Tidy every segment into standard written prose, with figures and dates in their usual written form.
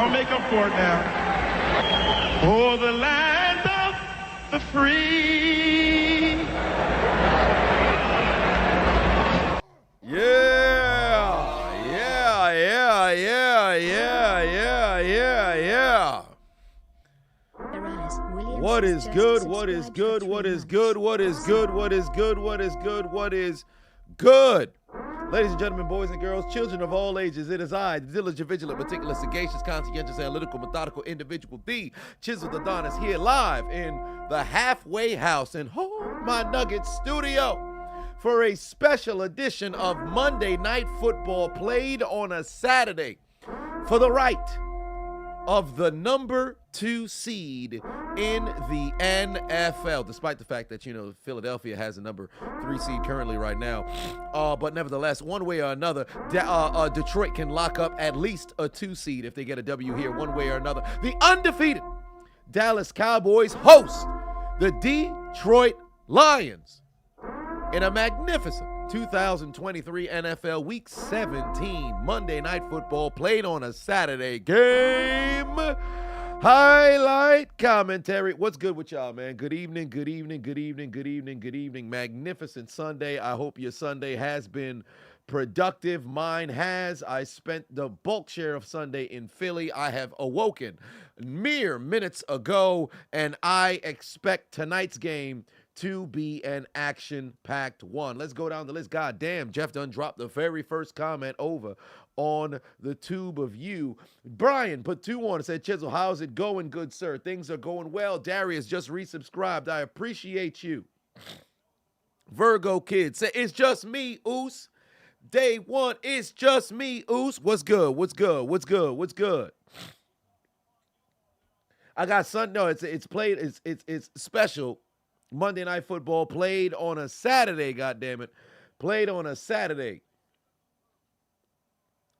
I'll make up for it now. Oh, the land of the free. Yeah. What is good? What is good? What is good? What is good? What is good? What is good? What is good? Ladies and gentlemen, boys and girls, children of all ages, it is I, the diligent, vigilant, meticulous, sagacious, conscientious, analytical, methodical individual, the Chiseled Adonis, here live in the halfway house in my Nuggets studio for a special edition of Monday Night Football played on a Saturday for the right of the number 2 seed in the NFL, despite the fact that, Philadelphia has a number 3 seed currently right now. But nevertheless, one way or another, Detroit can lock up at least a 2 seed if they get a W here, one way or another. The undefeated Dallas Cowboys host the Detroit Lions in a magnificent 2023 NFL Week 17 Monday Night Football played on a Saturday game. Highlight commentary. What's good with y'all, man? Good evening, good evening, good evening, good evening, good evening. Magnificent Sunday. I hope your Sunday has been productive. Mine has. I spent the bulk share of Sunday in Philly. I have awoken mere minutes ago, and I expect tonight's game to be an action-packed one. Let's go down the list. God damn, Jeff done dropped the very first comment over on the tube of you. Brian put 2 on and said, Chisel, how's it going, good sir? Things are going well. Darius just resubscribed. I appreciate you. Virgo Kid said, it's just me, Oos. Day one, it's just me, Oos. What's good? What's good? What's good? What's good? I got it's played, it's special. Monday Night Football played on a Saturday, goddammit. Played on a Saturday.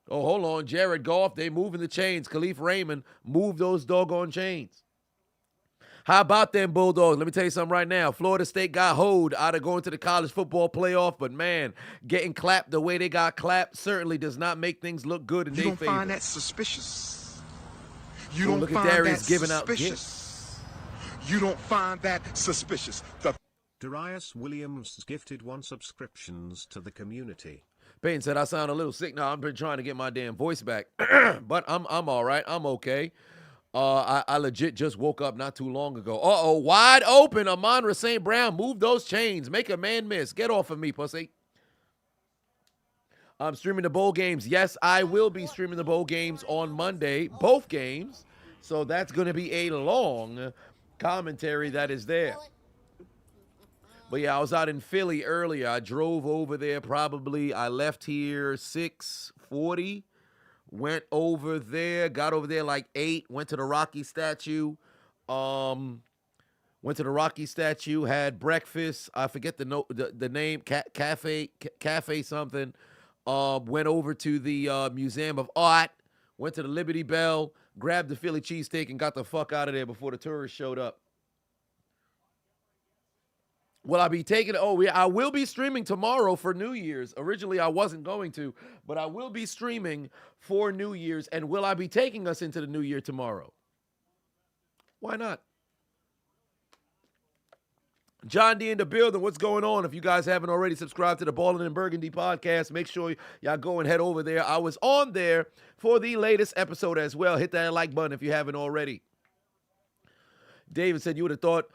Oh, hold on. Jared Goff, they moving the chains. Khalif Raymond moved those doggone chains. How about them Bulldogs? Let me tell you something right now. Florida State got hoed out of going to the college football playoff, but man, getting clapped the way they got clapped certainly does not make things look good in their favor. You don't find that suspicious? You don't don't find that suspicious? You don't find that suspicious? Darius Williams gifted 1 subscriptions to the community. Peyton said I sound a little sick now. I've been trying to get my damn voice back, but I'm all right. I'm okay. I legit just woke up not too long ago. Wide open. Amon-Ra St. Brown, move those chains. Make a man miss. Get off of me, pussy. I'm streaming the bowl games. Yes, I will be streaming the bowl games on Monday, both games. So that's going to be a long commentary that is there. But yeah, I was out in Philly earlier. I drove over there I left here 6:40, went over there, got over there like 8, went to the Rocky statue, had breakfast. I forget the name, cafe something. Went over to the Museum of Art, went to the Liberty Bell, grabbed the Philly cheesesteak, and got the fuck out of there before the tourists showed up. Will I be taking it? I will be streaming tomorrow for New Year's. Originally, I wasn't going to, but I will be streaming for New Year's. And will I be taking us into the new year tomorrow? Why not? John D in the building. What's going on? If you guys haven't already subscribed to the Ballin' and Burgundy podcast, make sure y'all go and head over there. I was on there for the latest episode as well. Hit that like button if you haven't already. David said you would have thought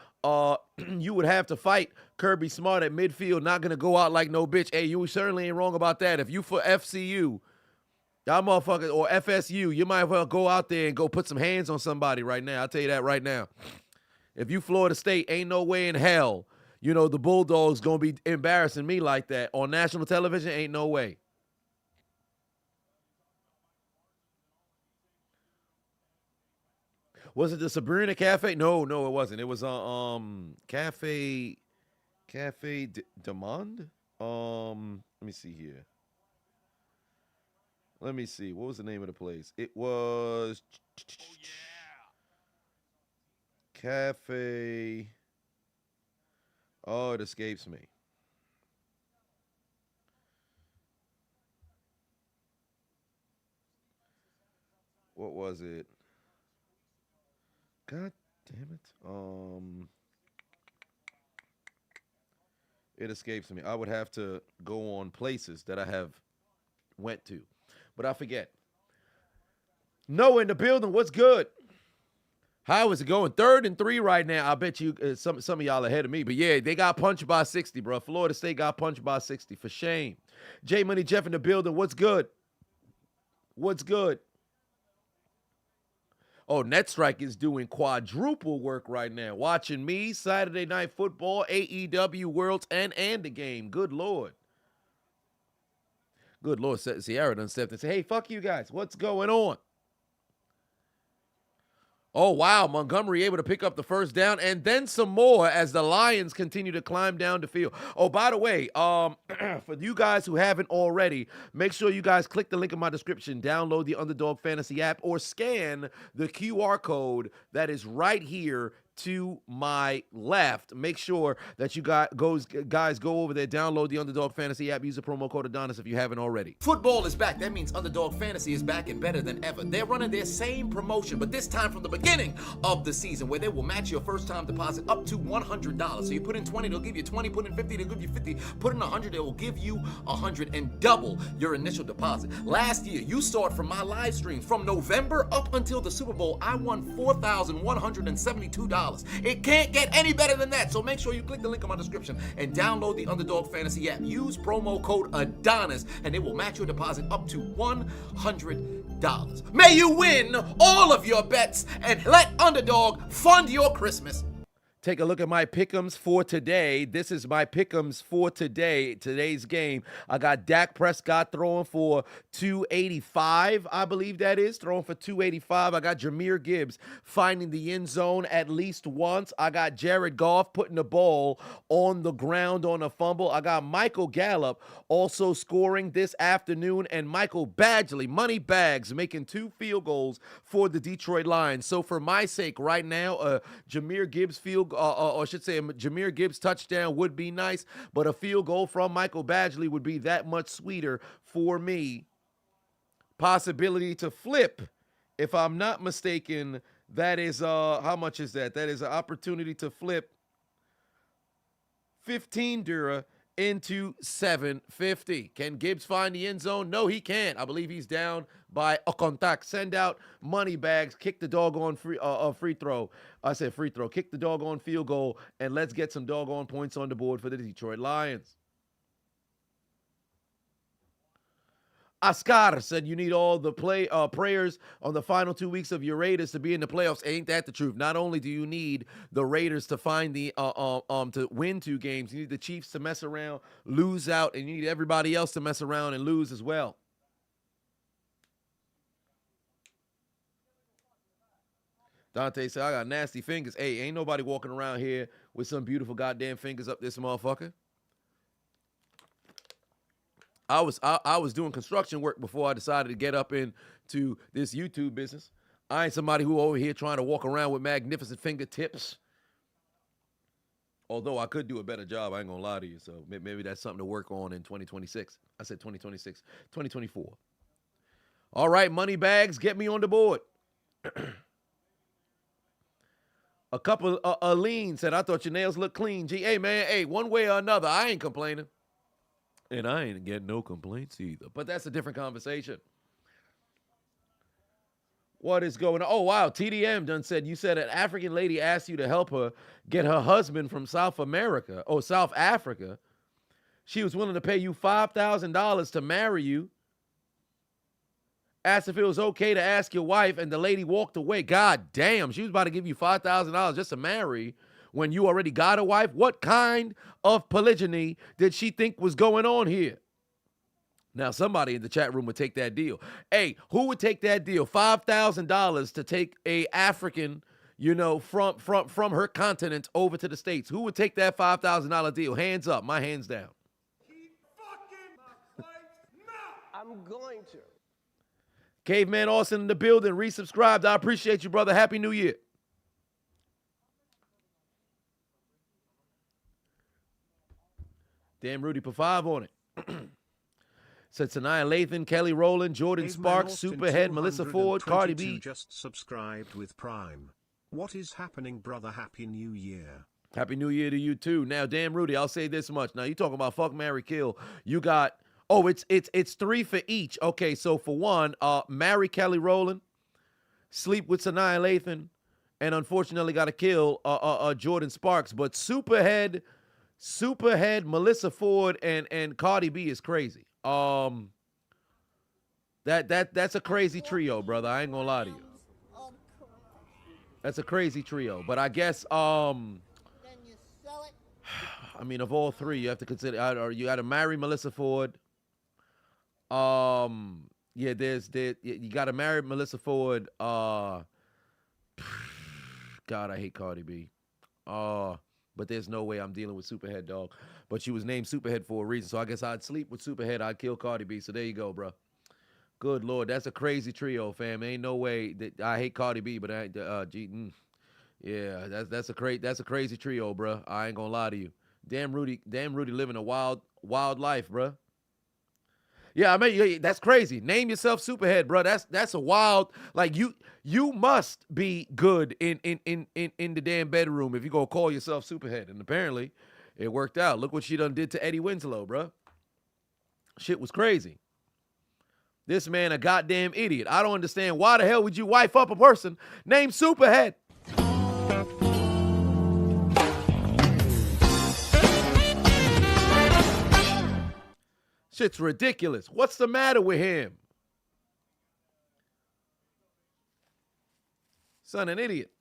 you would have to fight Kirby Smart at midfield, not going to go out like no bitch. Hey, you certainly ain't wrong about that. If you for FCU, y'all motherfuckers, or FSU, you might well go out there and go put some hands on somebody right now. I'll tell you that right now. If you Florida State, ain't no way in hell, the Bulldogs going to be embarrassing me like that. On national television, ain't no way. Was it the Sabrina Cafe? No, it wasn't. It was Cafe Demond. Let me see here. Let me see. What was the name of the place? It was Cafe. Oh, it escapes me. What was it? God damn it. It escapes me. I would have to go on places that I have went to, but I forget. Noah in the building. What's good? How is it going? 3rd and 3 right now. I bet you some of y'all ahead of me. But yeah, they got punched by 60, bro. Florida State got punched by 60. For shame. J Money Jeff in the building. What's good? What's good? Oh, NetStrike is doing quadruple work right now. Watching me, Saturday Night Football, AEW, Worlds, and the game. Good Lord. Good Lord. Sierra done stepped and said, hey, fuck you guys. What's going on? Oh, wow. Montgomery able to pick up the first down and then some more as the Lions continue to climb down the field. Oh, by the way, for you guys who haven't already, make sure you guys click the link in my description, download the Underdog Fantasy app, or scan the QR code that is right here to my left. Make sure that you guys go over there, download the Underdog Fantasy app, use the promo code Adonis if you haven't already. Football is back. That means Underdog Fantasy is back and better than ever. They're running their same promotion, but this time from the beginning of the season, where they will match your first-time deposit up to $100. So you put in 20, they'll give you 20. Put in 50, they'll give you 50. Put in 100, they will give you 100 and double your initial deposit. Last year, you saw it from my live streams. From November up until the Super Bowl, I won $4,172. It can't get any better than that. So make sure you click the link in my description and download the Underdog Fantasy app. Use promo code Adonis and it will match your deposit up to $100. May you win all of your bets and let Underdog fund your Christmas. Take a look at my pick'ems for today. This is my pick'ems for today, today's game. I got Dak Prescott throwing for 285, I believe that is, throwing for 285. I got Jahmyr Gibbs finding the end zone at least once. I got Jared Goff putting the ball on the ground on a fumble. I got Michael Gallup also scoring this afternoon, and Michael Badgley, money bags, making 2 field goals for the Detroit Lions. So for my sake right now, Jahmyr Gibbs or I should say a Jahmyr Gibbs touchdown would be nice, but a field goal from Michael Badgley would be that much sweeter for me. Possibility to flip, if I'm not mistaken, that is, how much is that? That is an opportunity to flip 15 Dura into 750. Can Gibbs find the end zone? No, he can't. I believe he's down by a contact. Send out money bags, kick the doggone free throw. I said free throw. Kick the doggone field goal, and let's get some doggone points on the board for the Detroit Lions. Oscar said you need all the prayers on the final 2 weeks of your Raiders to be in the playoffs. Ain't that the truth? Not only do you need the Raiders to find the to win 2 games, you need the Chiefs to mess around, lose out, and you need everybody else to mess around and lose as well. Dante said, I got nasty fingers. Hey, ain't nobody walking around here with some beautiful goddamn fingers up this motherfucker. I was doing construction work before I decided to get up into this YouTube business. I ain't somebody who over here trying to walk around with magnificent fingertips. Although I could do a better job, I ain't gonna lie to you. So maybe that's something to work on in 2026. I said 2026, 2024. All right, money bags, get me on the board. A couple, Aline said, I thought your nails looked clean. G, hey, man, hey, one way or another, I ain't complaining. And I ain't getting no complaints either. But that's a different conversation. What is going on? Oh, wow. TDM done said, you said an African lady asked you to help her get her husband from South Africa. She was willing to pay you $5,000 to marry you. Asked if it was okay to ask your wife, and the lady walked away. God damn, she was about to give you $5,000 just to marry when you already got a wife. What kind of polygyny did she think was going on here? Now, somebody in the chat room would take that deal. Hey, who would take that deal? $5,000 to take a African, from her continent over to the States. Who would take that $5,000 deal? Hands up. My hands down. Keep fucking my place now. I'm going to. Caveman Austin in the building. Resubscribed. I appreciate you, brother. Happy New Year. Damn, Rudy put 5 on it. Said Sanaya Lathan, Kelly Rowland, Jordan Sparks, Superhead, Melissa Ford, Cardi B. Just subscribed with Prime. What is happening, brother? Happy New Year. Happy New Year to you too. Now, damn Rudy, I'll say this much. Now you talking about fuck, marry, kill. You got it's 3 for each. Okay, so for one, marry Kelly Rowland, sleep with Sanaa Lathan, and unfortunately got to kill Jordan Sparks. But Superhead, Melissa Ford, and Cardi B is crazy. That's a crazy trio, brother. I ain't gonna lie to you. That's a crazy trio. But I guess I mean, of all three, you have to consider, or you got to marry Melissa Ford. Yeah, you got to marry Melissa Ford. God, I hate Cardi B. But there's no way I'm dealing with Superhead, dog. But she was named Superhead for a reason, so I guess I'd sleep with Superhead. I'd kill Cardi B. So there you go, bro. Good Lord, that's a crazy trio, fam. Ain't no way that I hate Cardi B, but yeah, that's a crazy trio, bro. I ain't gonna lie to you. Damn Rudy living a wild life, bro. Yeah, I mean, that's crazy. Name yourself Superhead, bro. That's a wild, like, you must be good in the damn bedroom if you gonna call yourself Superhead. And apparently, it worked out. Look what she done did to Eddie Winslow, bro. Shit was crazy. This man a goddamn idiot. I don't understand. Why the hell would you wife up a person named Superhead? Shit's ridiculous. What's the matter with him? Son, an idiot.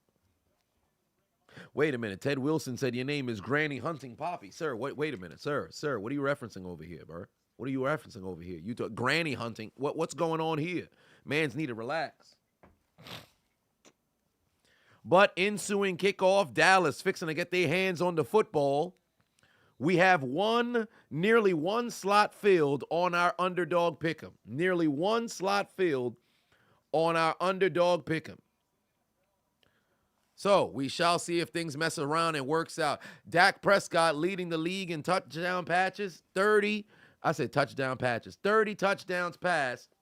Wait a minute. Ted Wilson said your name is Granny Hunting Poppy. Sir, wait a minute. Sir, what are you referencing over here, bro? What are you referencing over here? You talk granny hunting. What's going on here? Mans need to relax. But ensuing kickoff, Dallas fixing to get their hands on the football. We have nearly one slot filled on our Underdog pick'em. Nearly one slot filled on our Underdog pick'em. So we shall see if things mess around and works out. Dak Prescott leading the league in touchdown patches. 30 touchdowns passed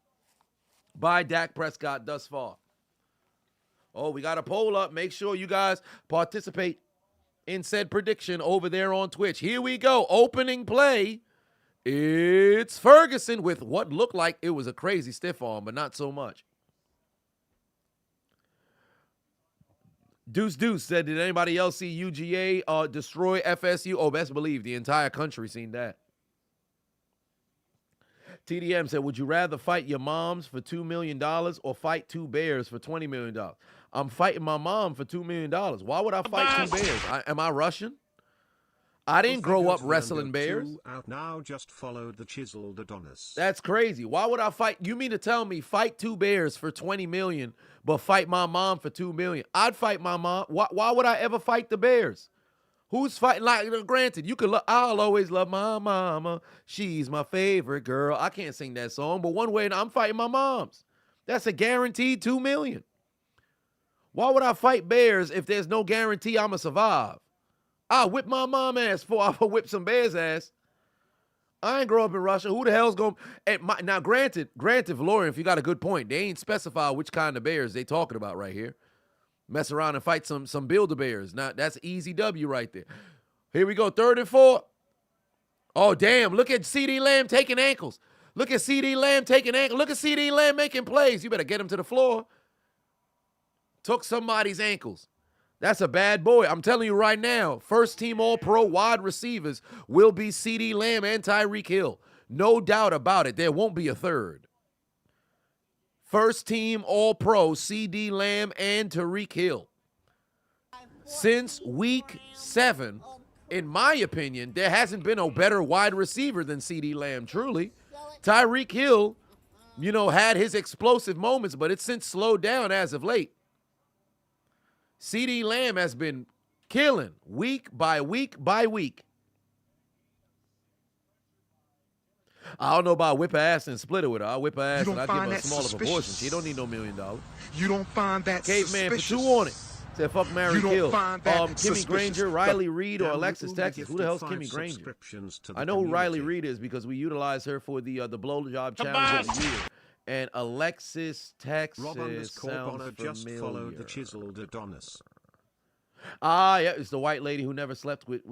by Dak Prescott thus far. Oh, we got a poll up. Make sure you guys participate in said prediction over there on Twitch. Here we go. Opening play. It's Ferguson with what looked like it was a crazy stiff arm, but not so much. Deuce said, did anybody else see UGA destroy FSU? Oh, best believe the entire country seen that. TDM said, would you rather fight your moms for $2 million or fight 2 bears for $20 million? I'm fighting my mom for $2 million. Why would I fight 2 bears? Am I Russian? I didn't grow up wrestling bears. Out now, just followed the Chiseled Adonis. That's crazy. Why would I fight? You mean to tell me fight 2 bears for $20 million, but fight my mom for $2 million? I'd fight my mom. Why would I ever fight the bears? Who's fighting? Like, granted, I'll always love my mama. She's my favorite girl. I can't sing that song, but one way I'm fighting my moms. That's a guaranteed $2 million. Why would I fight bears if there's no guarantee I'm going to survive? I'll whip my mom ass before I whip some bear's ass. I ain't grow up in Russia. Who the hell's going to... Now, granted, Valorian, if you got a good point, they ain't specify which kind of bears they talking about right here. Mess around and fight some Build-A-Bears. Now, that's easy W right there. Here we go, 3rd and 4. Oh, damn. Look at C.D. Lamb taking ankles. Look at C.D. Lamb taking ankles. Look at C.D. Lamb making plays. You better get him to the floor. Took somebody's ankles. That's a bad boy. I'm telling you right now, first-team All-Pro wide receivers will be C.D. Lamb and Tyreek Hill. No doubt about it. There won't be a third. First-team All-Pro, C.D. Lamb and Tyreek Hill. Since week 7, in my opinion, there hasn't been a better wide receiver than C.D. Lamb, truly. Tyreek Hill, had his explosive moments, but it's since slowed down as of late. C.D. Lamb has been killing week by week by week. I don't know about whip her ass and split it with her. I'll whip her ass and I'll give her a smaller proportion. She don't need no $1 million. You don't find that Caveman suspicious? for 2 on it. Said fuck Mary You don't Kill. find that Kimmy suspicious? Granger, Riley Reed, or Dan Alexis Ruben Texas. Who the hell's gifted Kimmy 5 Granger? subscriptions to the I know who Riley community. Reed is because we utilize her for the blowjob challenge of the year. And Alexis Texas Rob_Bonner sounds just followed familiar. the Chiseled Adonis. Yeah, it's the white lady who never slept with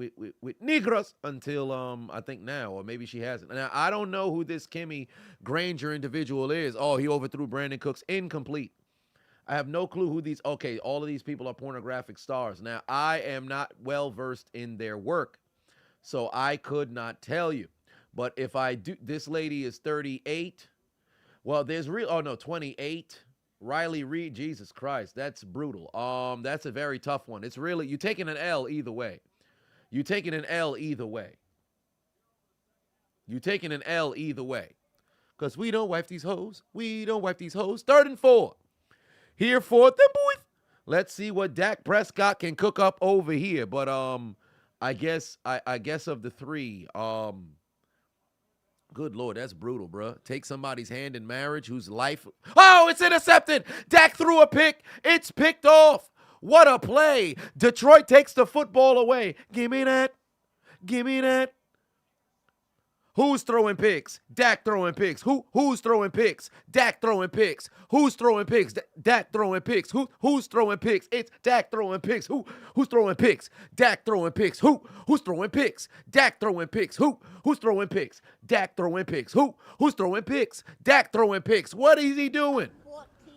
Negros until I think now, or maybe she hasn't. Now I don't know who this Kimmy Granger individual is. Oh, he overthrew Brandon Cooks. Incomplete. I have no clue who these. Okay, all of these people are pornographic stars. Now I am not well versed in their work, so I could not tell you. But if I do, this lady is 38. Well, there's real. Oh no, 28. Riley Reed, Jesus Christ, that's brutal. That's a very tough one. It's really, you taking an L either way. You taking an L either way. You taking an L either way. Because we don't wipe these hoes. We don't wipe these hoes. 3rd and 4. Here for the boys. Let's see what Dak Prescott can cook up over here. But I guess of the three, good Lord, that's brutal, bro. Take somebody's hand in marriage whose life... Oh, it's intercepted. Dak threw a pick. It's picked off. What a play. Detroit takes the football away. Give me that. Give me that. Who's throwing picks? Dak throwing picks. Who's throwing picks? Dak throwing picks. Who's throwing picks? Dak throwing picks. Who's throwing picks? It's Dak throwing picks. Who's throwing picks? Dak throwing picks. Who's throwing picks? Dak throwing picks. Who's throwing picks? Dak throwing picks. Who's throwing picks? Dak throwing picks. What is he doing?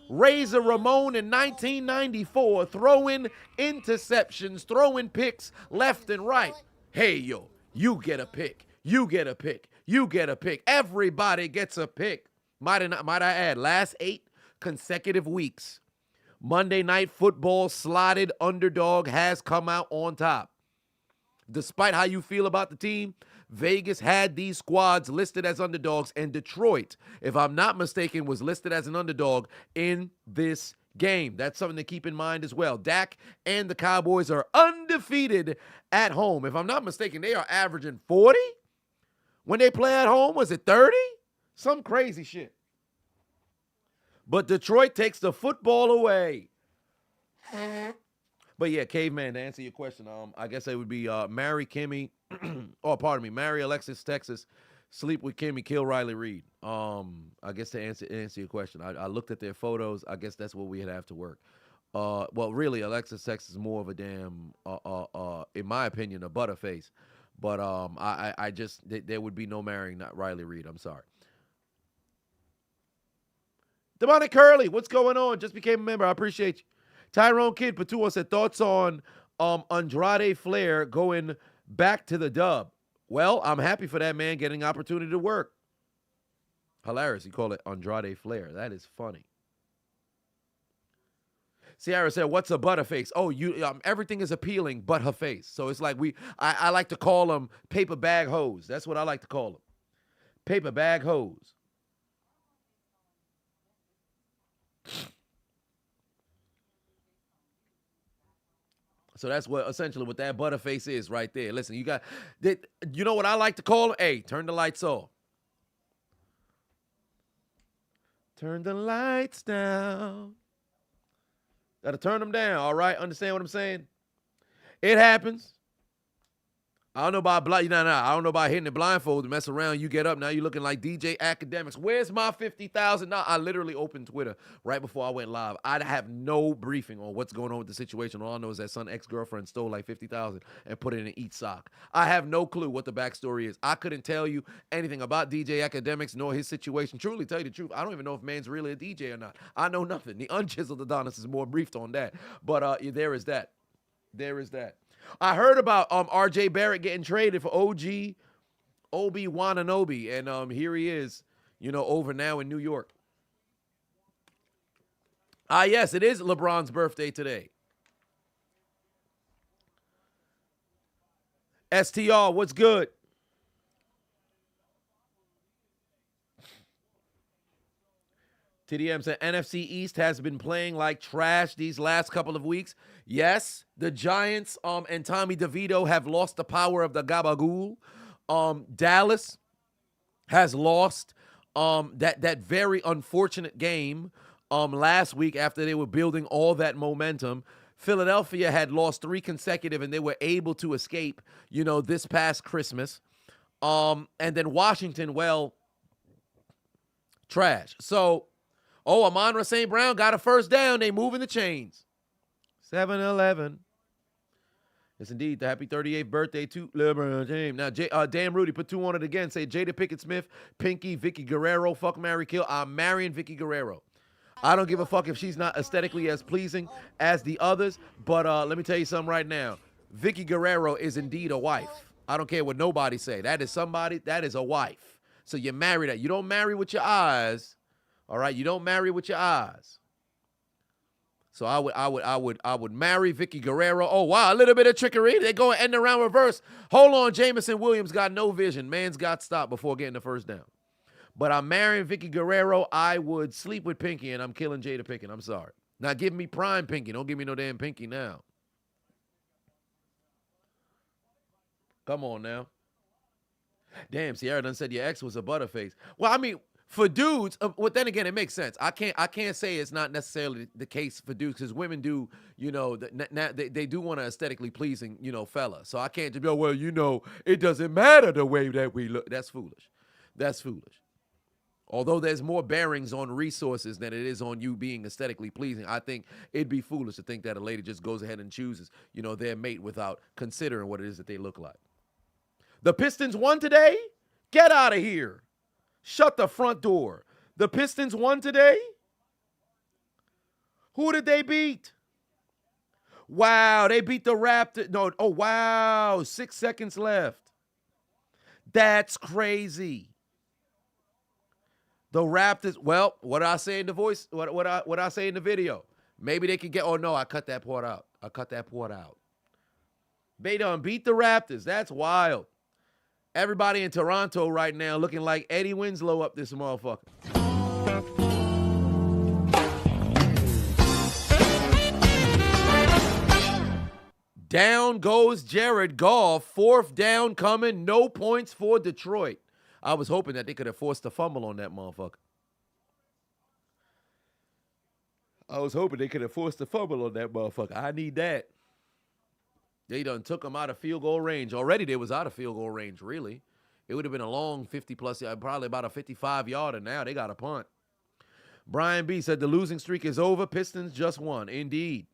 Razor Ramon in 1994 throwing interceptions, throwing picks left and right. Hey, yo, you get a pick. You get a pick. You get a pick. Everybody gets a pick. Might I add, last 8 consecutive weeks, Monday Night Football slotted Underdog has come out on top. Despite how you feel about the team, Vegas had these squads listed as underdogs, and Detroit, if I'm not mistaken, was listed as an underdog in this game. That's something to keep in mind as well. Dak and the Cowboys are undefeated at home. If I'm not mistaken, they are averaging 40 when they play at home. Was it 30? Some crazy shit. But Detroit takes the football away. But yeah, Caveman, to answer your question, I guess it would be marry Kimmy, marry Alexis Texas, sleep with Kimmy, kill Riley Reed. I guess to answer your question, I looked at their photos. I guess that's what we'd have to work. Well, really, Alexis Texas is more of a damn, in my opinion, a butterface. But I just there would be no marrying not Riley Reed. I'm sorry. Demonic Curly, what's going on? Just became a member. I appreciate you. Tyrone Kid Patua said thoughts on Andrade Flair going back to the dub. Well, I'm happy for that man getting opportunity to work. Hilarious. He called it Andrade Flair. That is funny. Sierra said, "What's a butterface?" Oh, everything is appealing but her face. So it's like I like to call them paper bag hoes. That's what I like to call them. Paper bag hoes. So that's what essentially what that butterface is right there. Listen, you know what I like to call them? Hey, turn the lights off. Turn the lights down. Got to turn them down, all right? Understand what I'm saying? It happens. I don't know about I don't know about hitting it blindfold. Mess around, you get up. Now you're looking like DJ Academics. Where's my $50,000? Now I literally opened Twitter right before I went live. I have no briefing on what's going on with the situation. All I know is that son ex-girlfriend stole like $50,000 and put it in an eat sock. I have no clue what the backstory is. I couldn't tell you anything about DJ Academics nor his situation. Truly, tell you the truth, I don't even know if man's really a DJ or not. I know nothing. The unchiseled Adonis is more briefed on that. But there is that. There is that. I heard about R.J. Barrett getting traded for OG Obi Wananobi, and here he is, over now in New York. Yes, it is LeBron's birthday today. STR, what's good? TDM said NFC East has been playing like trash these last couple of weeks. Yes, the Giants and Tommy DeVito have lost the power of the gabagool. Dallas has lost that very unfortunate game last week after they were building all that momentum. Philadelphia had lost 3 consecutive, and they were able to escape, this past Christmas. And then Washington, well, trash. So, Amon-Ra St. Brown got a first down. They moving the chains. 7-11. Yes, indeed. The happy 38th birthday to LeBron James. Now, damn Rudy, put 2 on it again. Say Jada Pinkett Smith, Pinky, Vicky Guerrero, fuck, marry, kill. I'm marrying Vicky Guerrero. I don't give a fuck if she's not aesthetically as pleasing as the others, but let me tell you something right now. Vicky Guerrero is indeed a wife. I don't care what nobody say. That is somebody, that is a wife. So you marry that. You don't marry with your eyes. All right? You don't marry with your eyes. So I would marry Vicky Guerrero. Oh, wow, a little bit of trickery. They go end around reverse. Hold on, Jameson Williams got no vision. Man's got stopped before getting the first down. But I'm marrying Vicky Guerrero. I would sleep with Pinky, and I'm killing Jada Pinkett. I'm sorry. Now, give me prime Pinky. Don't give me no damn Pinky now. Come on now. Damn, Sierra done said your ex was a butterface. Well, I mean, for dudes, well, then again, it makes sense. I can't say it's not necessarily the case for dudes because women do, you know, they do want an aesthetically pleasing, you know, fella. So I can't just be, oh, well, you know, it doesn't matter the way that we look. That's foolish. That's foolish. Although there's more bearings on resources than it is on you being aesthetically pleasing, I think it'd be foolish to think that a lady just goes ahead and chooses, you know, their mate without considering what it is that they look like. The Pistons won today? Get out of here. Shut the front door. The Pistons won today? Who did they beat? Wow, they beat the Raptors. No, oh, wow, 6 seconds left. That's crazy. The Raptors, well, what did I say in the voice? What I say in the video? Maybe they could get, oh no, I cut that part out. They done beat the Raptors. That's wild. Everybody in Toronto right now looking like Eddie Winslow up this motherfucker. Down goes Jared Goff. 4th down coming. No points for Detroit. I was hoping that they could have forced a fumble on that motherfucker. I need that. They done took him out of field goal range. Already they was out of field goal range, really. It would have been a long 50-plus, probably about a 55-yarder. Now they got a punt. Brian B. said the losing streak is over. Pistons just won. Indeed.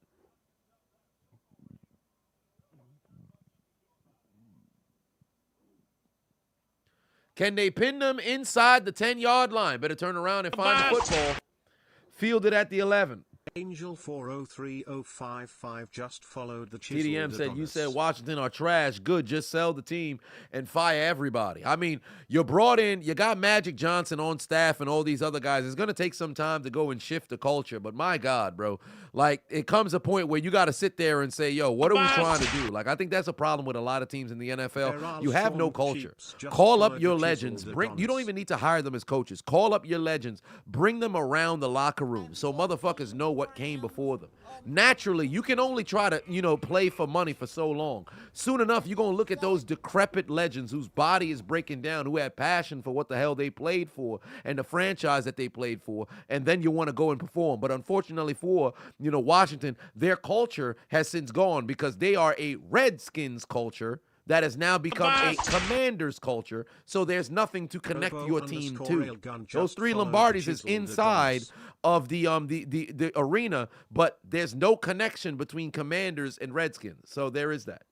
Can they pin them inside the 10-yard line? Better turn around and find the football. Fielded at the 11. Angel 403055 just followed the Chiseled. TDM said, Adonis. you said Washington are trash. Good, just sell the team and fire everybody. I mean, you brought in, you got Magic Johnson on staff and all these other guys. It's going to take some time to go and shift the culture. But my God, bro, like it comes a point where you got to sit there and say, yo, what are we trying to do? Like, I think that's a problem with a lot of teams in the NFL. You have no culture. Call up your legends. You don't even need to hire them as coaches. Call up your legends. Bring them around the locker room so motherfuckers know what came before them. Naturally, you can only try to, you know, play for money for so long. Soon enough, you're going to look at those decrepit legends whose body is breaking down, who had passion for what the hell they played for and the franchise that they played for, and then you want to go and perform. But unfortunately for, you know, Washington, their culture has since gone because they are a Redskins culture that has now become a Commanders culture, so there's nothing to connect your team to. Those 3 Lombardis is inside of the arena, but there's no connection between Commanders and Redskins, so there is that.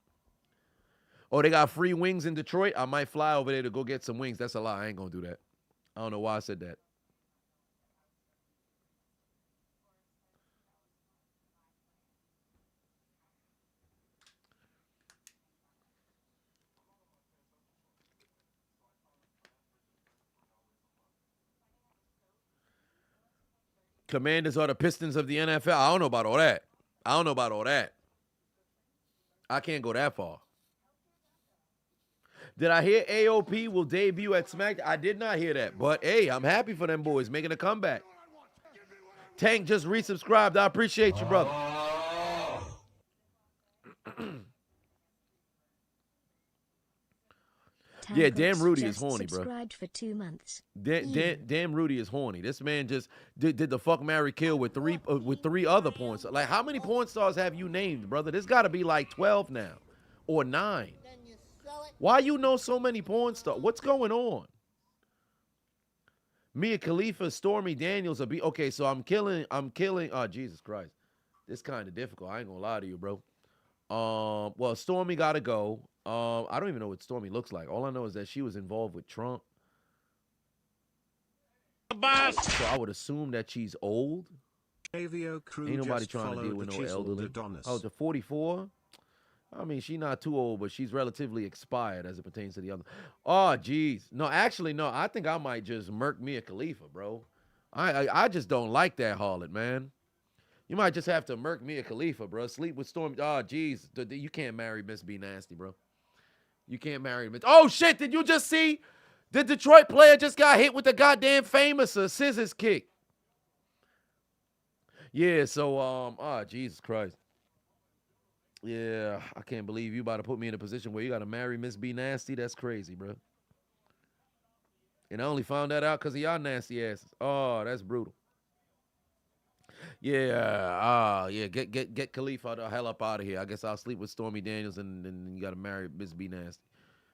Oh, they got free wings in Detroit? I might fly over there to go get some wings. That's a lie. I ain't gonna do that. I don't know why I said that. Commanders are the Pistons of the NFL. I don't know about all that. I can't go that far. Did I hear AOP will debut at SmackDown? I did not hear that. But, hey, I'm happy for them boys making a comeback. Tank just resubscribed. I appreciate you, brother. Yeah, damn Rudy is horny, bro. Subscribed for 2 months. Damn Rudy is horny. This man just did the fuck, marry, kill with three other porn stars. Like, how many porn stars have you named, brother? There's got to be like 12 now or 9. Why you know so many porn stars? What's going on? Mia Khalifa, Stormy Daniels are okay. So I'm killing. Oh, Jesus Christ, this kind of difficult. I ain't gonna lie to you, bro. Well, Stormy got to go. I don't even know what Stormy looks like. All I know is that she was involved with Trump. So I would assume that she's old. Avio crew Ain't nobody just trying to deal followed with the no Chiseled elderly. Adonis. Oh, to 44? I mean, she's not too old, but she's relatively expired as it pertains to the other. Oh, geez. No, actually, no. I think I might just murk Mia Khalifa, bro. I just don't like that harlot, man. You might just have to murk Mia Khalifa, bro. Sleep with Stormy. Oh, geez. You can't marry Miss B Nasty, bro. You can't marry Miss. Oh, shit. Did you just see? The Detroit player just got hit with the goddamn famous scissors kick. Yeah, so, oh, Jesus Christ. Yeah, I can't believe you about to put me in a position where you got to marry Miss B Nasty. That's crazy, bro. And I only found that out because of y'all nasty asses. Oh, that's brutal. Yeah, yeah. Get Khalifa the hell up out of here. I guess I'll sleep with Stormy Daniels, and then you got to marry Miss B Nasty.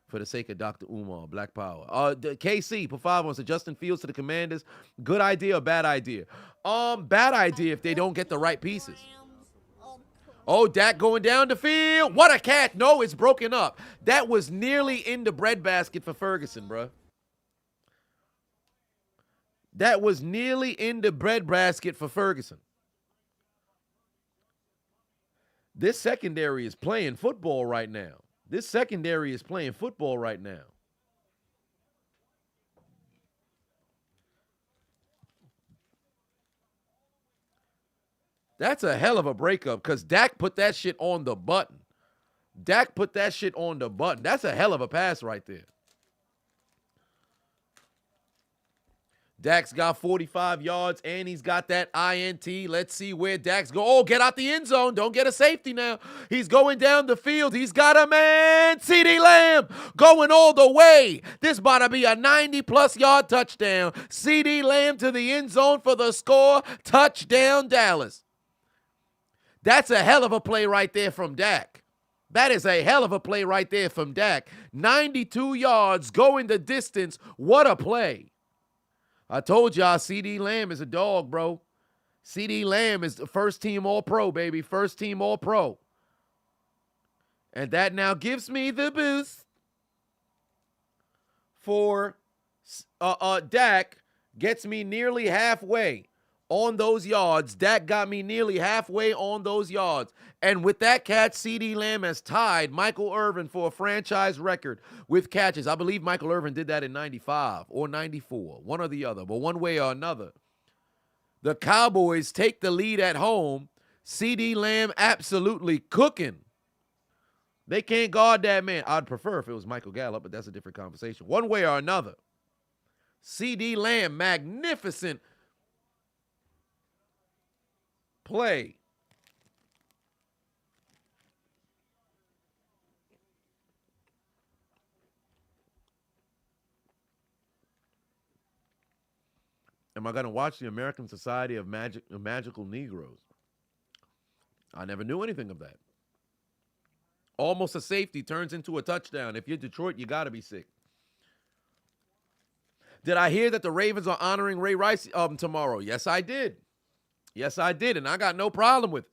For the sake of Dr. Umar, Black Power. KC, put 5 on. So Justin Fields to the Commanders. Good idea or bad idea? Bad idea if they don't get the right pieces. Oh, Dak going down the field. What a catch. No, it's broken up. That was nearly in the breadbasket for Ferguson, bro. That was nearly in the breadbasket for Ferguson. This secondary is playing football right now. This secondary is playing football right now. That's a hell of a breakup because Dak put that shit on the button. Dak put that shit on the button. That's a hell of a pass right there. Dak's got 45 yards, and he's got that INT. Let's see where Dak's go. Oh, get out the end zone. Don't get a safety now. He's going down the field. He's got a man. CeeDee Lamb going all the way. This about to be a 90-plus yard touchdown. CeeDee Lamb to the end zone for the score. Touchdown, Dallas. That's a hell of a play right there from Dak. That is a hell of a play right there from Dak. 92 yards going the distance. What a play. I told y'all CeeDee Lamb is a dog, bro. CeeDee Lamb is the first team All-Pro, baby. First team All-Pro. And that now gives me the boost for Dak. Gets me nearly halfway on those yards. Dak got me nearly halfway on those yards. And with that catch, CeeDee Lamb has tied Michael Irvin for a franchise record with catches. I believe Michael Irvin did that in 95 or 94, one or the other, but one way or another. The Cowboys take the lead at home. CeeDee Lamb absolutely cooking. They can't guard that man. I'd prefer if it was Michael Gallup, but that's a different conversation. One way or another. CeeDee Lamb, magnificent play. Am I going to watch the American Society of Magical Negroes? I never knew anything of that. Almost a safety turns into a touchdown. If you're Detroit, you got to be sick. Did I hear that the Ravens are honoring Ray Rice tomorrow? Yes, I did. Yes, I did, and I got no problem with it.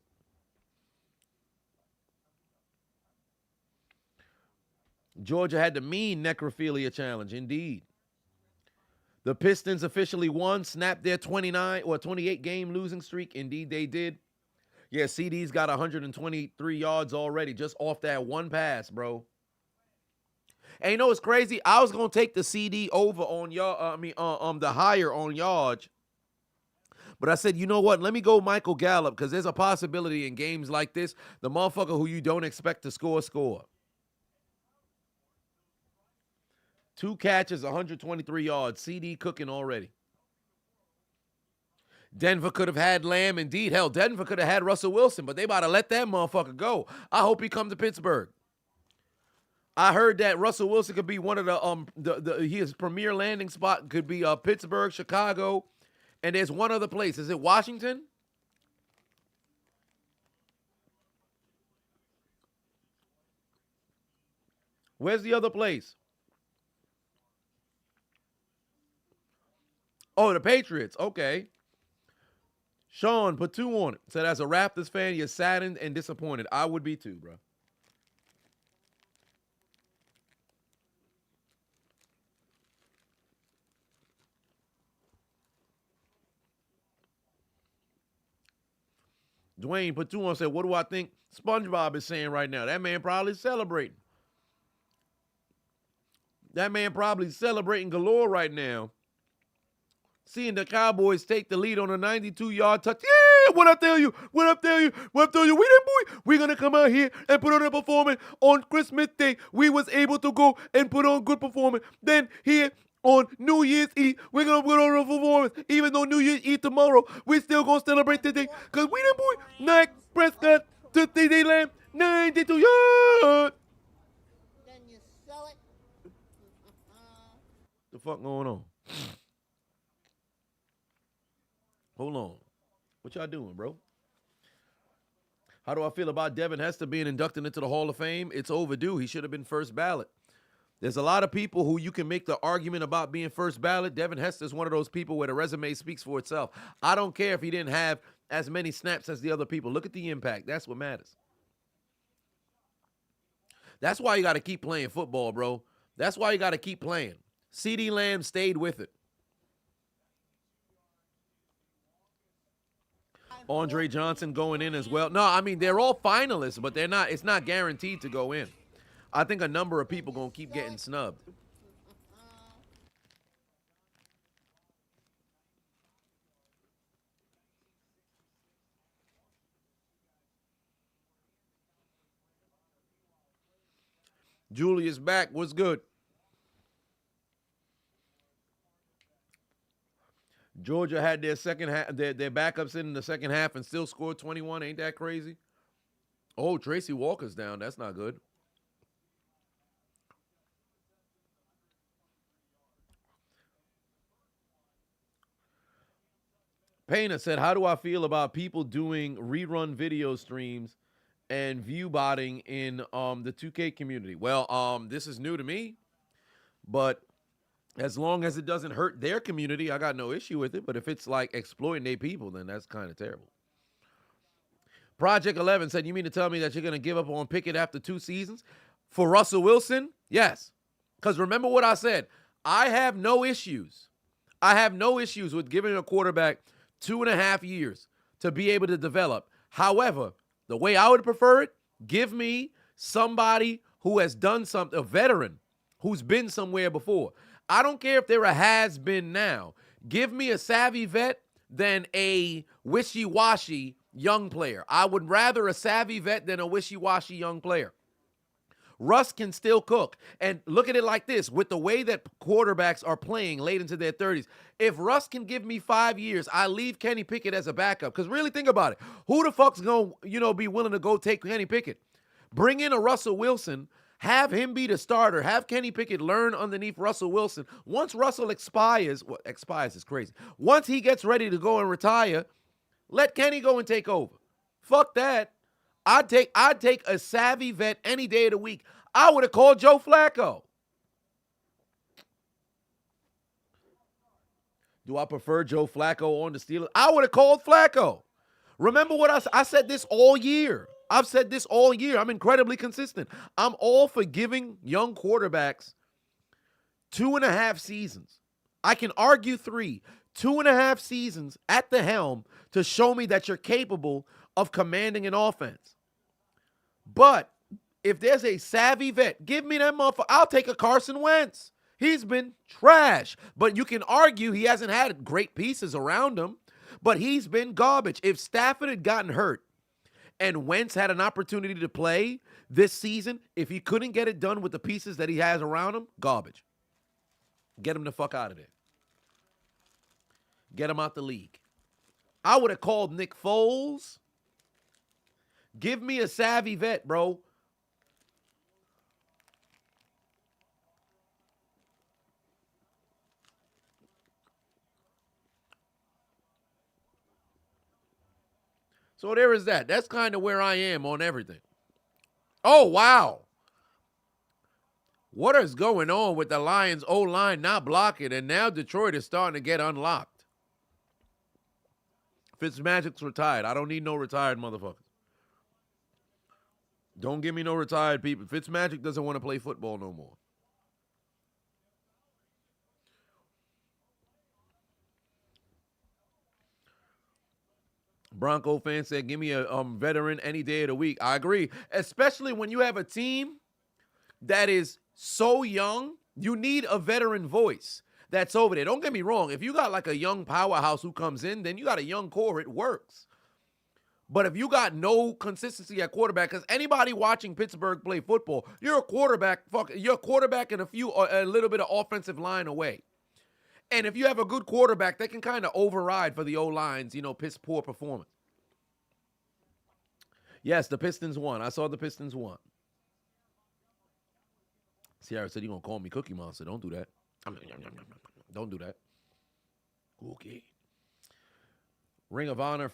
Georgia had the mean necrophilia challenge, indeed. The Pistons officially won, snapped their 29 or 28 game losing streak. Indeed, they did. Yeah, CD's got 123 yards already just off that one pass, bro. And you know what's crazy? I was gonna take the CD over on the higher on yards. But I said, you know what? Let me go Michael Gallup because there's a possibility in games like this, the motherfucker who you don't expect to score. 2 catches, 123 yards. CD cooking already. Denver could have had Lamb. Indeed, hell, Denver could have had Russell Wilson, but they about to let that motherfucker go. I hope he comes to Pittsburgh. I heard that Russell Wilson could be one of his premier landing spot could be Pittsburgh, Chicago, and there's one other place. Is it Washington? Where's the other place? Oh, the Patriots. Okay. Sean, put 2 on it. Said, as a Raptors fan, you're saddened and disappointed. I would be too, bro. Dwayne put 2 on, said, what do I think SpongeBob is saying right now? That man probably celebrating. That man probably celebrating galore right now. Seeing the Cowboys take the lead on a 92-yard touch. Yeah, what I tell you, what I tell you. We didn't, boy. We're going to come out here and put on a performance on Christmas Day. We was able to go and put on good performance. Then here on New Year's Eve, we're going to put on a performance. Even though New Year's Eve tomorrow, we still going to celebrate today. Because we didn't, boy. Dak Prescott to TD Lamb, 92 yards. Then you sell it. The fuck going on? Hold on. What y'all doing, bro? How do I feel about Devin Hester being inducted into the Hall of Fame? It's overdue. He should have been first ballot. There's a lot of people who you can make the argument about being first ballot. Devin Hester is one of those people where the resume speaks for itself. I don't care if he didn't have as many snaps as the other people. Look at the impact. That's what matters. That's why you got to keep playing football, bro. That's why you got to keep playing. CeeDee Lamb stayed with it. Andre Johnson going in as well. No, I mean, they're all finalists, but it's not guaranteed to go in. I think a number of people going to keep getting snubbed. Julius back. What's good? Georgia had their second half, their backups in the second half and still scored 21. Ain't that crazy? Oh, Tracy Walker's down. That's not good. Payna said, how do I feel about people doing rerun video streams and view botting in the 2K community? Well, this is new to me, but as long as it doesn't hurt their community, I got no issue with it. But if it's like exploiting their people, then that's kind of terrible. Project 11 said, you mean to tell me that you're going to give up on Pickett after 2 seasons? For Russell Wilson, yes. Because remember what I said. I have no issues. I have no issues with giving a quarterback 2.5 years to be able to develop. However, the way I would prefer it, give me somebody who has done something, a veteran who's been somewhere before. I don't care if they're a has-been now. Give me a savvy vet than a wishy-washy young player. I would rather a savvy vet than a wishy-washy young player. Russ can still cook. And look at it like this. With the way that quarterbacks are playing late into their 30s, if Russ can give me 5 years, I leave Kenny Pickett as a backup. Because really think about it. Who the fuck's going to, be willing to go take Kenny Pickett? Bring in a Russell Wilson. Have him be the starter. Have Kenny Pickett learn underneath Russell Wilson. Once Russell expires is crazy. Once he gets ready to go and retire, let Kenny go and take over. Fuck that. I'd take a savvy vet any day of the week. I would have called Joe Flacco. Do I prefer Joe Flacco on the Steelers? I would have called Flacco. Remember what I said this all year. I've said this all year. I'm incredibly consistent. I'm all for giving young quarterbacks 2.5 seasons. I can argue 3. 2.5 seasons at the helm to show me that you're capable of commanding an offense. But if there's a savvy vet, give me that motherfucker. I'll take a Carson Wentz. He's been trash. But you can argue he hasn't had great pieces around him, but he's been garbage. If Stafford had gotten hurt and Wentz had an opportunity to play this season, if he couldn't get it done with the pieces that he has around him, garbage. Get him the fuck out of there. Get him out the league. I would have called Nick Foles. Give me a savvy vet, bro. So there is that. That's kind of where I am on everything. Oh, wow. What is going on with the Lions O-line not blocking, and now Detroit is starting to get unlocked? Fitzmagic's retired. I don't need no retired motherfuckers. Don't give me no retired people. Fitzmagic doesn't want to play football no more. Bronco fan said, give me a veteran any day of the week. I agree. Especially when you have a team that is so young, you need a veteran voice that's over there. Don't get me wrong. If you got like a young powerhouse who comes in, then you got a young core. It works. But if you got no consistency at quarterback, because anybody watching Pittsburgh play football, you're a quarterback. You're a quarterback and a little bit of offensive line away. And if you have a good quarterback, they can kind of override for the O-lines, poor performance. Yes, the Pistons won. I saw the Pistons won. Sierra said, you're going to call me Cookie Monster. Don't do that. Don't do that. Okay. Ring of Honor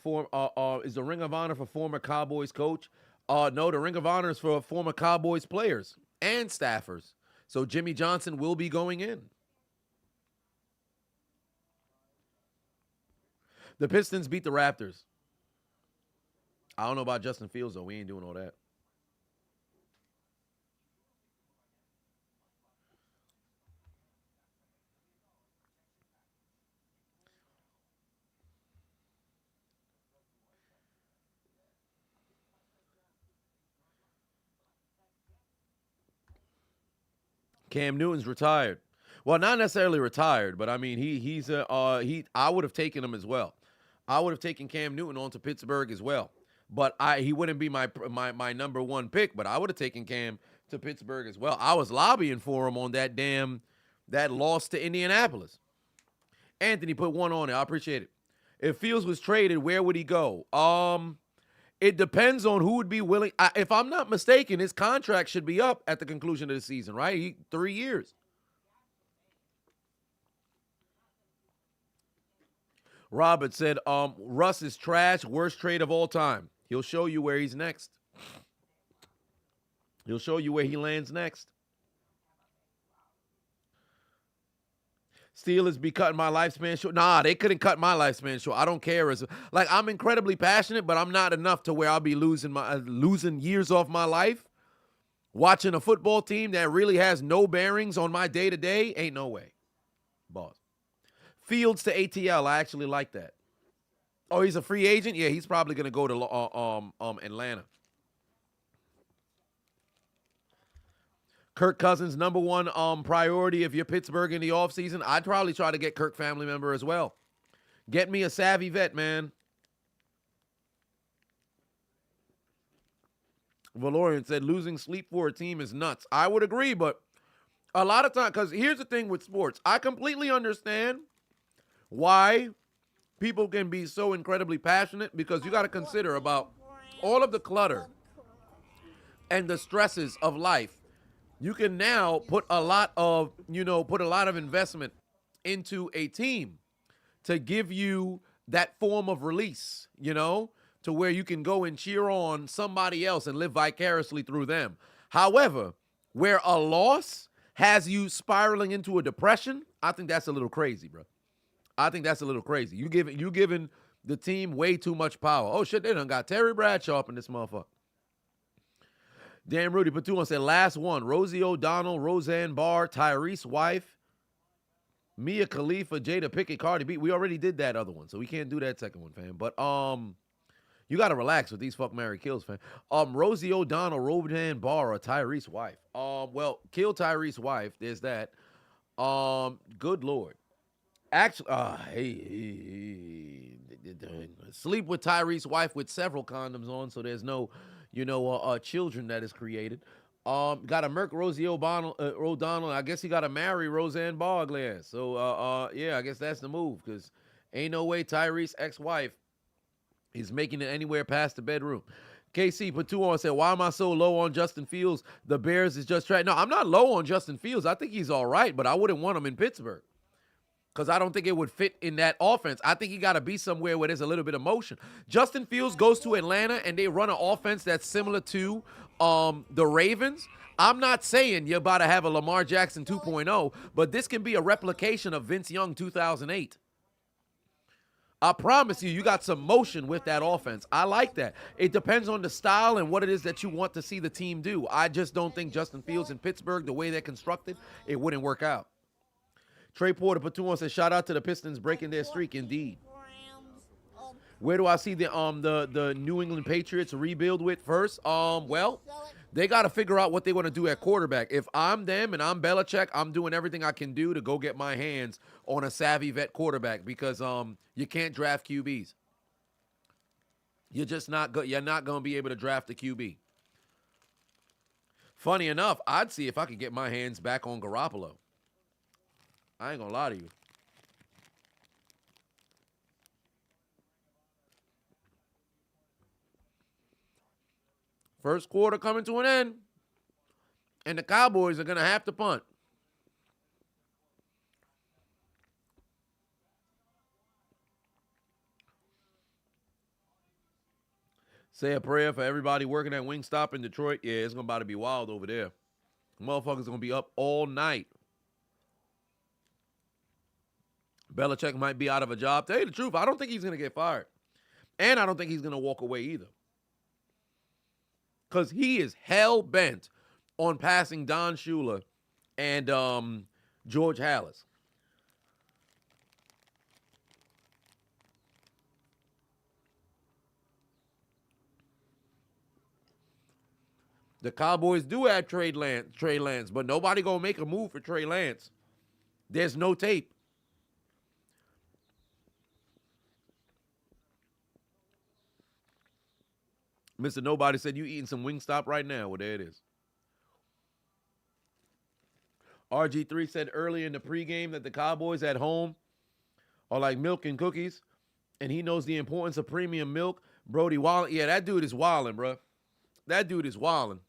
is the Ring of Honor for former Cowboys coach? No, the Ring of Honor is for former Cowboys players and staffers. So Jimmy Johnson will be going in. The Pistons beat the Raptors. I don't know about Justin Fields, though. We ain't doing all that. Cam Newton's retired. Well, not necessarily retired, but I mean I would have taken him as well. I would have taken Cam Newton on to Pittsburgh as well. But he wouldn't be my number one pick, but I would have taken Cam to Pittsburgh as well. I was lobbying for him on that loss to Indianapolis. Anthony put one on it. I appreciate it. If Fields was traded, where would he go? It depends on who would be willing. If I'm not mistaken, his contract should be up at the conclusion of the season, right? 3 years. Robert said, Russ is trash, worst trade of all time. He'll show you where he's next. He'll show you where he lands next. Steelers be cutting my lifespan short. Nah, they couldn't cut my lifespan short. I don't care. I'm incredibly passionate, but I'm not enough to where I'll be losing years off my life. Watching a football team that really has no bearings on my day-to-day, ain't no way. Boss. Fields to ATL, I actually like that. Oh, he's a free agent? Yeah, he's probably going to go to Atlanta. Kirk Cousins, number one priority if you're Pittsburgh in the offseason. I'd probably try to get Kirk family member as well. Get me a savvy vet, man. Valorian said losing sleep for a team is nuts. I would agree, but a lot of times, because here's the thing with sports. I completely understand why people can be so incredibly passionate, because you got to consider about all of the clutter and the stresses of life. You can now put a lot of investment into a team to give you that form of release, to where you can go and cheer on somebody else and live vicariously through them. However, where a loss has you spiraling into a depression, I think that's a little crazy, bro. I think that's a little crazy. You giving the team way too much power. Oh, shit, they done got Terry Bradshaw up in this motherfucker. Dan Rudy Patuan said, last one. Rosie O'Donnell, Roseanne Barr, Tyrese wife, Mia Khalifa, Jada Pickett, Cardi B. We already did that other one, so we can't do that second one, fam. But you got to relax with these fuck, marry, kills, fam. Rosie O'Donnell, Roseanne Barr, or Tyrese wife. Well, kill Tyrese wife. There's that. Good Lord. Actually, sleep with Tyrese wife with several condoms on, so there's no children that is created. Got to murk Rosie O'Donnell. I guess he got to marry Roseanne Barr. So, yeah, I guess that's the move, because ain't no way Tyrese ex-wife is making it anywhere past the bedroom. KC Patuan said, why am I so low on Justin Fields? The Bears is just trash. No, I'm not low on Justin Fields. I think he's all right, but I wouldn't want him in Pittsburgh, because I don't think it would fit in that offense. I think he got to be somewhere where there's a little bit of motion. Justin Fields goes to Atlanta and they run an offense that's similar to the Ravens. I'm not saying you're about to have a Lamar Jackson 2.0, but this can be a replication of Vince Young 2008. I promise you got some motion with that offense. I like that. It depends on the style and what it is that you want to see the team do. I just don't think Justin Fields in Pittsburgh, the way they're constructed, it wouldn't work out. Trey Porter Patuan says, shout out to the Pistons breaking their streak. Indeed. Where do I see the New England Patriots rebuild with first? Well, they got to figure out what they want to do at quarterback. If I'm them and I'm Belichick, I'm doing everything I can do to go get my hands on a savvy vet quarterback because you can't draft QBs. You're just not good. You're not going to be able to draft a QB. Funny enough, I'd see if I could get my hands back on Garoppolo. I ain't going to lie to you. First quarter coming to an end, and the Cowboys are going to have to punt. Say a prayer for everybody working at Wingstop in Detroit. Yeah, it's about to be wild over there. Motherfuckers going to be up all night. Belichick might be out of a job. Tell you the truth, I don't think he's going to get fired. And I don't think he's going to walk away either. Because he is hell-bent on passing Don Shula and George Halas. The Cowboys do have Trey Lance, but nobody going to make a move for Trey Lance. There's no tape. Mr. Nobody said you eating some Wingstop right now. Well, there it is. RG3 said earlier in the pregame that the Cowboys at home are like milk and cookies, and he knows the importance of premium milk. Brody Wallen, yeah, that dude is wilding, bro. That dude is wilding.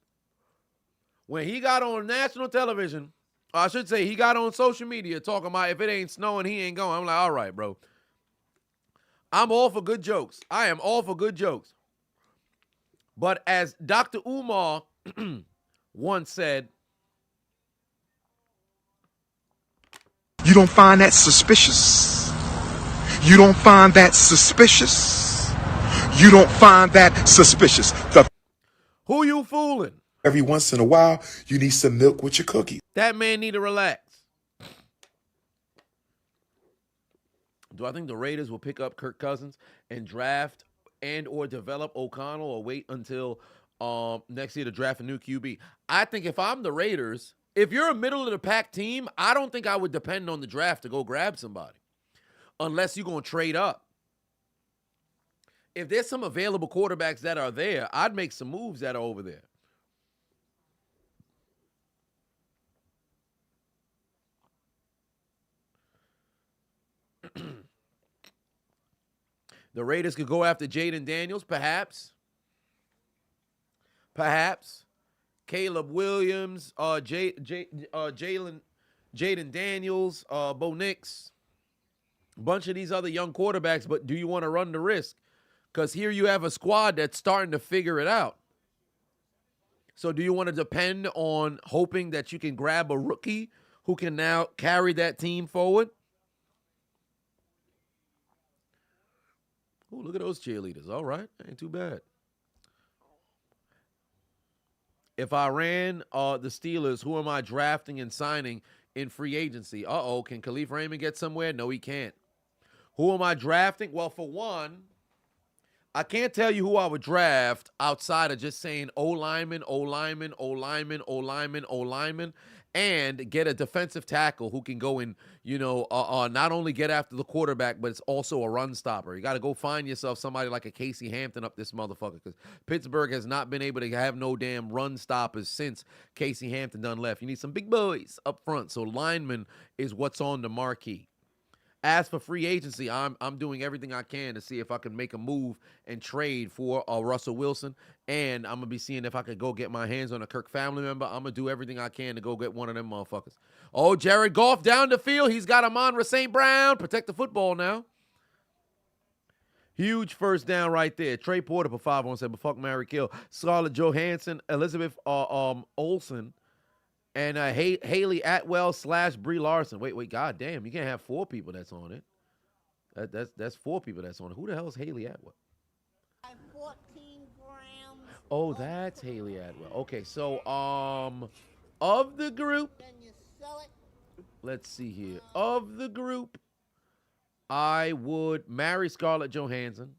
When he got on national television, or I should say he got on social media talking about if it ain't snowing, he ain't going. I'm like, all right, bro. I'm all for good jokes. I am all for good jokes. But as Dr. Umar once said, You don't find that suspicious? You don't find that suspicious? You don't find that suspicious? who you fooling? Every once in a while, you need some milk with your cookies. That man need to relax. Do I think the Raiders will pick up Kirk Cousins and draft and or develop O'Connell or wait until next year to draft a new QB? I think if I'm the Raiders, if you're a middle-of-the-pack team, I don't think I would depend on the draft to go grab somebody unless you're going to trade up. If there's some available quarterbacks that are there, I'd make some moves that are over there. The Raiders could go after Jaden Daniels, perhaps. Perhaps. Caleb Williams, Jaden Daniels, Bo Nix. A bunch of these other young quarterbacks, but do you want to run the risk? Because here you have a squad that's starting to figure it out. So do you want to depend on hoping that you can grab a rookie who can now carry that team forward? Oh, look at those cheerleaders. All right. Ain't too bad. If I ran the Steelers, who am I drafting and signing in free agency? Uh-oh, can Khalif Raymond get somewhere? No, he can't. Who am I drafting? Well, for one, I can't tell you who I would draft outside of just saying O-lineman, O-lineman, O-lineman, O-lineman, O-lineman, and get a defensive tackle who can go and, not only get after the quarterback, but it's also a run stopper. You got to go find yourself somebody like a Casey Hampton up this motherfucker because Pittsburgh has not been able to have no damn run stoppers since Casey Hampton done left. You need some big boys up front. So lineman is what's on the marquee. As for free agency, I'm doing everything I can to see if I can make a move and trade for Russell Wilson, and I'm going to be seeing if I could go get my hands on a Kirk family member. I'm going to do everything I can to go get one of them motherfuckers. Oh, Jared Goff down the field. He's got Amon-Ra St. Brown. Protect the football now. Huge first down right there. Trey Porter for 5 said, but fuck, marry, kill. Scarlett Johansson, Elizabeth Olsen, and Haley Atwell / Brie Larson. Wait, goddamn, you can't have 4 people that's on it. That's 4 people that's on it. Who the hell is Haley Atwell? 14 grams. Oh, that's Haley Atwell. Okay, so of the group, Then you sell it. let's see here. Of the group, I would marry Scarlett Johansson.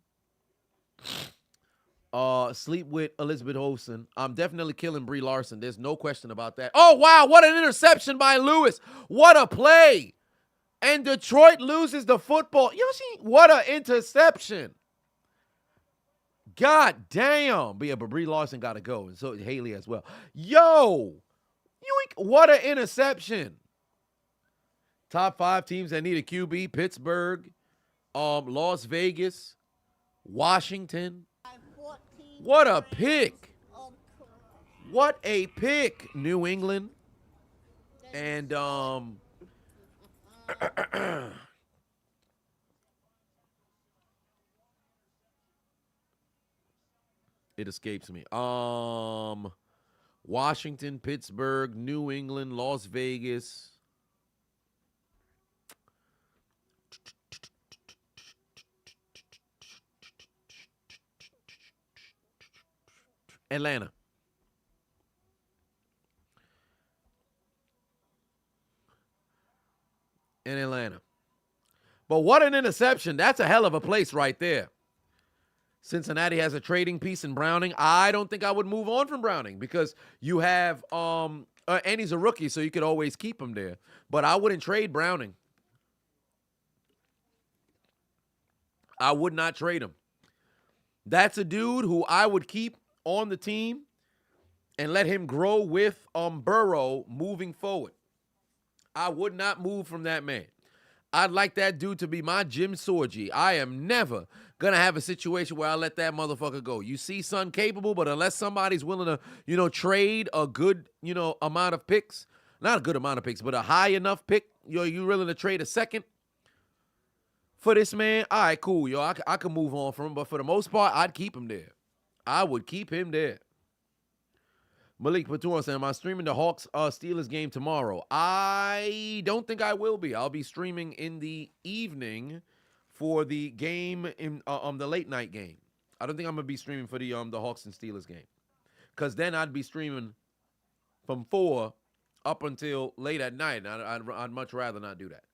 Sleep with Elizabeth Olsen. I'm definitely killing Brie Larson. There's no question about that. Oh, wow. What an interception by Lewis. What a play. And Detroit loses the football. You see, what an interception. God damn. But yeah, but Brie Larson got to go. And so Haley as well. Yo. What an interception. Top 5 teams that need a QB. Pittsburgh. Las Vegas. Washington. What a pick. What a pick. New England. And it escapes me. Washington, Pittsburgh, New England, Las Vegas. Atlanta. In Atlanta. But what an interception. That's a hell of a place right there. Cincinnati has a trading piece in Browning. I don't think I would move on from Browning because you have, and he's a rookie, so you could always keep him there. But I wouldn't trade Browning. I would not trade him. That's a dude who I would keep on the team and let him grow with Burrow moving forward. I would not move from that man. I'd like that dude to be my Jim Sorgi. I am never going to have a situation where I let that motherfucker go. You see son capable, but unless somebody's willing to, trade a good, amount of picks, not a good amount of picks, but a high enough pick, you willing to trade a second for this man? All right, cool, yo. I can move on from him, but for the most part, I'd keep him there. I would keep him there. Malik Patuan saying, am I streaming the Hawks Steelers game tomorrow? I don't think I will be. I'll be streaming in the evening for the game in the late night game. I don't think I'm gonna be streaming for the Hawks and Steelers game, because then I'd be streaming from 4 up until late at night. And I'd much rather not do that.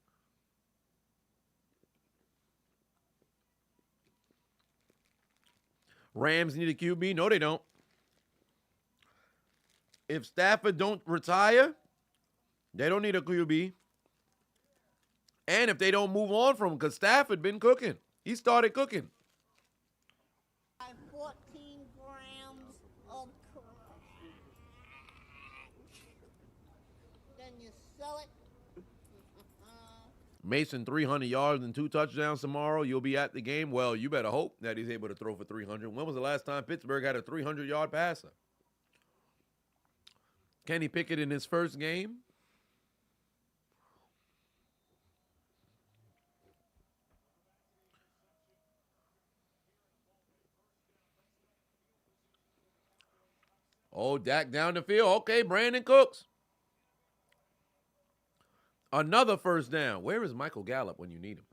Rams need a QB? No, they don't. If Stafford don't retire, they don't need a QB. And if they don't move on from him, because Stafford been cooking. He started cooking. 14 grams of crack. Then you sell it. Mason, 300 yards and 2 touchdowns tomorrow. You'll be at the game. Well, you better hope that he's able to throw for 300. When was the last time Pittsburgh had a 300-yard passer? Kenny Pickett in his first game. Oh, Dak down the field. Okay, Brandon Cooks. Another first down. Where is Michael Gallup when you need him?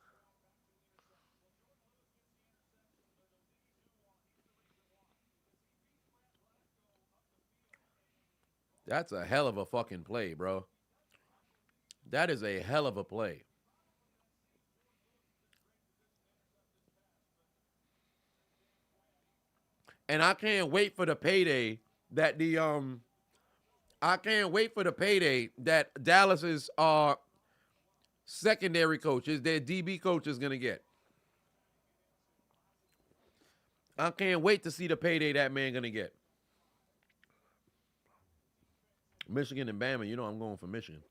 That's a hell of a fucking play, bro. That is a hell of a play. And I can't wait for the payday that Dallas's secondary coaches, their DB coach is going to get. I can't wait to see the payday that man going to get. Michigan and Bama, I'm going for Michigan.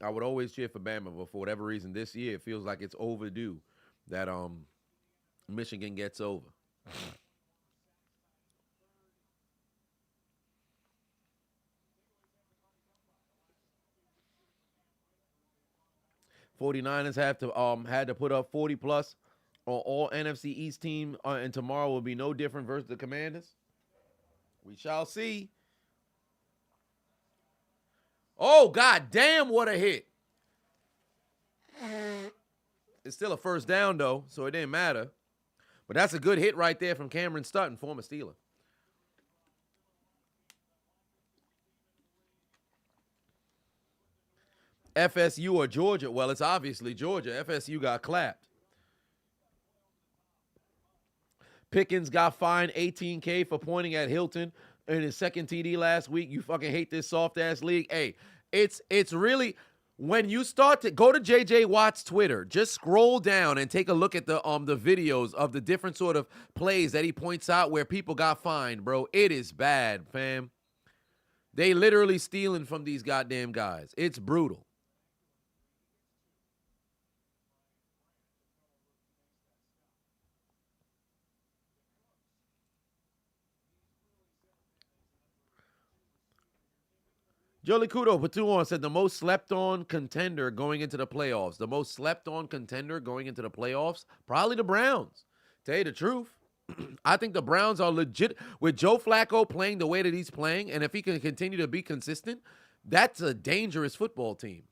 I would always cheer for Bama, but for whatever reason this year it feels like it's overdue that Michigan gets over. 49ers had to put up 40 plus on all NFC East team, and tomorrow will be no different versus the Commanders. We shall see. Oh, god damn, what a hit. It's still a first down, though, so it didn't matter. But that's a good hit right there from Cameron Stutton, former Steeler. FSU or Georgia? Well, it's obviously Georgia. FSU got clapped. Pickens got fined $18K for pointing at Hilton in his second TD last week. You fucking hate this soft-ass league. Hey, it's really, when you start to go to JJ Watt's Twitter, just scroll down and take a look at the videos of the different sort of plays that he points out where people got fined, bro. It is bad, fam. They literally stealing from these goddamn guys. It's brutal. Jolie Kudo, Patuon said the most slept-on contender going into the playoffs. The most slept-on contender going into the playoffs? Probably the Browns. Tell you the truth. I think the Browns are legit. With Joe Flacco playing the way that he's playing, and if he can continue to be consistent, that's a dangerous football team.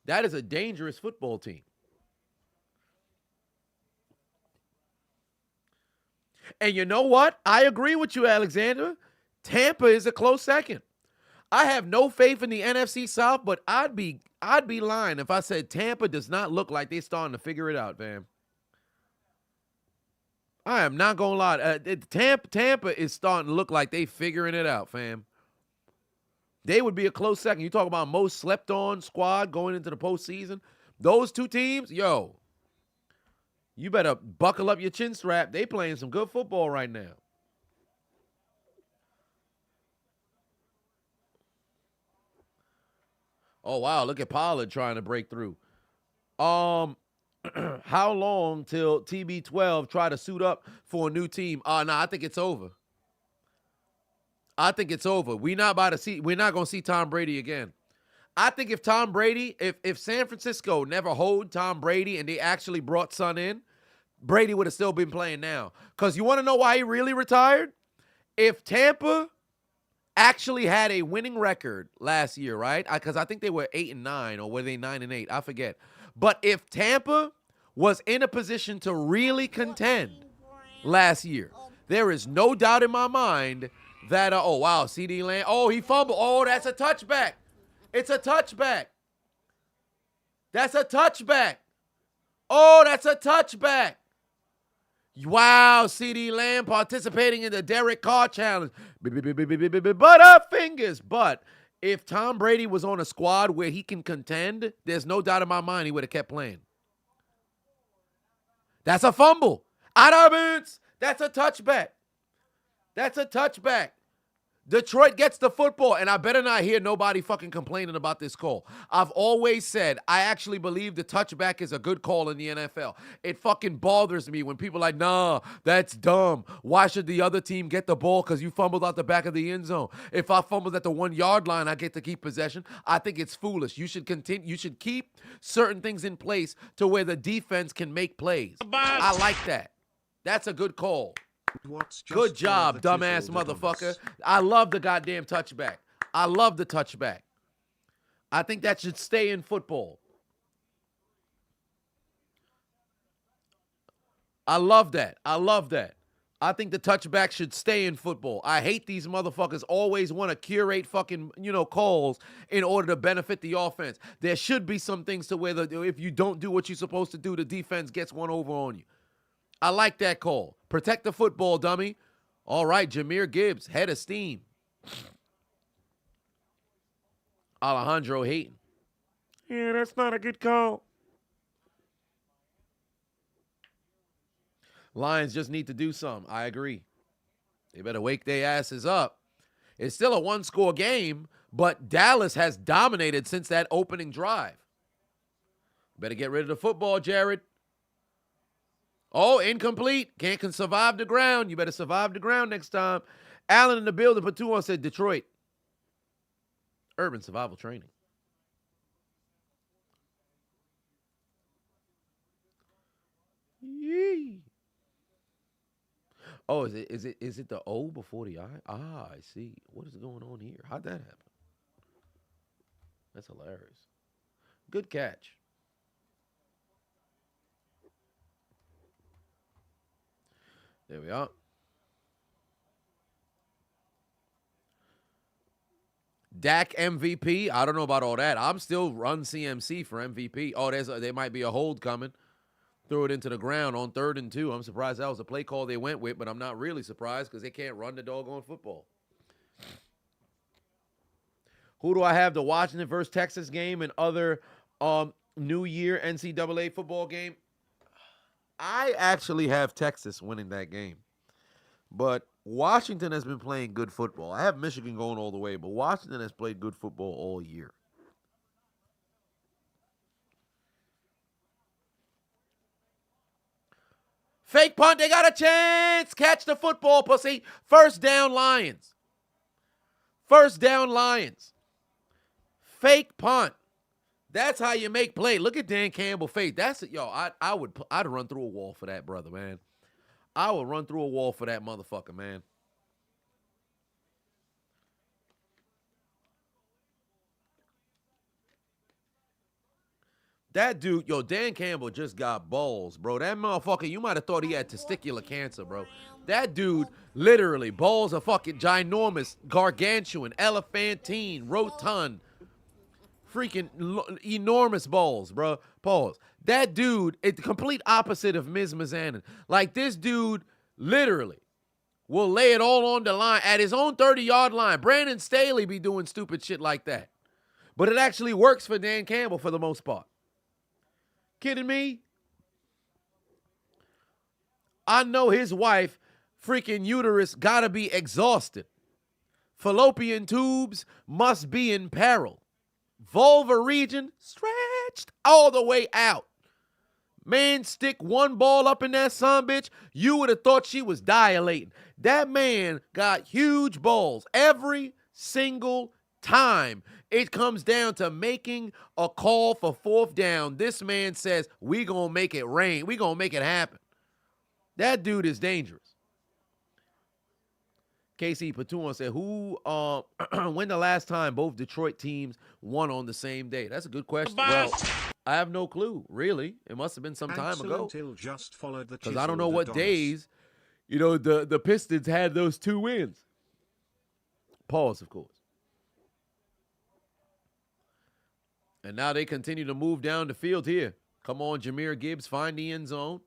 That is a dangerous football team. And you know what? I agree with you, Alexander. Tampa is a close second. I have no faith in the NFC South, but I'd be lying if I said Tampa does not look like they're starting to figure it out, fam. I am not gonna lie. Tampa is starting to look like they figuring it out, fam. They would be a close second. You talk about most slept-on squad going into the postseason. Those two teams, yo, you better buckle up your chin strap. They playing some good football right now. Oh, wow, look at Pollard trying to break through. How long till TB12 try to suit up for a new team? No, I think it's over. I think it's over. We're not going to see Tom Brady again. I think if Tom Brady, if San Francisco never hold Tom Brady and they actually brought Son in, Brady would have still been playing now. Because you want to know why he really retired? If Tampa actually had a winning record last year, right? Because I think they were 8-9, or were they 9-8? I forget. But if Tampa was in a position to really contend last year, there is no doubt in my mind that, oh, wow, CD Lamb. Oh, he fumbled. Oh, that's a touchback. It's a touchback. That's a touchback. Oh, that's a touchback. Wow, CD Lamb participating in the Derek Carr challenge. Butterfingers. But if Tom Brady was on a squad where he can contend, there's no doubt in my mind he would have kept playing. That's a fumble. Adonis. That's a touchback. That's a touchback. Detroit gets the football, and I better not hear nobody fucking complaining about this call. I've always said I actually believe the touchback is a good call in the NFL. It fucking bothers me when people are like, nah, that's dumb. Why should the other team get the ball because you fumbled out the back of the end zone? If I fumbled at the 1 yard line, I get to keep possession. I think it's foolish. You should continue. You should keep certain things in place to where the defense can make plays. I like that. That's a good call. Good job, dumbass motherfucker. I love the goddamn touchback. I love the touchback. I think that should stay in football. I love that. I love that. I think the touchback should stay in football. I hate these motherfuckers always want to curate fucking, calls in order to benefit the offense. There should be some things to where if you don't do what you're supposed to do, the defense gets one over on you. I like that call. Protect the football, dummy. All right, Jahmyr Gibbs, head of steam. Alejandro Hayton. Yeah, that's not a good call. Lions just need to do something. I agree. They better wake their asses up. It's still a one-score game, but Dallas has dominated since that opening drive. Better get rid of the football, Jared. Oh, incomplete. Can't survive the ground. You better survive the ground next time. Allen in the building. Patuon said Detroit. Urban survival training. Yee. Oh, is it the O before the I? Ah, I see. What is going on here? How'd that happen? That's hilarious. Good catch. There we are. Dak MVP. I don't know about all that. I'm still run CMC for MVP. Oh, there might be a hold coming. threw it into the ground on 3rd and 2. I'm surprised that was the play call they went with, but I'm not really surprised because they can't run the doggone football. Who do I have? The Washington versus Texas game and other New Year NCAA football game? I actually have Texas winning that game. But Washington has been playing good football. I have Michigan going all the way, but Washington has played good football all year. Fake punt, they got a chance. Catch the football, pussy. First down, Lions. First down, Lions. Fake punt. That's how you make play. Look at Dan Campbell fake. That's it, yo. I'd run through a wall for that, brother, man. I would run through a wall for that motherfucker, man. That dude, yo, Dan Campbell just got balls, bro. That motherfucker, you might have thought he had testicular cancer, bro. That dude, literally, balls are fucking ginormous, gargantuan, elephantine, rotund, freaking enormous balls, bro. Pause. That dude, it's the complete opposite of Ms. Mazanin. Like, this dude, literally, will lay it all on the line at his own 30-yard line. Brandon Staley be doing stupid shit like that. But it actually works for Dan Campbell for the most part. Kidding me? I know his wife, freaking uterus, gotta be exhausted. Fallopian tubes must be in peril. Vulva region stretched all the way out. Man, stick one ball up in that sumbitch, you would have thought she was dilating. That man got huge balls every single time. It comes down to making a call for 4th down. This man says, we gonna make it rain. We gonna make it happen. That dude is dangerous. KC Patuan said, when the last time both Detroit teams won on the same day? That's a good question. Well, I have no clue, really. It must have been some time ago. Because I don't know what days, the Pistons had those 2 wins. Pause, of course. And now they continue to move down the field here. Come on, Jahmyr Gibbs, find the end zone.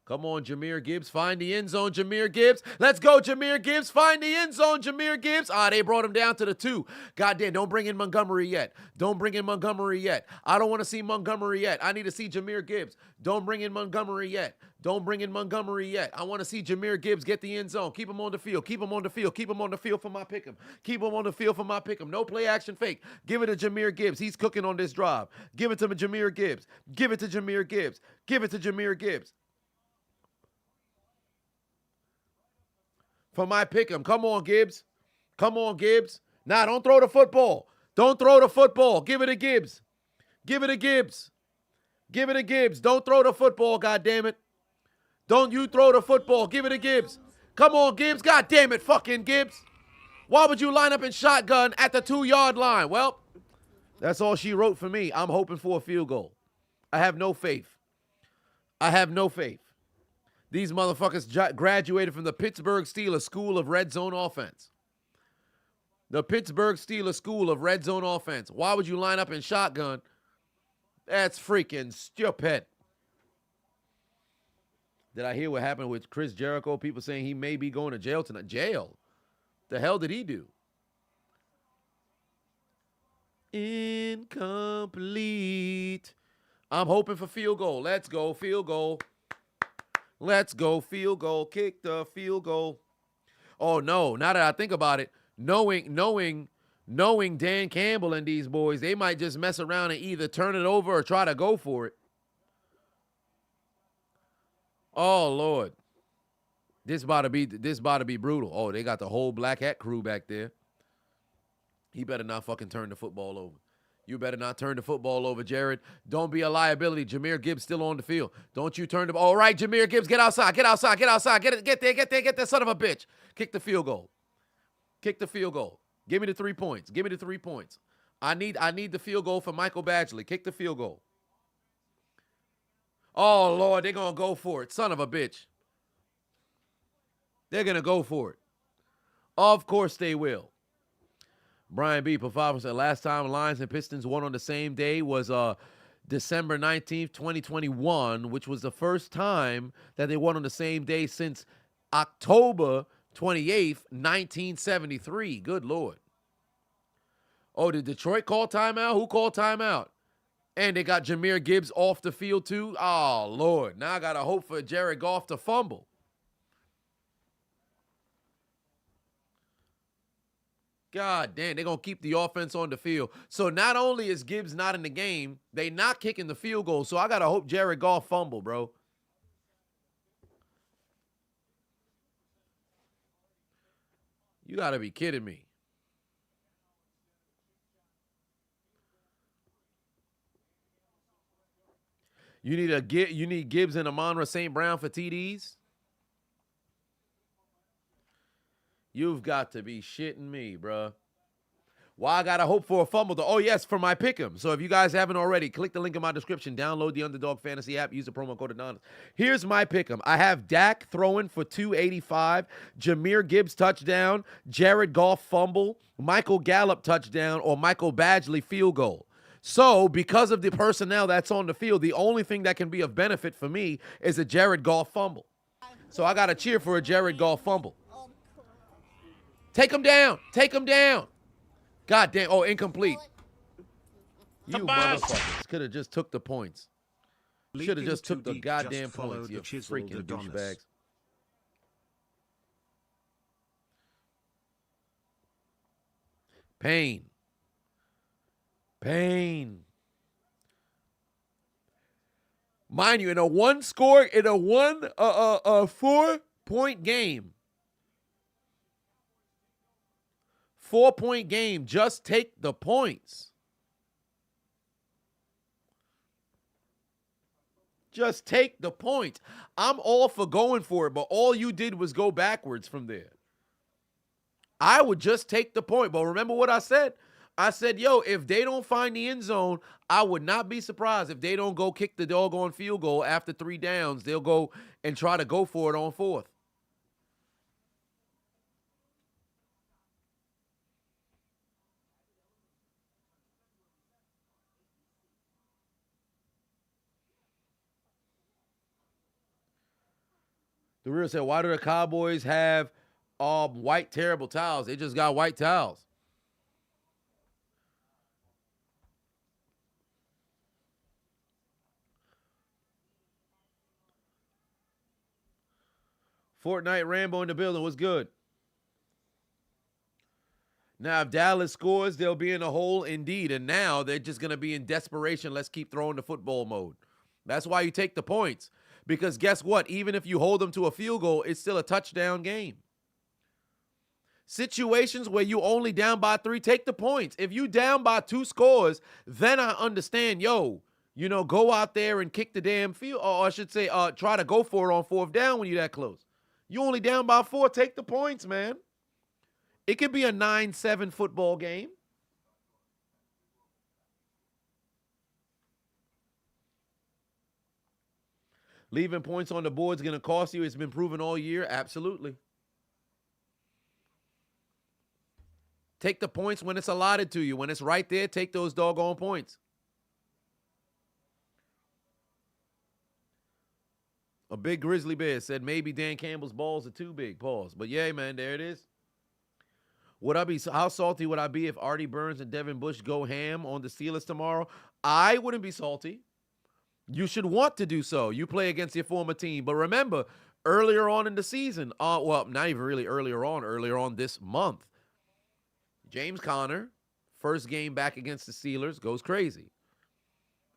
Come on, Jahmyr Gibbs, find the end zone, Jahmyr Gibbs. Let's go, Jahmyr Gibbs, find the end zone, Jahmyr Gibbs. They brought him down to the 2. Goddamn, don't bring in Montgomery yet. Don't bring in Montgomery yet. I don't want to see Montgomery yet. I need to see Jahmyr Gibbs. Don't bring in Montgomery yet. Don't bring in Montgomery yet. I want to see Jahmyr Gibbs get the end zone. Keep him on the field. Keep him on the field. Keep him on the field for my pick'em. Keep him on the field for my pick'em. No play action fake. Give it to Jahmyr Gibbs. He's cooking on this drive. Give it to Jahmyr Gibbs. Give it to Jahmyr Gibbs. Give it to Jahmyr Gibbs. For my pick'em. Come on, Gibbs. Come on, Gibbs. Nah, don't throw the football. Don't throw the football. Give it to Gibbs. Give it to Gibbs. Give it to Gibbs. Don't throw the football, goddammit. Don't you throw the football. Give it to Gibbs. Come on, Gibbs. God damn it, fucking Gibbs. Why would you line up in shotgun at the 2-yard line? Well, that's all she wrote for me. I'm hoping for a field goal. I have no faith. I have no faith. These motherfuckers graduated from the Pittsburgh Steelers School of Red Zone Offense. The Pittsburgh Steelers School of Red Zone Offense. Why would you line up in shotgun? That's freaking stupid. Did I hear what happened with Chris Jericho? People saying he may be going to jail tonight. Jail? The hell did he do? Incomplete. I'm hoping for field goal. Let's go, field goal. Let's go, field goal. Kick the field goal. Oh, no. Now that I think about it, knowing Dan Campbell and these boys, they might just mess around and either turn it over or try to go for it. Oh, Lord. This about to be brutal. Oh, they got the whole Black Hat crew back there. He better not fucking turn the football over. You better not turn the football over, Jared. Don't be a liability. Jahmyr Gibbs still on the field. Don't you turn the ball. All right, Jahmyr Gibbs, get outside. Get outside. Get outside. Get there. Get that son of a bitch. Kick the field goal. Kick the field goal. Give me the 3 points. Give me the 3 points. I need the field goal for Michael Badgley. Kick the field goal. Oh, Lord, they're going to go for it. Son of a bitch. They're going to go for it. Of course they will. Brian B. Pafava said last time Lions and Pistons won on the same day was December 19th, 2021, which was the first time that they won on the same day since October 28th, 1973. Good Lord. Oh, did Detroit call timeout? Who called timeout? And they got Jahmyr Gibbs off the field too? Oh, Lord. Now I got to hope for Jared Goff to fumble. God damn, they're going to keep the offense on the field. So not only is Gibbs not in the game, they not kicking the field goal. So I got to hope Jared Goff fumble, bro. You got to be kidding me. You need Gibbs and Amon-Ra St. Brown for TDs? You've got to be shitting me, bruh. Well, I got to hope for a fumble. Oh, yes, for my pick'em. So if you guys haven't already, click the link in my description. Download the Underdog Fantasy app. Use the promo code Adonis. Here's my pick'em. I have Dak throwing for 285, Jahmyr Gibbs touchdown, Jared Goff fumble, Michael Gallup touchdown, or Michael Badgley field goal. So because of the personnel that's on the field, the only thing that can be of benefit for me is a Jared Goff fumble. So I got to cheer for a Jared Goff fumble. Take him down. Take him down. God damn. Oh, incomplete. You motherfuckers could have just took the points. Should have just took the goddamn points, you freaking douchebags. Pain. Pain. Mind you, in a 4-point game, 4-point game, just take the points. Just take the points. I'm all for going for it, but all you did was go backwards from there. I would just take the point. But remember what I said? I said, yo, if they don't find the end zone, I would not be surprised if they don't go kick the doggone field goal after 3 downs. They'll go and try to go for it on 4th. The real said, why do the Cowboys have white terrible towels? They just got white towels. Fortnite Rambo in the building. What's good? Now, if Dallas scores, they'll be in a hole indeed. And now they're just going to be in desperation. Let's keep throwing the football mode. That's why you take the points. Because guess what? Even if you hold them to a field goal, it's still a touchdown game. Situations where you only down by 3, take the points. If you down by 2 scores, then I understand, yo, go out there and kick the damn field. Or I should say, try to go for it on 4th down when you're that close. You only down by 4, take the points, man. It could be a 9-7 football game. Leaving points on the board is going to cost you. It's been proven all year. Absolutely. Take the points when it's allotted to you. When it's right there, take those doggone points. A big grizzly bear said maybe Dan Campbell's balls are too big. Pause. But yeah, man, there it is. How salty would I be if Artie Burns and Devin Bush go ham on the Steelers tomorrow? I wouldn't be salty. You should want to do so. You play against your former team. But remember, earlier on in the season, well, not even really earlier on this month, James Conner, first game back against the Steelers, goes crazy.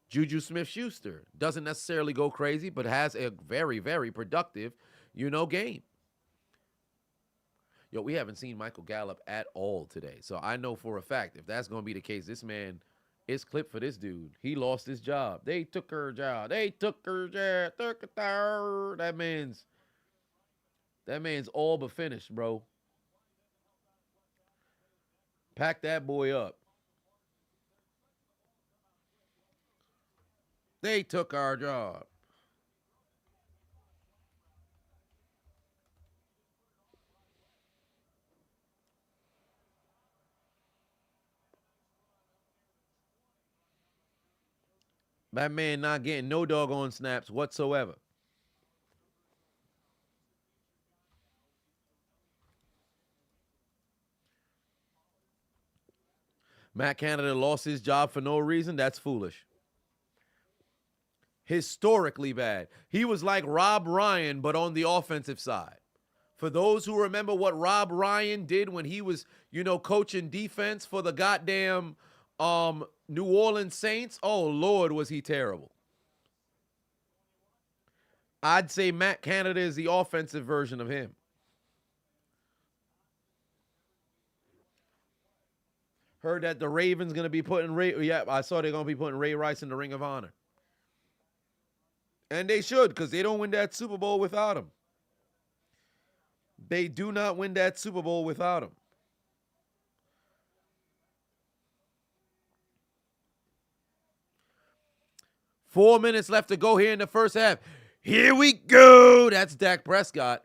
Juju Smith-Schuster doesn't necessarily go crazy, but has a very, very productive, game. Yo, we haven't seen Michael Gallup at all today. So I know for a fact, if that's going to be the case, this man is clipped for this dude. He lost his job. They took her job. They took her job. That man's all but finished, bro. Pack that boy up. They took our job. That man not getting no doggone snaps whatsoever. Matt Canada lost his job for no reason. That's foolish. Historically bad. He was like Rob Ryan, but on the offensive side. For those who remember what Rob Ryan did when he was, coaching defense for the goddamn New Orleans Saints, oh, Lord, was he terrible. I'd say Matt Canada is the offensive version of him. Heard that the Ravens going to be putting I saw they're going to be putting Ray Rice in the Ring of Honor. And they should, because they don't win that Super Bowl without him. They do not win that Super Bowl without him. Four minutes left to go here in the first half. Here we go. That's Dak Prescott.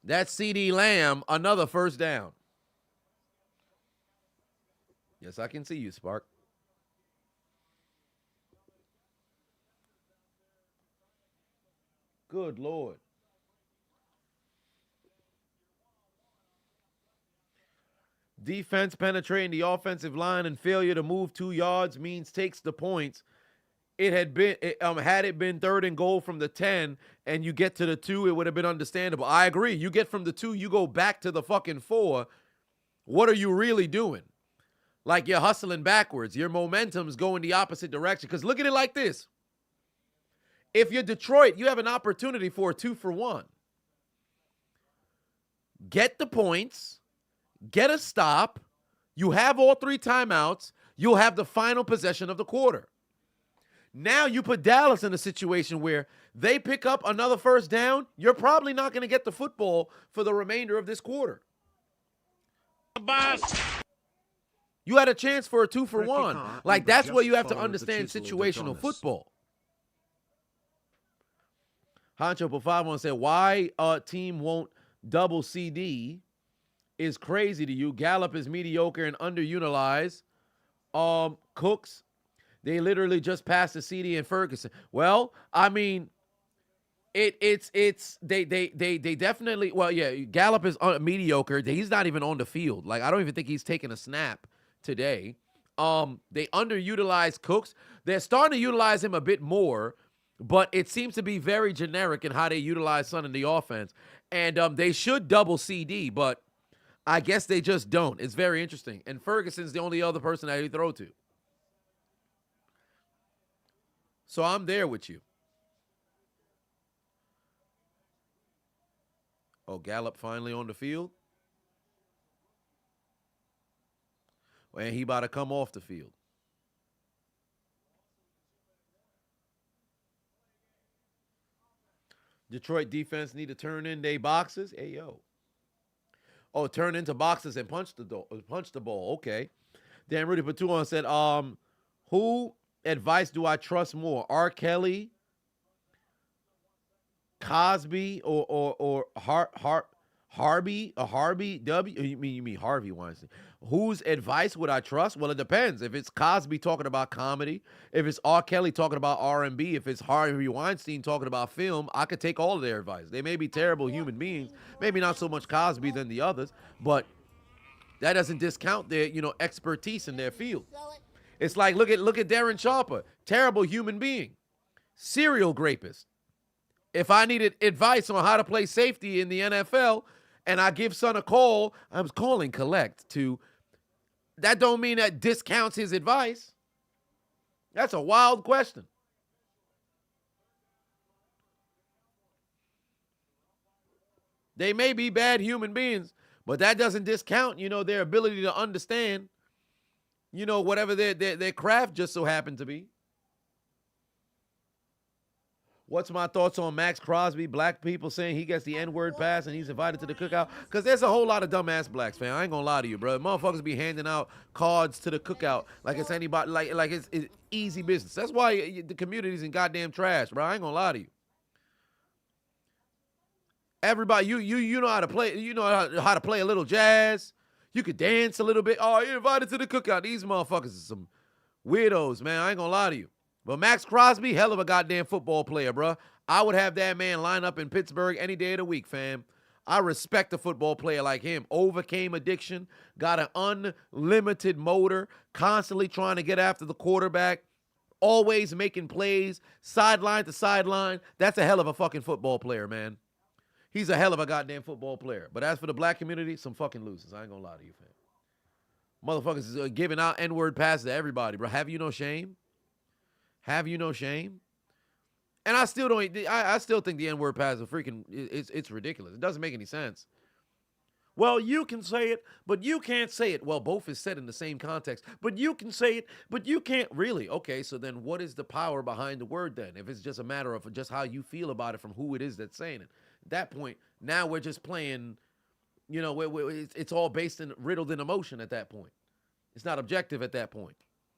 That's CeeDee Lamb. Another first down. Yes, I can see you, Spark. Good Lord. Defense penetrating the offensive line and failure to move 2 yards means takes the points. It had been, had it been 3rd and goal from the 10 and you get to the 2, it would have been understandable. I agree. You get from the 2, you go back to the fucking 4. What are you really doing? Like you're hustling backwards. Your momentum's going the opposite direction. Because look at it like this. If you're Detroit, you have an opportunity for a 2-for-1. Get the points. Get a stop. You have all 3 timeouts. You'll have the final possession of the quarter. Now you put Dallas in a situation where they pick up another first down. You're probably not going to get the football for the remainder of this quarter. You had a chance for a 2-for-1. Like, that's where you have to understand situational football. Honcho Pofavon said, why a team won't double CD is crazy to you. Gallup is mediocre and underutilized. Cooks, they literally just passed the CD and Ferguson. Well, I mean, they definitely, well, yeah, Gallup is mediocre. He's not even on the field. Like, I don't even think he's taken a snap today. They underutilize Cooks. They're starting to utilize him a bit more, but it seems to be very generic in how they utilize Son in the offense. And they should double CD, but I guess they just don't. It's very interesting. And Ferguson's the only other person that he throw to. So I'm there with you. Oh, Gallup finally on the field? And he about to come off the field. Detroit defense need to turn in their boxes. Hey, yo. Oh, turn into boxes and punch the ball. Okay. Dan Rudy Patuan said, who advice do I trust more? R. Kelly, Cosby, or Harvey W? You mean Harvey Weinstein? Whose advice would I trust? Well, it depends. If it's Cosby talking about comedy, if it's R. Kelly talking about R&B, if it's Harvey Weinstein talking about film, I could take all of their advice. They may be terrible human beings, maybe not so much Cosby than the others, but that doesn't discount their, expertise in their field. It's like look at Darren Sharper, terrible human being, serial rapist. If I needed advice on how to play safety in the NFL and I give Son a call, I was calling collect to, that don't mean that discounts his advice. That's a wild question. They may be bad human beings, but that doesn't discount, their ability to understand, whatever their craft just so happened to be. What's my thoughts on Max Crosby? Black people saying he gets the N-word pass and he's invited to the cookout. Because there's a whole lot of dumbass blacks, fam. I ain't going to lie to you, bro. Motherfuckers be handing out cards to the cookout like it's anybody, like it's easy business. That's why the community's in goddamn trash, bro. I ain't going to lie to you. Everybody, you know how to play. You know how to play a little jazz. You could dance a little bit. Oh, you're invited to the cookout. These motherfuckers are some weirdos, man. I ain't going to lie to you. But Max Crosby, hell of a goddamn football player, bro. I would have that man line up in Pittsburgh any day of the week, fam. I respect a football player like him. Overcame addiction, got an unlimited motor, constantly trying to get after the quarterback, always making plays, sideline to sideline. That's a hell of a fucking football player, man. He's a hell of a goddamn football player. But as for the black community, some fucking losers. I ain't gonna lie to you, fam. Motherfuckers is giving out N-word passes to everybody, bro. Have you no shame? Have you no shame? And I still don't. I still think the N-word pass is freaking. It's ridiculous. It doesn't make any sense. Well, you can say it, but you can't say it. Well, both is said in the same context. But you can say it, but you can't really. Okay, so then what is the power behind the word then? If it's just a matter of just how you feel about it from who it is that's saying it. At that point, now we're just playing. You know, it's all based in riddled in emotion at that point. It's not objective at that point.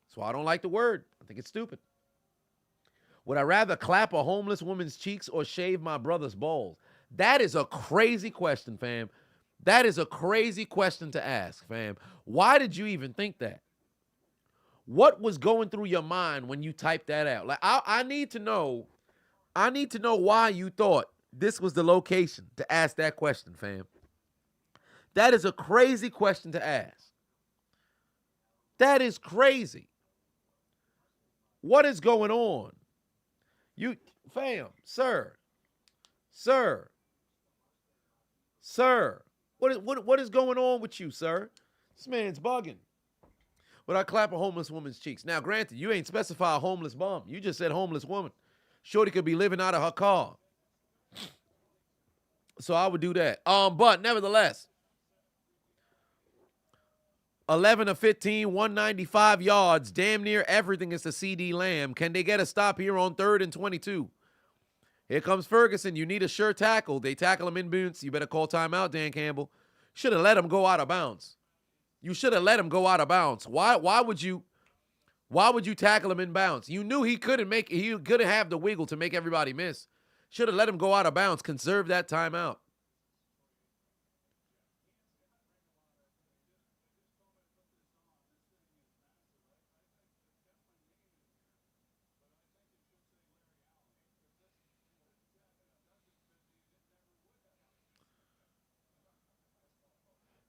So I don't like the word. I think it's stupid. Would I rather clap a homeless woman's cheeks or shave my brother's balls? That is a crazy question, fam. That is a crazy question to ask, fam. Why did you even think that? What was going through your mind when you typed that out? Like, I need to know. I need to know why you thought this was the location to ask that question, fam. That is a crazy question to ask. That is crazy. What is going on? You, fam, sir, what is going on with you, sir? This man's bugging. But I clap a homeless woman's cheeks. Now, granted, you ain't specify a homeless bum. You just said homeless woman. Shorty could be living out of her car. So I would do that. But nevertheless, 11 of 15, 195 yards, damn near everything is to CD Lamb. Can they get a stop here on 3rd and 22? Here comes Ferguson. You need a sure tackle. They tackle him in bounds. You better call timeout, Dan Campbell. Should have let him go out of bounds. You should have let him go out of bounds. Why would you tackle him in bounds? You knew he couldn't have the wiggle to make everybody miss. Should have let him go out of bounds. Conserve that timeout.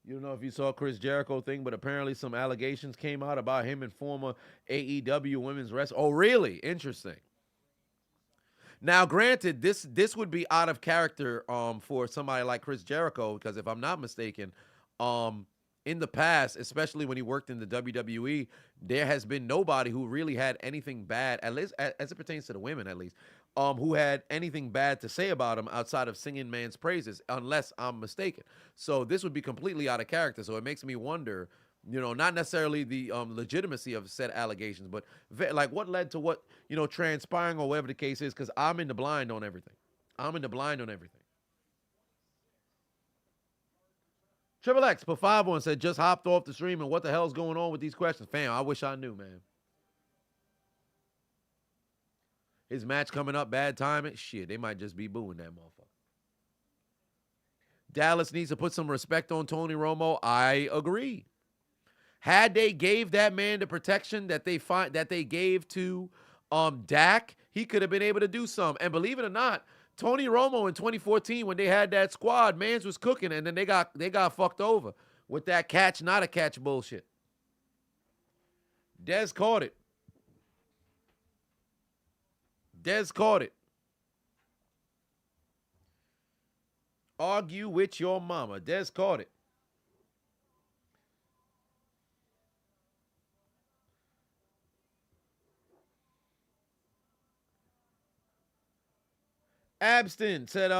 You don't know if you saw Chris Jericho thing, but apparently some allegations came out about him and former AEW women's wrestler. Oh, really? Interesting. Now, granted, this would be out of character for somebody like Chris Jericho, because if I'm not mistaken, in the past, especially when he worked in the WWE, there has been nobody who really had anything bad, at least as it pertains to the women, at least, who had anything bad to say about him outside of singing man's praises, unless I'm mistaken. So this would be completely out of character. So it makes me wonder, you know, not necessarily the legitimacy of said allegations, but like what led to what, you know, transpiring or whatever the case is, because I'm in the blind on everything. Triple X put 5 on, said, just hopped off the stream, and what the hell's going on with these questions? Fam, I wish I knew, man. His match coming up, bad timing. Shit, they might just be booing that motherfucker. Dallas needs to put some respect on Tony Romo. I agree. Had they gave that man the protection that they gave to Dak, he could have been able to do some. And believe it or not, Tony Romo in 2014, when they had that squad, mans was cooking, and then they got fucked over with that catch, not a catch bullshit. Dez caught it. Argue with your mama. Dez caught it. Abstin said,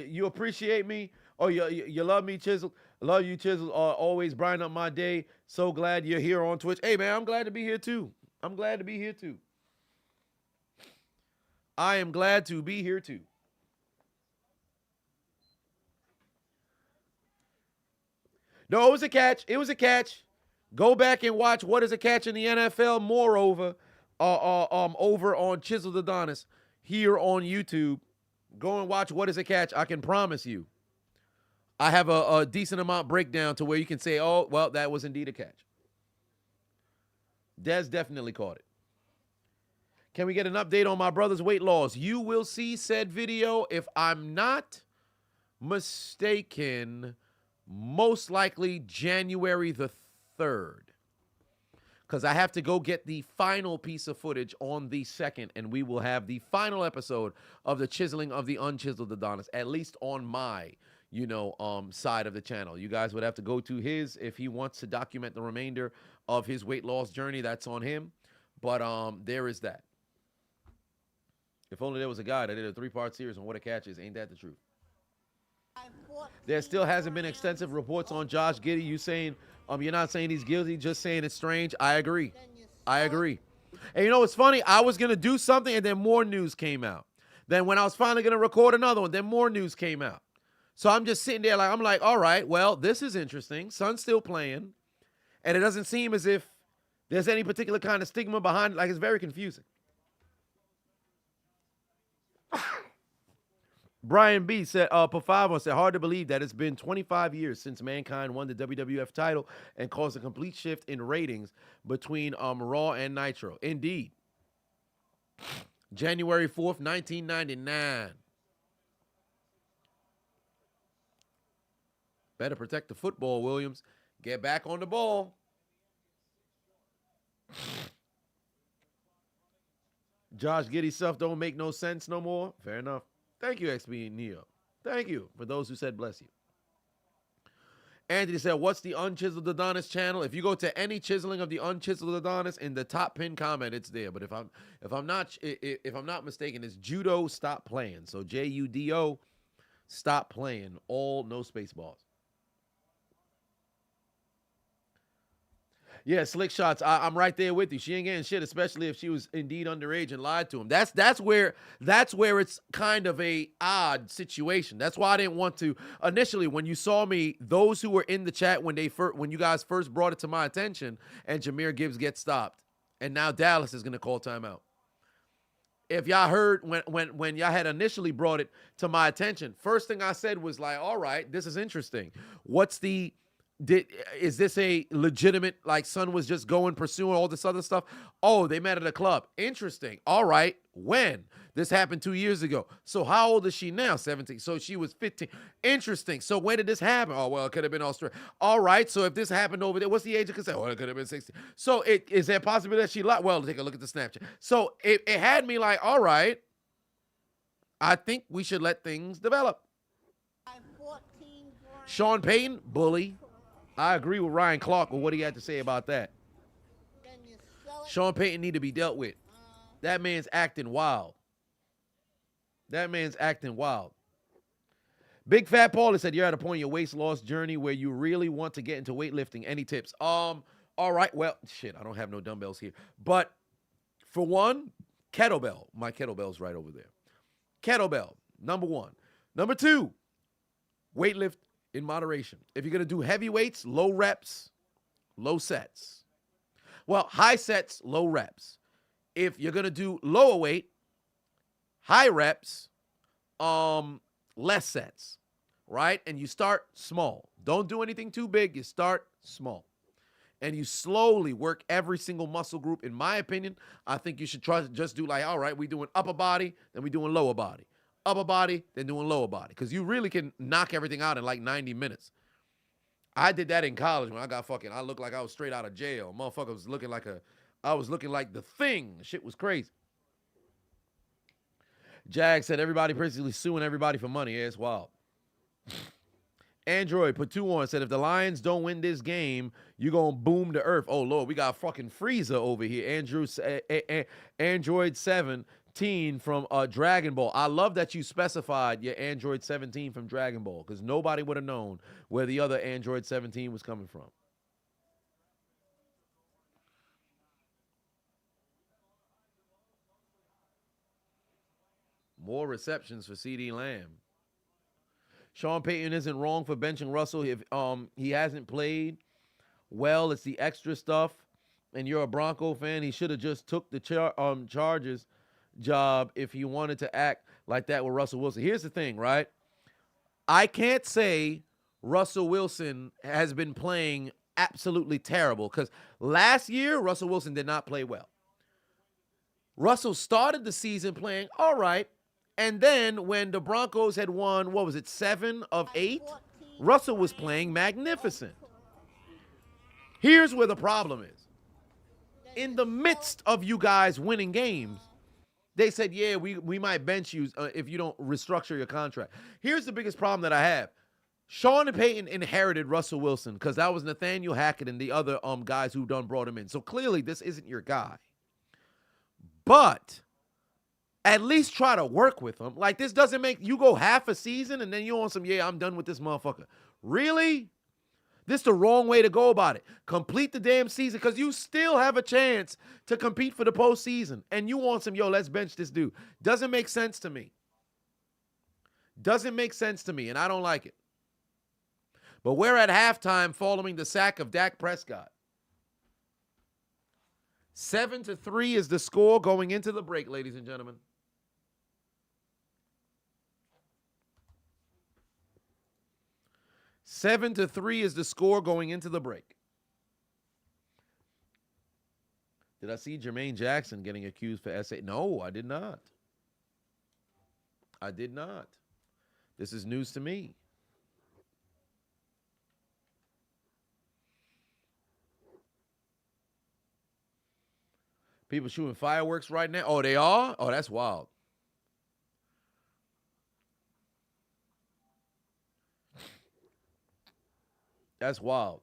you appreciate me, or you love me, Chiseled. Love you, Chiseled. Always brighten up my day. So glad you're here on Twitch. Hey, man, I'm glad to be here too. I am glad to be here too. No, it was a catch. Go back and watch What is a Catch in the NFL. Moreover, over on Chiseled Adonis here on YouTube. Go and watch What is a Catch. I can promise you, I have a decent amount breakdown to where you can say, oh, well, that was indeed a catch. Dez definitely caught it. Can we get an update on my brother's weight loss? You will see said video, if I'm not mistaken, most likely January the 3rd. Because I have to go get the final piece of footage on the 2nd, and we will have the final episode of the chiseling of the unchiseled Adonis, at least on my, side of the channel. You guys would have to go to his if he wants to document the remainder of his weight loss journey. That's on him. But there is that. If only there was a guy that did a 3-part series on what a catch is. Ain't that the truth? There still hasn't been extensive reports on Josh Giddey. You saying you're not saying he's guilty, just saying it's strange. I agree. And you know what's funny? I was gonna do something and then more news came out. Then when I was finally gonna record another one, then more news came out. So I'm just sitting there I'm like, all right, well, this is interesting. Son's still playing, and it doesn't seem as if there's any particular kind of stigma behind it. Like, it's very confusing. Brian B said, Pafavo said, hard to believe that it's been 25 years since Mankind won the WWF title and caused a complete shift in ratings between Raw and Nitro. Indeed. January 4th, 1999. Better protect the football, Williams. Get back on the ball. Josh Giddey stuff don't make no sense no more. Fair enough. Thank you, XB Neo. Thank you for those who said bless you. Anthony said, what's the Unchiseled Adonis channel? If you go to any chiseling of the Unchiseled Adonis, in the top pin comment, it's there. But if I'm not mistaken, it's Judo Stop Playing. So Judo Stop Playing. All no space balls. Yeah, Slick Shots. I'm right there with you. She ain't getting shit, especially if she was indeed underage and lied to him. That's where it's kind of a odd situation. That's why I didn't want to initially. When you saw me, those who were in the chat when you guys first brought it to my attention, and Jameer Gibbs gets stopped, and now Dallas is gonna call timeout. If y'all heard when y'all had initially brought it to my attention, first thing I said was like, all right, this is interesting. Is this a legitimate, like, son was just going pursuing all this other stuff? Oh, they met at a club. Interesting. All right. When? This happened 2 years ago. So how old is she now? 17. So she was 15. Interesting. So when did this happen? Oh, well, it could have been Australia. All right. So if this happened over there, what's the age of consent? Oh, it could have been 16. So is there a possibility that she lied? Well, take a look at the Snapchat. So it had me like, all right, I think we should let things develop. Sean Payton, bully. I agree with Ryan Clark with what he had to say about that. Sean Payton need to be dealt with. That man's acting wild. Big Fat Paul said, you're at a point in your weight loss journey where you really want to get into weightlifting. Any tips? All right. Well, shit, I don't have no dumbbells here. But for one, kettlebell. My kettlebell's right over there. Kettlebell, number one. Number two, weightlift in moderation. If you're going to do heavy weights, low reps, low sets. Well, high sets, low reps. If you're going to do lower weight, high reps, less sets, right? And you start small. Don't do anything too big. You start small. And you slowly work every single muscle group. In my opinion, I think you should try to just do like, all right, we're doing upper body, then we're doing lower body. Upper body, then doing lower body. Because you really can knock everything out in like 90 minutes. I did that in college when I looked like I was straight out of jail. Motherfucker was looking like the Thing. Shit was crazy. Jag said everybody basically suing everybody for money. Yeah, it's wild. Android put 2 on, said if the Lions don't win this game, you gonna boom the earth. Oh Lord, we got fucking Frieza over here. Android 17 from Dragon Ball. I love that you specified your Android 17 from Dragon Ball, because nobody would have known where the other Android 17 was coming from. More receptions for CD Lamb. Sean Payton isn't wrong for benching Russell if he hasn't played well. It's the extra stuff, and you're a Bronco fan. He should have just took the Chargers job if he wanted to act like that with Russell Wilson. Here's the thing, right? I can't say Russell Wilson has been playing absolutely terrible, because last year Russell Wilson did not play well. Russell started the season playing all right. And then when the Broncos had won, what was it, 7 of 8? Russell was playing magnificent. Here's where the problem is. In the midst of you guys winning games, they said, yeah, we might bench you if you don't restructure your contract. Here's the biggest problem that I have. Sean Payton inherited Russell Wilson because that was Nathaniel Hackett and the other guys who done brought him in. So clearly this isn't your guy. But at least try to work with him. Like, this doesn't make you go half a season and then you on some, yeah, I'm done with this motherfucker. Really? This is the wrong way to go about it. Complete the damn season because you still have a chance to compete for the postseason. And you want some, yo, let's bench this dude. Doesn't make sense to me. Doesn't make sense to me, and I don't like it. But we're at halftime following the sack of Dak Prescott. 7-3 is the score going into the break, ladies and gentlemen. Seven to 3 is the score going into the break. Did I see Jermaine Jackson getting accused for SA? No, I did not. I did not. This is news to me. People shooting fireworks right now. Oh, they are? Oh, that's wild. That's wild.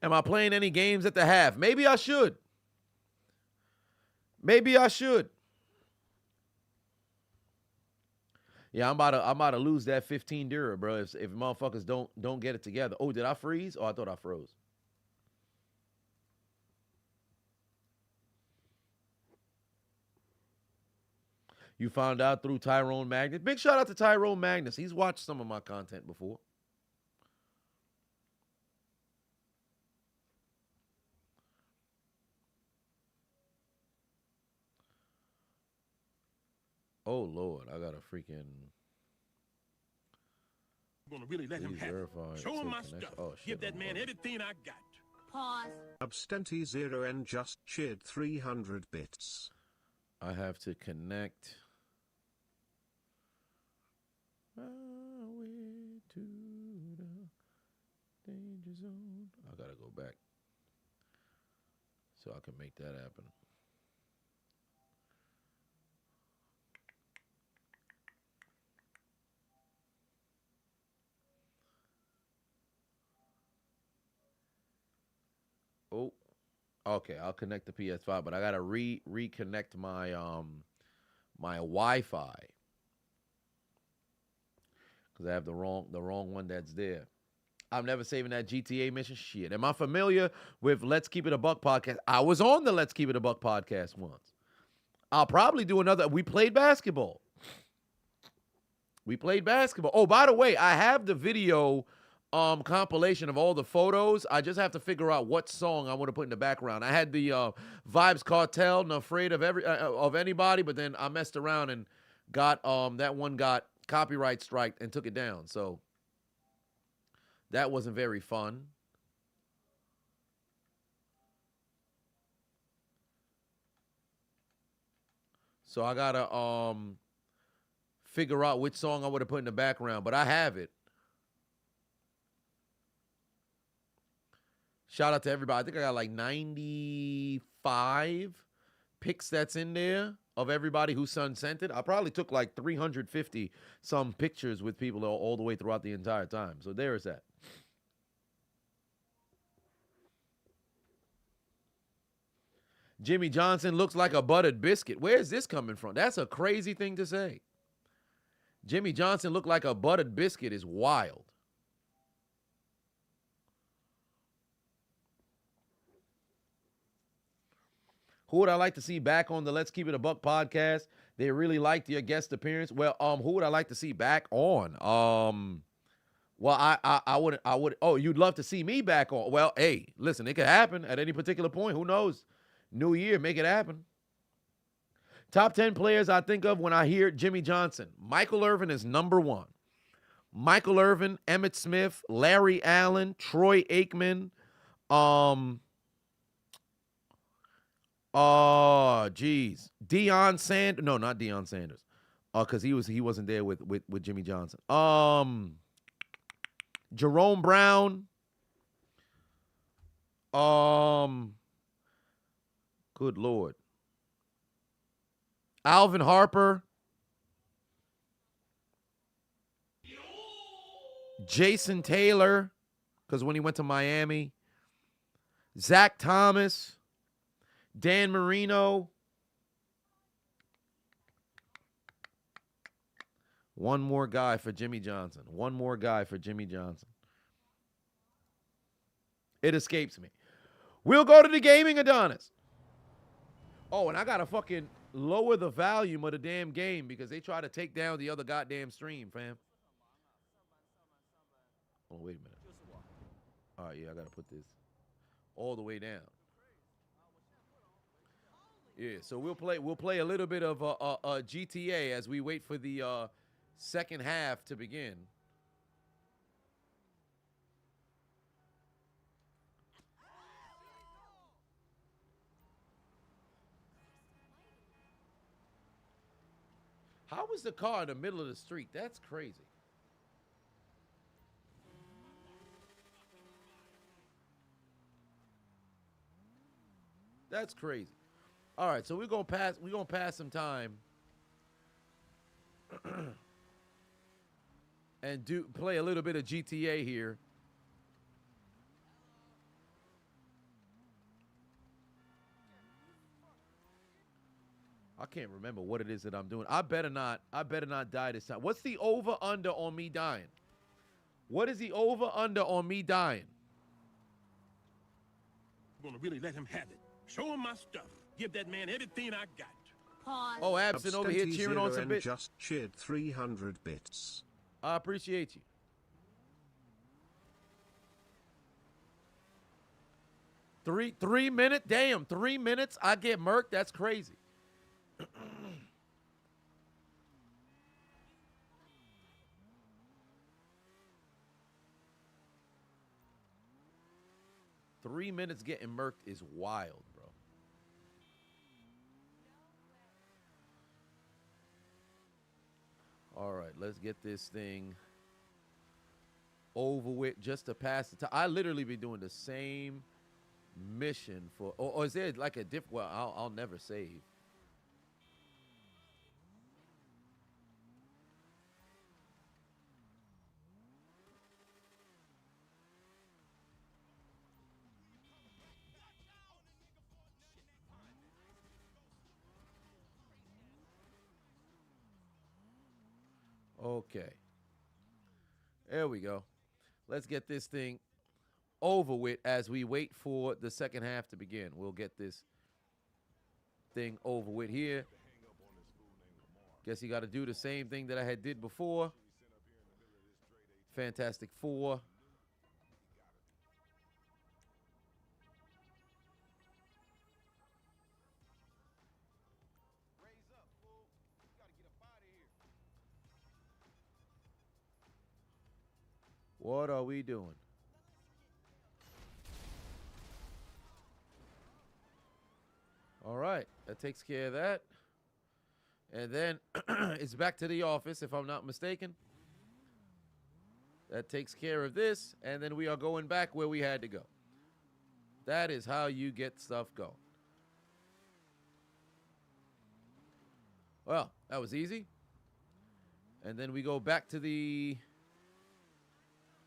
Am I playing any games at the half? Maybe I should. Maybe I should. Yeah, I'm about to lose that 15 dura, bro. If motherfuckers don't get it together. Oh, did I freeze? Oh, I thought I froze. You found out through Tyrone Magnus. Big shout out to Tyrone Magnus. He's watched some of my content before. Oh, Lord. I got a freaking... I'm gonna really let him have it. Show him my stuff. Oh, shit, Give that man everything I got. Pause. Abstenti 0 and just cheered 300 bits. I have to connect... way to the danger zone. I gotta go back so I can make that happen. Oh, okay. I'll connect the PS5, but I gotta reconnect my my Wi-Fi. Because I have the wrong one that's there. I'm never saving that GTA mission. Shit. Am I familiar with Let's Keep It a Buck podcast? I was on the Let's Keep It a Buck podcast once. I'll probably do another. We played basketball. Oh, by the way, I have the video compilation of all the photos. I just have to figure out what song I want to put in the background. I had the Vibes Cartel, Not Afraid of Anybody, but then I messed around and got that one got copyright strike and took it down. So that wasn't very fun. So I gotta figure out which song I would have put in the background, but I have it. Shout out to everybody. I think I got like 95 pics that's in there of everybody who Son sent it. I probably took like 350 some pictures with people all the way throughout the entire time. So there is that. Jimmy Johnson looks like a buttered biscuit. Where's this coming from? That's a crazy thing to say. Jimmy Johnson looked like a buttered biscuit is wild. Who would I like to see back on the Let's Keep It a Buck podcast? They really liked your guest appearance. Well, who would I like to see back on? Well, I would. Oh, you'd love to see me back on. Well, hey, listen, it could happen at any particular point. Who knows? New year, make it happen. Top 10 players I think of when I hear Jimmy Johnson. Michael Irvin is number 1. Michael Irvin, Emmitt Smith, Larry Allen, Troy Aikman, Oh, geez. Deion Sanders. No, not Deion Sanders. Because he wasn't there with Jimmy Johnson. Jerome Brown. Good Lord. Alvin Harper. Jason Taylor, because when he went to Miami. Zach Thomas. Dan Marino. One more guy for Jimmy Johnson. One more guy for Jimmy Johnson. It escapes me. We'll go to the gaming Adonis. Oh, and I got to fucking lower the volume of the damn game because they try to take down the other goddamn stream, fam. Oh, wait a minute. All right, yeah, I got to put this all the way down. Yeah, so we'll play a little bit of GTA as we wait for the second half to begin. How was the car in the middle of the street? That's crazy. That's crazy. All right, so we're gonna pass some time and play a little bit of GTA here. I can't remember what it is that I'm doing. I better not die this time. What's the over under on me dying? What is the over under on me dying? I'm gonna really let him have it. Show him my stuff. Give that man everything I got. Pause. Oh, Absent over here cheering on some bits. Just cheered 300 bits. I appreciate you. Three minute? Damn, 3 minutes? I get murked? That's crazy. 3 minutes getting murked is wild, bro. All right, let's get this thing over with just to pass the time. I literally be doing the same mission for, or is there like a different, well, I'll never save. Okay. There we go. Let's get this thing over with as we wait for the second half to begin. We'll get this thing over with here. Guess you got to do the same thing that I had did before. Fantastic Four. What are we doing? All right, that takes care of that. And then it's back to the office, if I'm not mistaken. That takes care of this, and then we are going back where we had to go. That is how you get stuff going. Well, that was easy. And then we go back to the...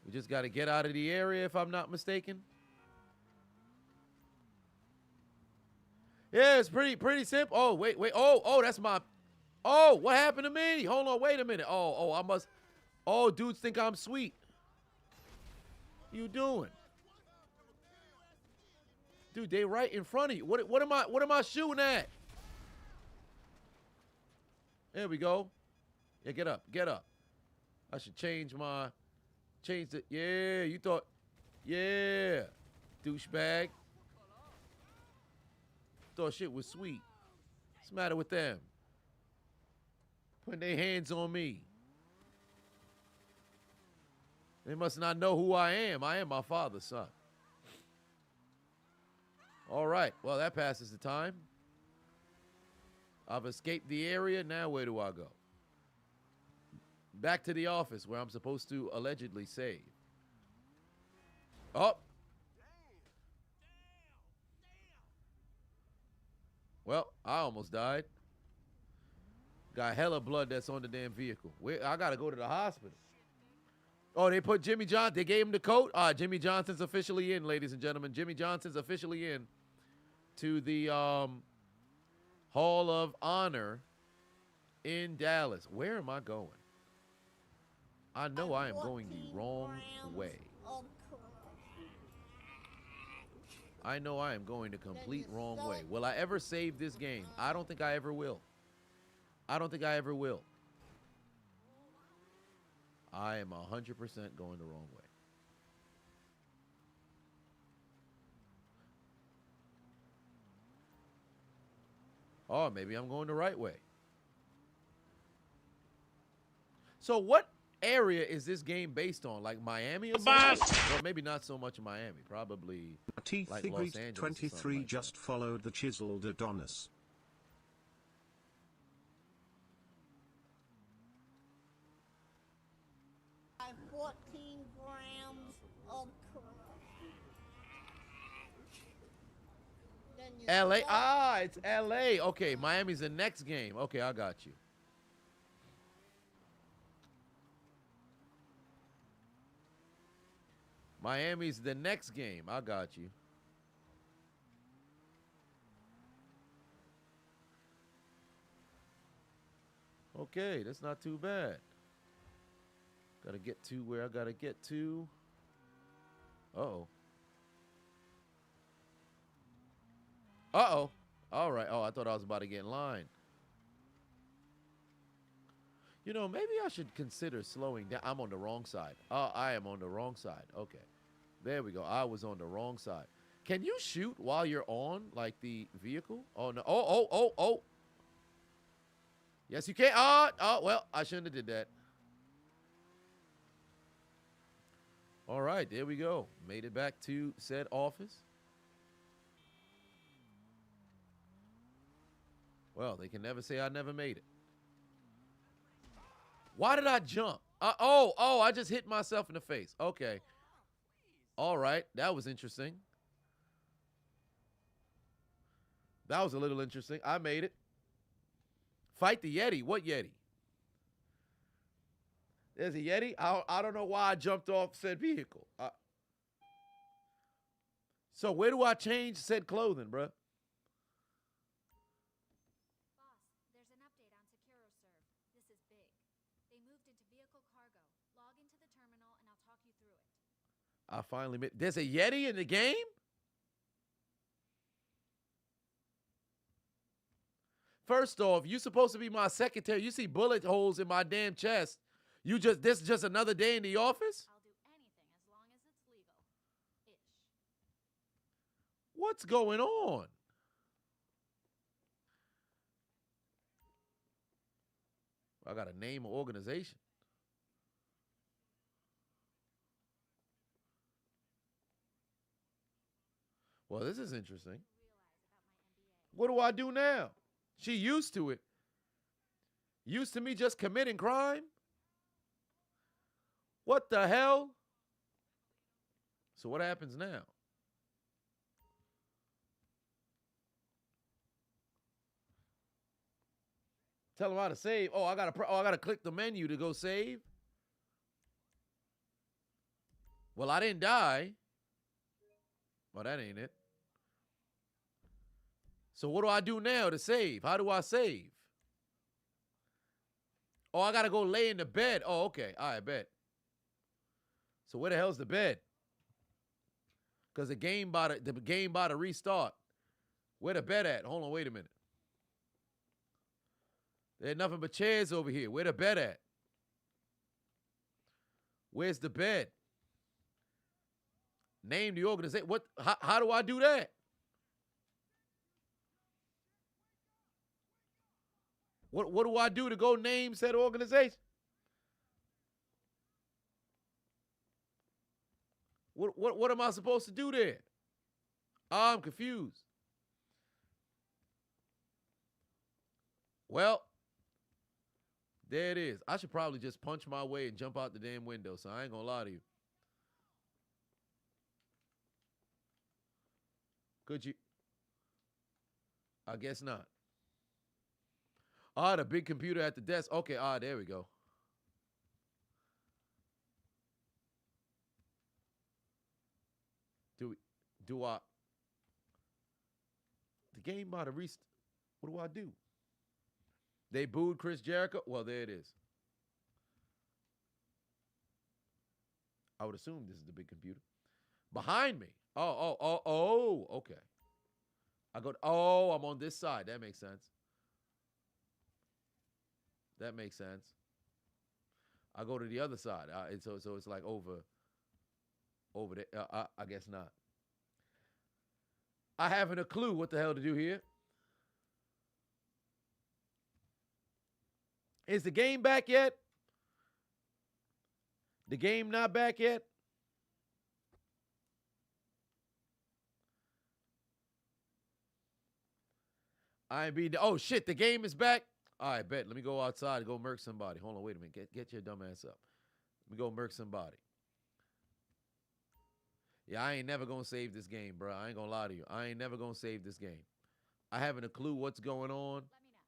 We just got to get out of the area, if I'm not mistaken. Yeah, it's pretty simple. Oh, wait. Oh, that's my... Oh, what happened to me? Hold on, wait a minute. I must... Oh, dudes think I'm sweet. What you doing? Dude, they right in front of you. What am I shooting at? There we go. Yeah, get up. I should change it. Yeah, you thought. Yeah, douchebag. Thought shit was sweet. What's the matter with them? Putting their hands on me. They must not know who I am. I am my father's son. All right. Well, that passes the time. I've escaped the area. Now where do I go? Back to the office where I'm supposed to allegedly save. Oh. Well, I almost died. Got hella blood that's on the damn vehicle. I gotta go to the hospital. Oh, they put Jimmy Johnson. They gave him the coat. Jimmy Johnson's officially in, ladies and gentlemen. Jimmy Johnson's officially in to the Hall of Honor in Dallas. Where am I going? I know I am going the wrong way. I know I am going the complete wrong way. Will I ever save this game? I don't think I ever will. I don't think I ever will. I am 100% going the wrong way. Oh, maybe I'm going the right way. So what area is this game based on? Like Miami or something? Well, maybe not so much Miami. Probably like Los Angeles 23 like just followed the Chiseled Adonis. I have 14 grams of LA. Ah, it's LA. Okay, Miami's the next game. Okay, I got you. Miami's the next game. I got you. Okay, that's not too bad. Gotta get to where I gotta get to. Uh-oh. Uh-oh. All right. Oh, I thought I was about to get in line. You know, maybe I should consider slowing down. I'm on the wrong side. Oh, I am on the wrong side. Okay. There we go. I was on the wrong side. Can you shoot while you're on, like, the vehicle? Oh, no. Oh. Yes, you can. Oh, well, I shouldn't have did that. All right, there we go. Made it back to said office. Well, they can never say I never made it. Why did I jump? I just hit myself in the face. Okay. All right, that was interesting. That was a little interesting. I made it. Fight the Yeti. What Yeti? There's a Yeti. I don't know why I jumped off said vehicle. So where do I change said clothing, bruh? Boss, there's an update on SecuroServe. This is big. They moved into vehicle cargo. Log into the terminal and I'll talk you through it. I finally made. There's a Yeti in the game? First off, you supposed to be my secretary. You see bullet holes in my damn chest. This is just another day in the office? I'll do anything as long as it's legal. Ish. What's going on? I got to name an organization. Well, this is interesting. What do I do now? She used to it. Used to me just committing crime? What the hell? So what happens now? Tell them how to save. Oh, I gotta click the menu to go save. Well, I didn't die. Well, that ain't it. So what do I do now to save? How do I save? Oh, I gotta go lay in the bed. Oh, okay. All right, bet. So where the hell's the bed? Because the game about to restart. Where the bed at? Hold on, wait a minute. There's nothing but chairs over here. Where the bed at? Where's the bed? Name the organization. What? How do I do that? What do I do to go name said organization? What am I supposed to do there? I'm confused. Well, there it is. I should probably just punch my way and jump out the damn window, so I ain't gonna lie to you. Could you? I guess not. The big computer at the desk. Okay, there we go. Do I? The game about to restart. What do I do? They booed Chris Jericho? Well, there it is. I would assume this is the big computer. Behind me. Oh, okay. I'm on this side. That makes sense. That makes sense. I go to the other side. So it's like over there. I guess not. I haven't a clue what the hell to do here. Is the game back yet? The game not back yet? Oh shit, the game is back. All right, bet. Let me go outside and go murk somebody. Hold on, wait a minute. Get your dumb ass up. Let me go murk somebody. Yeah, I ain't never gonna save this game, bro. I ain't gonna lie to you. I ain't never gonna save this game. I haven't a clue what's going on. Let me know.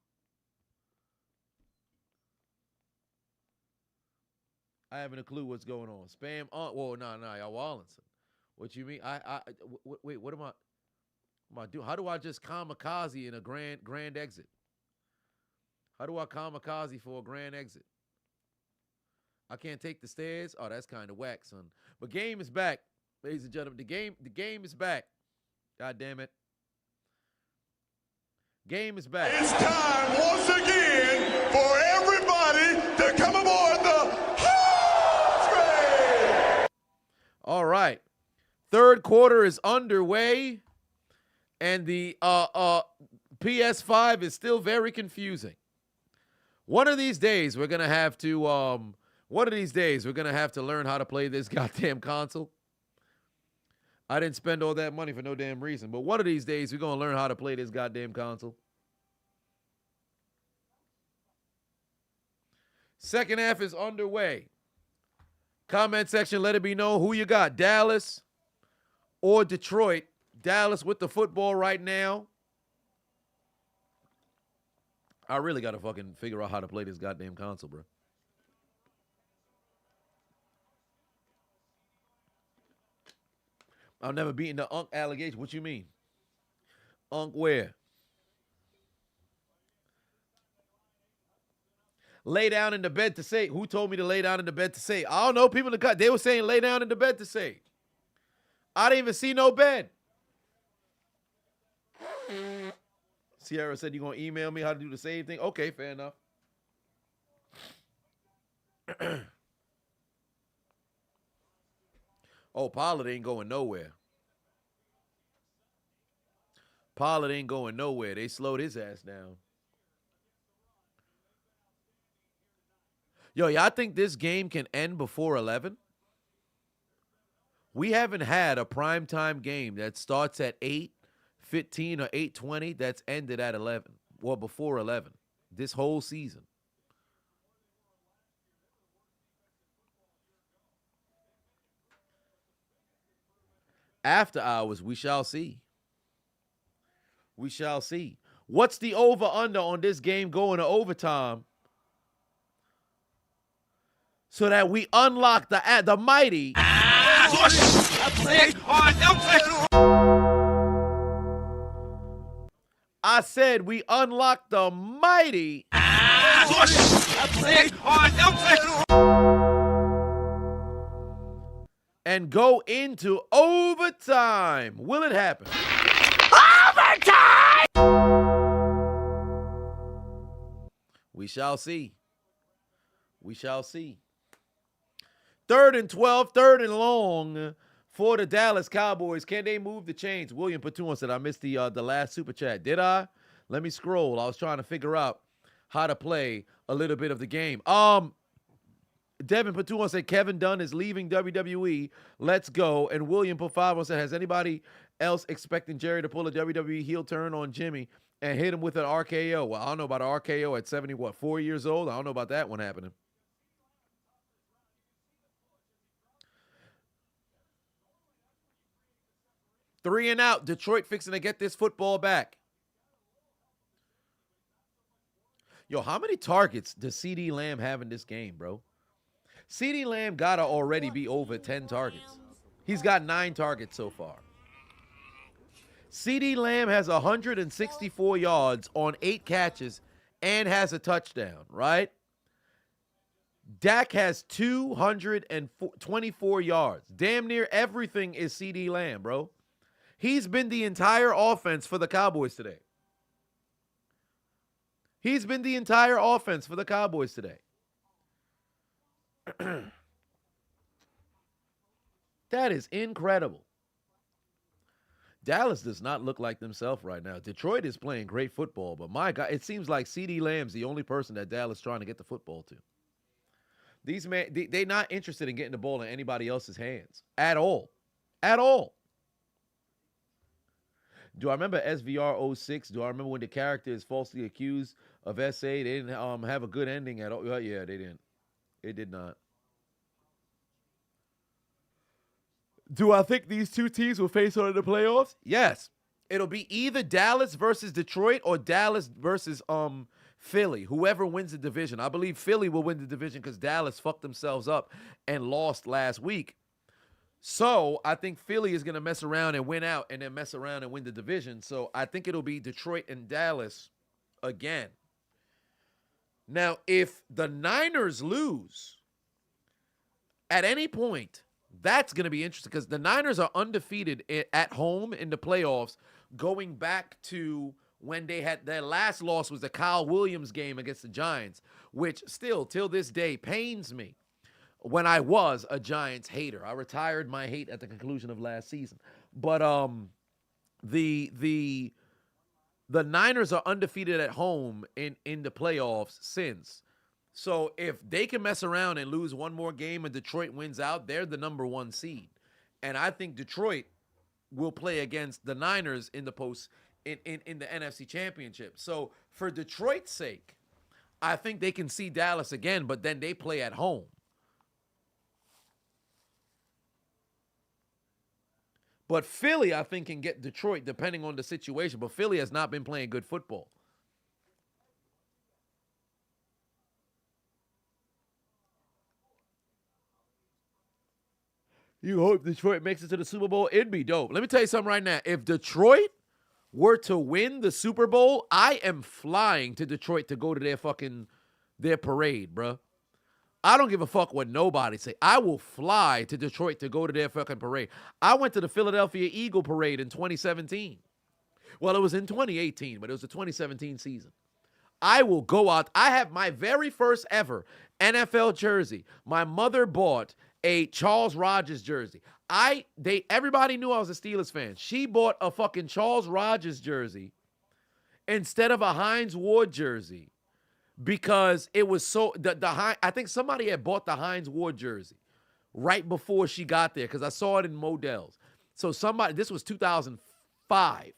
I haven't a clue what's going on. Spam on. Whoa, no, y'all Wallinson. What you mean? Wait. What am I doing? How do I just kamikaze in a grand exit? How do I kamikaze for a grand exit? I can't take the stairs. Oh, that's kind of whack, son. But game is back, ladies and gentlemen. The game is back. God damn it. Game is back. It's time once again for everybody to come aboard the hot train. All right. Third quarter is underway, and the PS5 is still very confusing. One of these days we're gonna have to learn how to play this goddamn console. I didn't spend all that money for no damn reason, but one of these days we're gonna learn how to play this goddamn console. Second half is underway. Comment section, let it be known who you got, Dallas or Detroit. Dallas with the football right now. I really got to fucking figure out how to play this goddamn console, bro. I've never beaten the Unk allegation. What you mean? Unk where? Lay down in the bed to say. Who told me to lay down in the bed to say? I don't know. People in the cut, they were saying lay down in the bed to say. I didn't even see no bed. Sierra said, you going to email me how to do the same thing? Okay, fair enough. Oh, Pollard ain't going nowhere. Pollard ain't going nowhere. They slowed his ass down. Yo, y'all think this game can end before 11? We haven't had a primetime game that starts at 8:15 or 8:20 that's ended at 11 or before 11 this whole season. After hours, we shall see. We shall see. What's the over-under on this game going to overtime so that we unlock the mighty... I said we unlock the mighty... and go into overtime. Will it happen? Overtime! We shall see. We shall see. 3rd and 12, 3rd and long for the Dallas Cowboys. Can they move the chains? William Patuan said, I missed the last super chat. Did I? Let me scroll. I was trying to figure out how to play a little bit of the game. Devin Patuan said, Kevin Dunn is leaving WWE. Let's go. And William Pafavo said, has anybody else expecting Jerry to pull a WWE heel turn on Jimmy and hit him with an RKO. Well, I don't know about an RKO at 4 years old? I don't know about that one happening. Three and out. Detroit fixing to get this football back. Yo, how many targets does CeeDee Lamb have in this game, bro? CeeDee Lamb got to already be over 10 targets. He's got 9 targets so far. CeeDee Lamb has 164 yards on 8 catches and has a touchdown, right? Dak has 224 yards. Damn near everything is CeeDee Lamb, bro. He's been the entire offense for the Cowboys today. He's been the entire offense for the Cowboys today. That is incredible. Dallas does not look like themselves right now. Detroit is playing great football, but my God, it seems like CeeDee Lamb's the only person that Dallas is trying to get the football to. These men, they're not interested in getting the ball in anybody else's hands at all. At all. Do I remember SVR 06? Do I remember when the character is falsely accused of SA? They didn't have a good ending at all. Yeah, they didn't. It did not. Do I think these two teams will face on in the playoffs? Yes. It'll be either Dallas versus Detroit or Dallas versus Philly. Whoever wins the division. I believe Philly will win the division because Dallas fucked themselves up and lost last week. So I think Philly is going to mess around and win out and then mess around and win the division. So I think it'll be Detroit and Dallas again. Now, if the Niners lose at any point, that's going to be interesting because the Niners are undefeated at home in the playoffs going back to when they had their last loss was the Kyle Williams game against the Giants, which still till this day pains me. When I was a Giants hater, I retired my hate at the conclusion of last season. But the Niners are undefeated at home in the playoffs since. So if they can mess around and lose one more game and Detroit wins out, they're the number 1 seed. And I think Detroit will play against the Niners in the NFC Championship. So for Detroit's sake, I think they can see Dallas again, but then they play at home. But Philly, I think, can get Detroit depending on the situation. But Philly has not been playing good football. You hope Detroit makes it to the Super Bowl? It'd be dope. Let me tell you something right now. If Detroit were to win the Super Bowl, I am flying to Detroit to go to their parade, bruh. I don't give a fuck what nobody say. I will fly to Detroit to go to their fucking parade. I went to the Philadelphia Eagle parade in 2017. Well, it was in 2018, but it was the 2017 season. I will go out. I have my very first ever NFL jersey. My mother bought a Charles Rogers jersey. Everybody knew I was a Steelers fan. She bought a fucking Charles Rogers jersey instead of a Hines Ward jersey. Because it was so I think somebody had bought the Hines Ward jersey right before she got there because I saw it in Modell's. So this was 2005.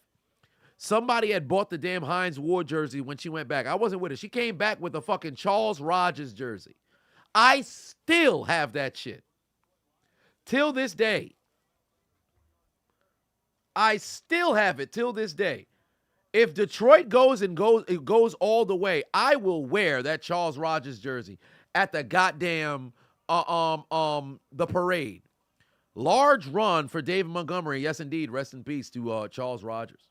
Somebody had bought the damn Hines Ward jersey when she went back. I wasn't with her. She came back with a fucking Charles Rogers jersey. I still have that shit. Till this day. I still have it till this day. If Detroit goes all the way, I will wear that Charles Rogers jersey at the goddamn the parade. Large run for David Montgomery. Yes, indeed. Rest in peace to Charles Rogers.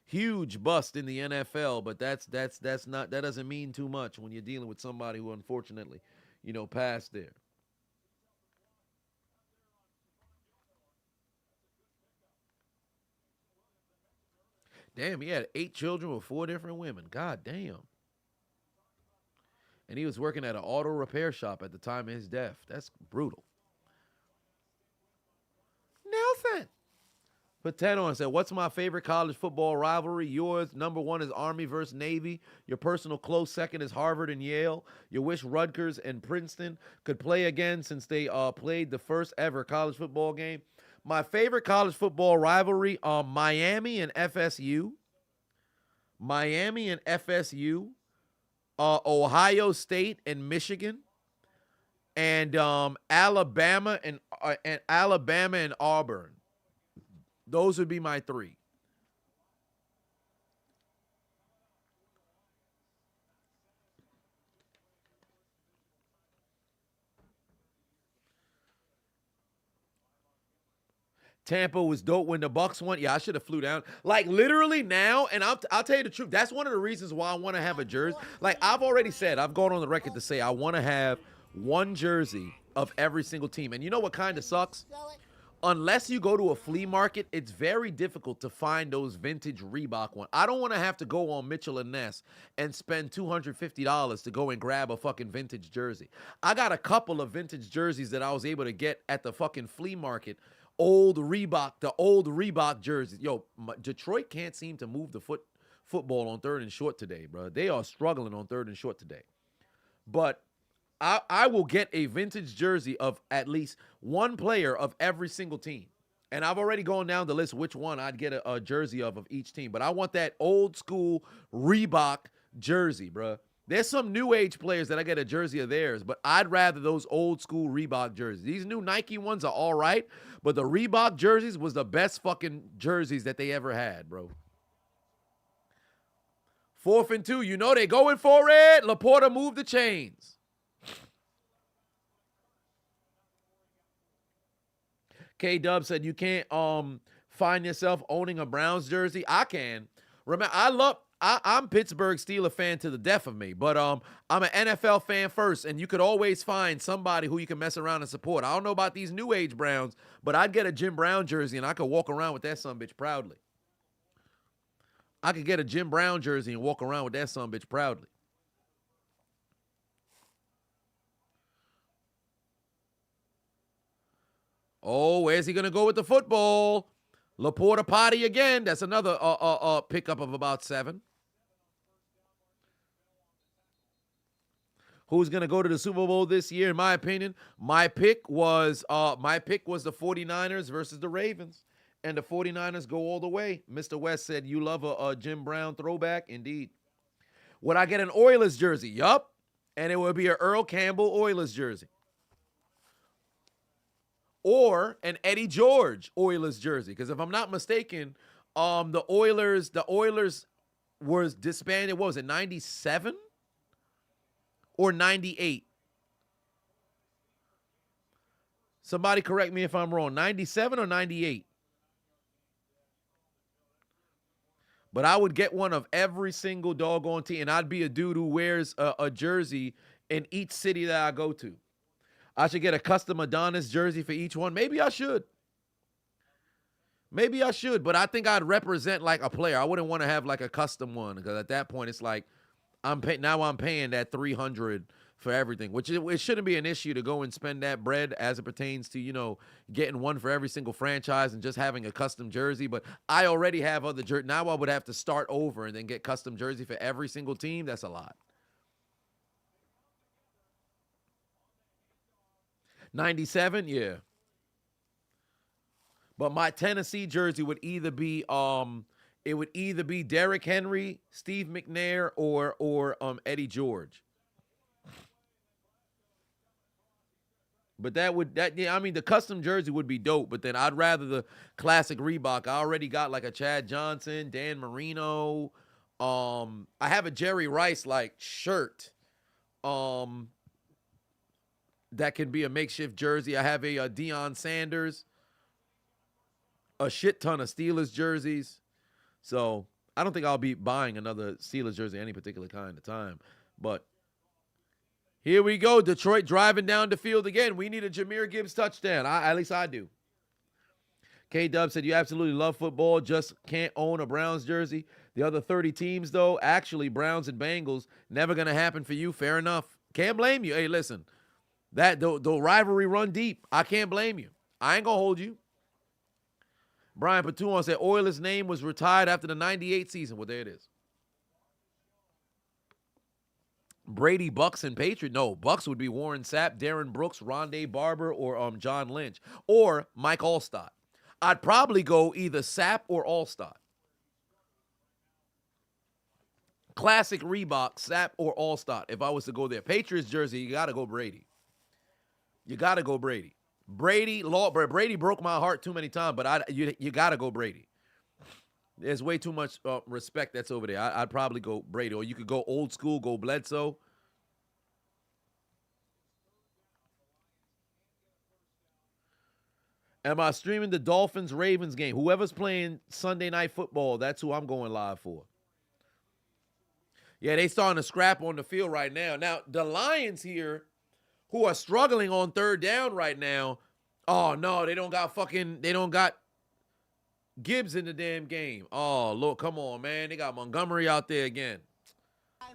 Huge bust in the NFL, but that doesn't mean too much when you're dealing with somebody who unfortunately, passed there. Damn, he had 8 children with 4 different women. God damn. And he was working at an auto repair shop at the time of his death. That's brutal. Nelson, Put 10 on and said, what's my favorite college football rivalry? Yours, number one is Army versus Navy. Your personal close second is Harvard and Yale. You wish Rutgers and Princeton could play again since they played the first ever college football game. My favorite college football rivalry, Miami and FSU. Miami and FSU. Ohio State and Michigan. And Alabama and Auburn. Those would be my three. Tampa was dope when the Bucks won. Yeah, I should have flew down. Like, literally now, and I'll tell you the truth, that's one of the reasons why I want to have a jersey. Like, I've already said, I've gone on the record to say I want to have one jersey of every single team. And you know what kind of sucks? Unless you go to a flea market, it's very difficult to find those vintage Reebok ones. I don't want to have to go on Mitchell and Ness and spend $250 to go and grab a fucking vintage jersey. I got a couple of vintage jerseys that I was able to get at the fucking flea market. The old Reebok jerseys. Yo, Detroit can't seem to move the football on third and short today, bro. They are struggling on third and short today. But I will get a vintage jersey of at least one player of every single team. And I've already gone down the list which one I'd get a jersey of each team. But I want that old school Reebok jersey, bro. There's some new age players that I get a jersey of theirs, but I'd rather those old school Reebok jerseys. These new Nike ones are all right, but the Reebok jerseys was the best fucking jerseys that they ever had, bro. 4th and 2, you know they going for it. Laporta moved the chains. K-Dub said you can't find yourself owning a Browns jersey. I can. Remember, I'm Pittsburgh Steelers fan to the death of me, but I'm an NFL fan first, and you could always find somebody who you can mess around and support. I don't know about these new age Browns, but I'd get a Jim Brown jersey, and I could walk around with that sumbitch proudly. I could get a Jim Brown jersey and walk around with that sumbitch proudly. Oh, where's he going to go with the football? Laporta potty again. That's another pickup of about 7. Who's going to go to the Super Bowl this year, in my opinion? My pick was the 49ers versus the Ravens. And the 49ers go all the way. Mr. West said, you love a Jim Brown throwback? Indeed. Would I get an Oilers jersey? Yup. And it would be an Earl Campbell Oilers jersey. Or an Eddie George Oilers jersey. Because if I'm not mistaken, the Oilers was disbanded, what was it, 97? Or 98? Somebody correct me if I'm wrong. 97 or 98? But I would get one of every single doggone team, and I'd be a dude who wears a jersey in each city that I go to. I should get a custom Adonis jersey for each one. Maybe I should. But I think I'd represent like a player. I wouldn't want to have like a custom one because at that point it's like I'm paying that $300 for everything, which it shouldn't be an issue to go and spend that bread as it pertains to, you know, getting one for every single franchise and just having a custom jersey. But I already have other jerseys. Now I would have to start over and then get custom jersey for every single team. That's a lot. 97, yeah. But my Tennessee jersey would either be Derrick Henry, Steve McNair, or Eddie George. But the custom jersey would be dope, but then I'd rather the classic Reebok. I already got like a Chad Johnson, Dan Marino. I have a Jerry Rice like shirt. That can be a makeshift jersey. I have a Deion Sanders, a shit ton of Steelers jerseys. So I don't think I'll be buying another Steelers jersey any particular kind of time. But here we go. Detroit driving down the field again. We need a Jahmyr Gibbs touchdown. At least I do. K-Dub said, you absolutely love football, just can't own a Browns jersey. The other 30 teams, though, actually Browns and Bengals, never going to happen for you. Fair enough. Can't blame you. Hey, listen. The rivalry run deep. I can't blame you. I ain't going to hold you. Brian Patuon said Oilers' name was retired after the 98 season. Well, there it is. Brady, Bucks, and Patriot. No, Bucks would be Warren Sapp, Darren Brooks, Rondé Barber, or John Lynch, or Mike Allstott. I'd probably go either Sapp or Allstott. Classic Reebok, Sapp or Allstott. If I was to go there, Patriots jersey, you got to go Brady. You got to go Brady. Brady broke my heart too many times, but you got to go Brady. There's way too much respect that's over there. I'd probably go Brady. Or you could go old school, go Bledsoe. Am I streaming the Dolphins-Ravens game? Whoever's playing Sunday Night Football, that's who I'm going live for. Yeah, they starting to scrap on the field right now. Now, the Lions here, who are struggling on third down right now, oh, no, they don't got Gibbs in the damn game. Oh, look, come on, man. They got Montgomery out there again.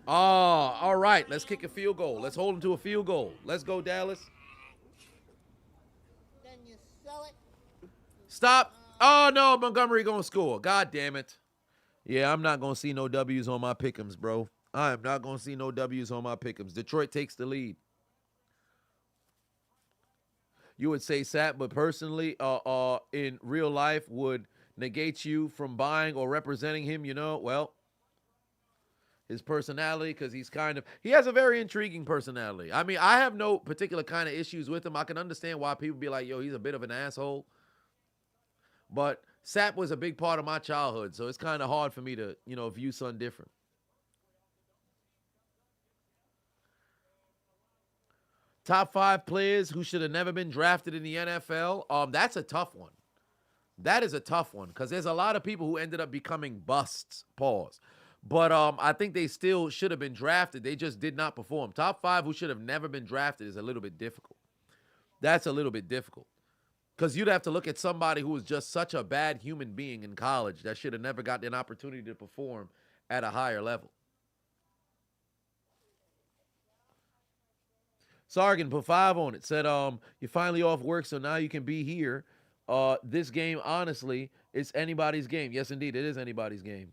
Oh, all right. Let's kick a field goal. Let's hold them to a field goal. Let's go, Dallas. Then you sell it. Stop. Oh, no, Montgomery going to score. God damn it. Yeah, I'm not going to see no W's on my pick'ems, bro. I am not going to see no W's on my pick'ems. Detroit takes the lead. You would say Sapp, but personally, in real life, would negate you from buying or representing him, well, his personality, because he has a very intriguing personality. I mean, I have no particular kind of issues with him. I can understand why people be like, yo, he's a bit of an asshole. But Sapp was a big part of my childhood, so it's kind of hard for me to, view something different. Top 5 players who should have never been drafted in the NFL. That's a tough one. That is a tough one because there's a lot of people who ended up becoming busts, pause. But I think they still should have been drafted. They just did not perform. Top 5 who should have never been drafted is a little bit difficult. That's a little bit difficult because you'd have to look at somebody who was just such a bad human being in college that should have never gotten an opportunity to perform at a higher level. Sargon put 5 on it. Said, you're finally off work, so now you can be here. This game, honestly, it's anybody's game. Yes, indeed, it is anybody's game.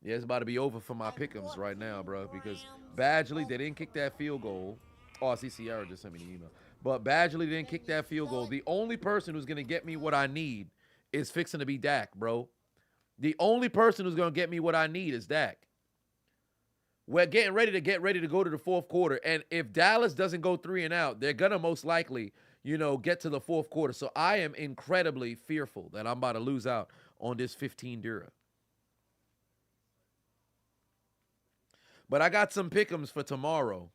Yeah, it's about to be over for my pick'ems right now, bro, because Badgley, they didn't kick that field goal. Oh, I see Sierra just sent me the email. But Badgley didn't kick that field goal. The only person who's going to get me what I need is fixing to be Dak, bro. The only person who's going to get me what I need is Dak. We're getting ready to go to the fourth quarter. And if Dallas doesn't go 3 and out, they're going to most likely, get to the fourth quarter. So I am incredibly fearful that I'm about to lose out on this 15 Dura. But I got some pick'ems for tomorrow.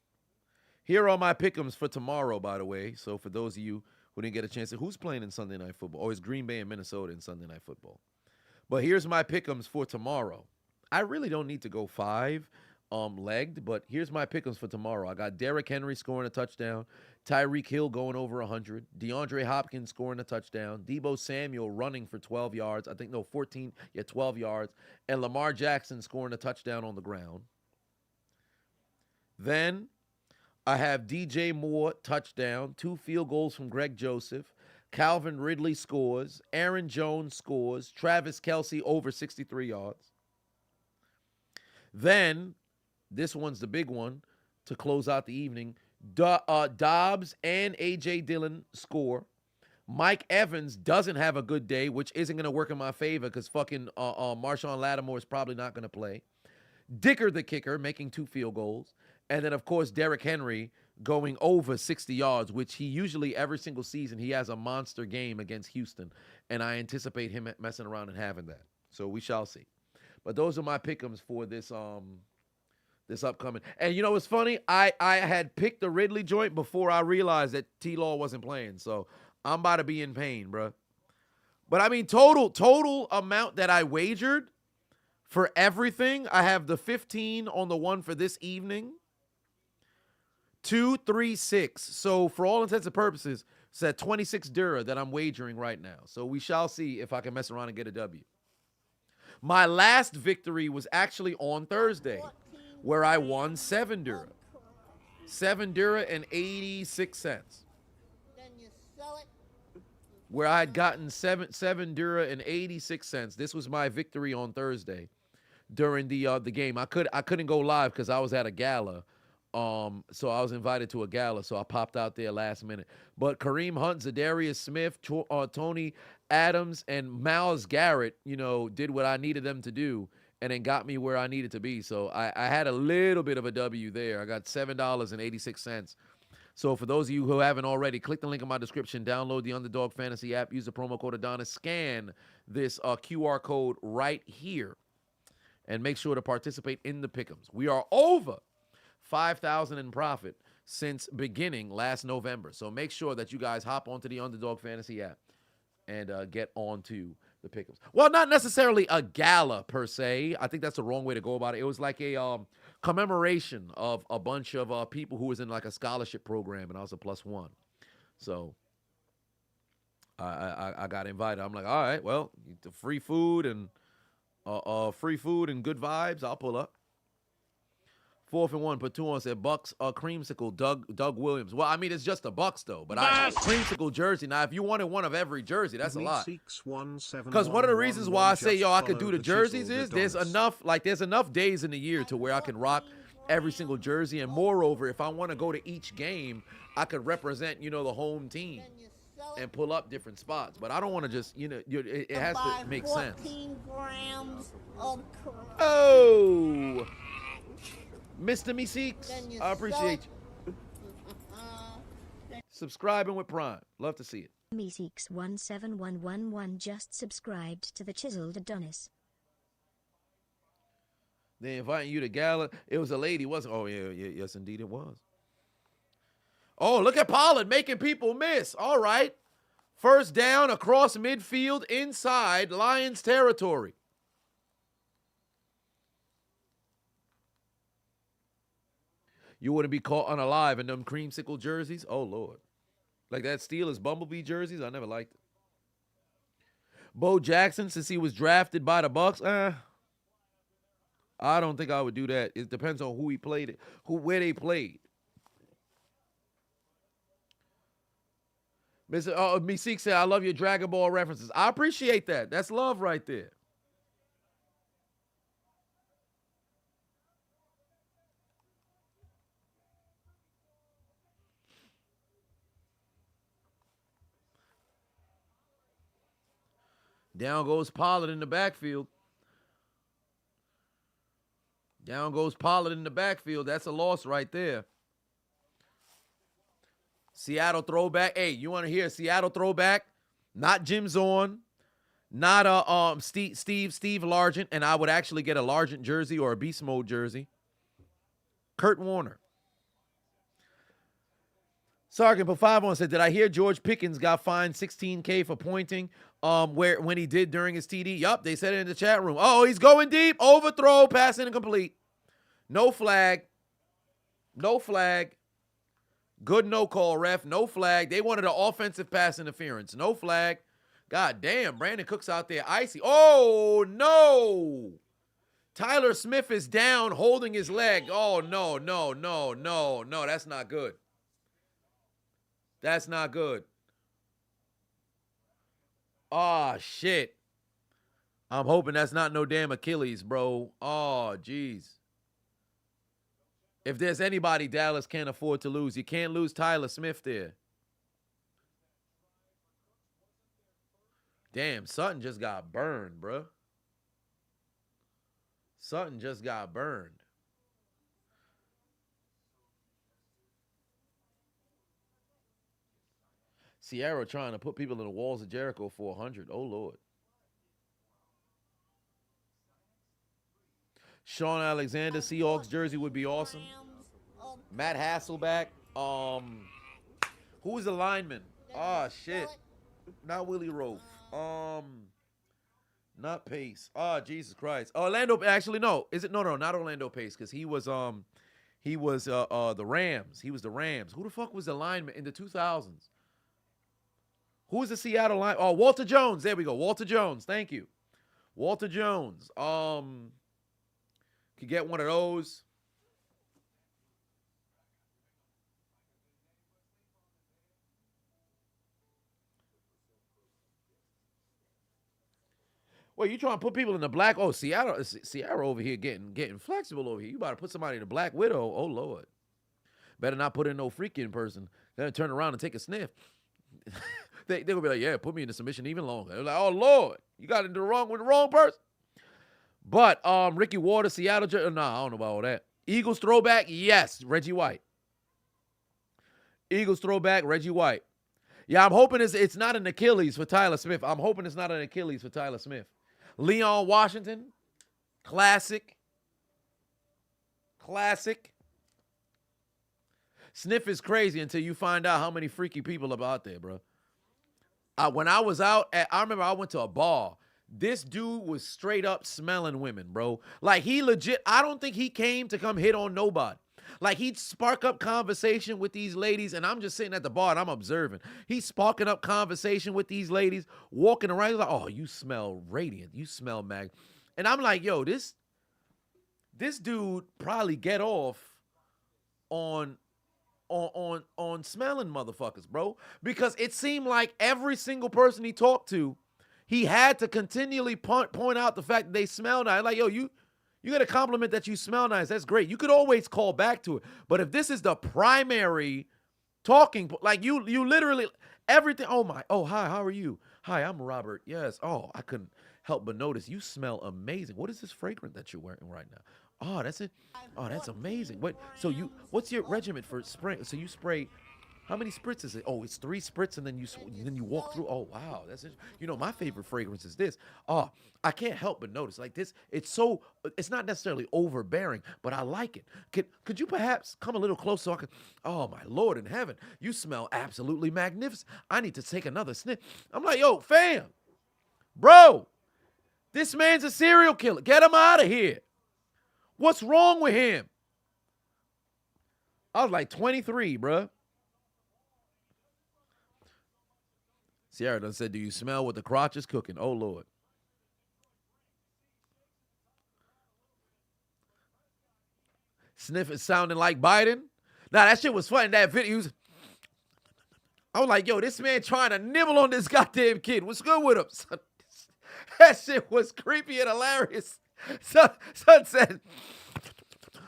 Here are my pick'ems for tomorrow, by the way. So for those of you who didn't get a chance to, who's playing in Sunday Night Football? Oh, it's Green Bay and Minnesota in Sunday Night Football. But here's my pick'ems for tomorrow. I really don't need to go 5 legged, but here's my pick'ems for tomorrow. I got Derrick Henry scoring a touchdown, Tyreek Hill going over 100, DeAndre Hopkins scoring a touchdown, Deebo Samuel running for 12 yards, 12 yards, and Lamar Jackson scoring a touchdown on the ground. Then I have DJ Moore touchdown, 2 field goals from Greg Joseph, Calvin Ridley scores, Aaron Jones scores, Travis Kelce over 63 yards. Then this one's the big one to close out the evening. Dobbs and A.J. Dillon score. Mike Evans doesn't have a good day, which isn't going to work in my favor because fucking Marshawn Lattimore is probably not going to play. Dicker, the kicker, making 2 field goals. And then, of course, Derrick Henry going over 60 yards, which he usually every single season he has a monster game against Houston. And I anticipate him messing around and having that. So we shall see. But those are my pick'ems for this this upcoming. And you know what's funny? I had picked the Ridley joint before I realized that T-Law wasn't playing. So I'm about to be in pain, bro. But I mean, total amount that I wagered for everything, I have the 15 on the one for this evening. 2, 3, 6. So for all intents and purposes, it's at 26 Dura that I'm wagering right now. So we shall see if I can mess around and get a W. My last victory was actually on Thursday, where I won 7 Dura. 7 Dura and 86 cents. Then you sell it. where I had gotten seven dura and 86 cents. This was my victory on Thursday during the game. I couldn't go live because I was at a gala. So I was invited to a gala, so I popped out there last minute. But Kareem Hunt, Zadarius Smith, Tony Adams, and Myles Garrett, did what I needed them to do and then got me where I needed to be. So I had a little bit of a W there. I got $7.86. So for those of you who haven't already, click the link in my description, download the Underdog Fantasy app, use the promo code Adonis, scan this QR code right here, and make sure to participate in the pick'ems. We are over 5,000 in profit since beginning last November. So make sure that you guys hop onto the Underdog Fantasy app and get onto the pick'ems. Well, not necessarily a gala per se. I think that's the wrong way to go about it. It was like a commemoration of a bunch of people who was in like a scholarship program, and I was a +1. So I got invited. I'm like, all right, well, free food and good vibes. I'll pull up. 4th and 1, put 2 on, said Bucks, creamsicle, Doug Williams. Well, I mean, it's just the Bucks, though. But creamsicle jersey. Now, if you wanted one of every jersey, that's a lot. Because one of the reasons why I say, I could do the jerseys is there's enough days in the year to where I can rock every single jersey. And moreover, if I want to go to each game, I could represent, the home team and pull up different spots. But I don't want to just, it has to make sense. 14 grams of Oh! Mr. Meeseeks, I appreciate you. Subscribing with Prime. Love to see it. Meeseeks17111 just subscribed to the Chiseled Adonis. They inviting you to gala. It was a lady, wasn't it? Oh, yeah, yes, indeed it was. Oh, look at Pollard making people miss. All right. First down across midfield inside Lions territory. You wouldn't be caught unalive in them creamsicle jerseys? Oh, Lord. Like that Steelers Bumblebee jerseys? I never liked it. Bo Jackson, since he was drafted by the Bucks, I don't think I would do that. It depends on who he played, where they played. Mr. Meeseek said, I love your Dragon Ball references. I appreciate that. That's love right there. Down goes Pollard in the backfield. Down goes Pollard in the backfield. That's a loss right there. Seattle throwback. Hey, you want to hear a Seattle throwback? Not Jim Zorn. Not Steve Largent. And I would actually get a Largent jersey or a Beast Mode jersey. Kurt Warner. Sarkin put 5 on, said, did I hear George Pickens got fined $16K for pointing when he did during his TD? Yup, they said it in the chat room. Oh, he's going deep. Overthrow, pass incomplete. No flag. No flag. Good no call, ref. No flag. They wanted an offensive pass interference. No flag. God damn, Brandon Cook's out there icy. Oh, no. Tyler Smith is down holding his leg. Oh, no. That's not good. That's not good. Oh, shit. I'm hoping that's not no damn Achilles, bro. Oh, jeez. If there's anybody Dallas can't afford to lose, you can't lose Tyler Smith there. Damn, Sutton just got burned, bro. Sutton just got burned. Sierra trying to put people in the walls of Jericho for 100. Oh, Lord. Sean Alexander, Seahawks jersey would be awesome. Matt Hasselback. Who is the lineman? Oh, shit. Not Willie Rofe. Not Pace. Oh, Jesus Christ. Orlando, actually, no. Is it? No, not Orlando Pace, because he was the Rams. He was the Rams. Who the fuck was the lineman in the 2000s? Who was the Seattle line? Oh, Walter Jones. There we go. Walter Jones. Thank you. Walter Jones. Could get one of those. Well, you trying to put people in the black? Oh, Sierra over here getting flexible over here. You about to put somebody in the Black Widow? Oh Lord, better not put in no freaking person. Then turn around and take a sniff. They're gonna be like, yeah, put me in the submission even longer. They're like, oh Lord, you got into the wrong person. But Ricky Waters, Seattle, nah, I don't know about all that. Eagles throwback, yes, Reggie White. Eagles throwback, Reggie White. Yeah, I'm hoping it's not an Achilles for Tyler Smith. I'm hoping it's not an Achilles for Tyler Smith. Leon Washington, classic. Sniff is crazy until you find out how many freaky people are out there, bro. When I was out, I remember I went to a bar. This dude was straight up smelling women, bro. Like, he legit, I don't think he came to come hit on nobody. Like, he'd spark up conversation with these ladies, and I'm just sitting at the bar, and I'm observing. He's sparking up conversation with these ladies, walking around. He's like, oh, you smell radiant. You smell mag. And I'm like, yo, this dude probably get off on smelling motherfuckers, bro. Because it seemed like every single person he talked to, he had to continually point out the fact that they smell nice. Like, yo, you get a compliment that you smell nice. That's great. You could always call back to it. But if this is the primary talking, like you literally everything. Oh, hi, how are you? Hi, I'm Robert. Yes. Oh, I couldn't help but notice you smell amazing. What is this fragrance that you're wearing right now? Oh, that's it. Oh, that's amazing. What's your regimen for spray? So you spray. How many spritz is it? Oh, it's 3 spritz, and then you walk through. Oh, wow, that's it. You know, my favorite fragrance is this. Oh, I can't help but notice like this. It's not necessarily overbearing, but I like it. Could you perhaps come a little closer so I could? Oh, my Lord in heaven, you smell absolutely magnificent. I need to take another sniff. I'm like, yo, fam, bro, this man's a serial killer. Get him out of here. What's wrong with him? I was like 23, bro. Sierra done said, do you smell what the crotch is cooking? Oh, Lord. Sniff is sounding like Biden. Nah, that shit was funny. That video, I was like, yo, this man trying to nibble on this goddamn kid. What's good with him? Son, that shit was creepy and hilarious. Son said,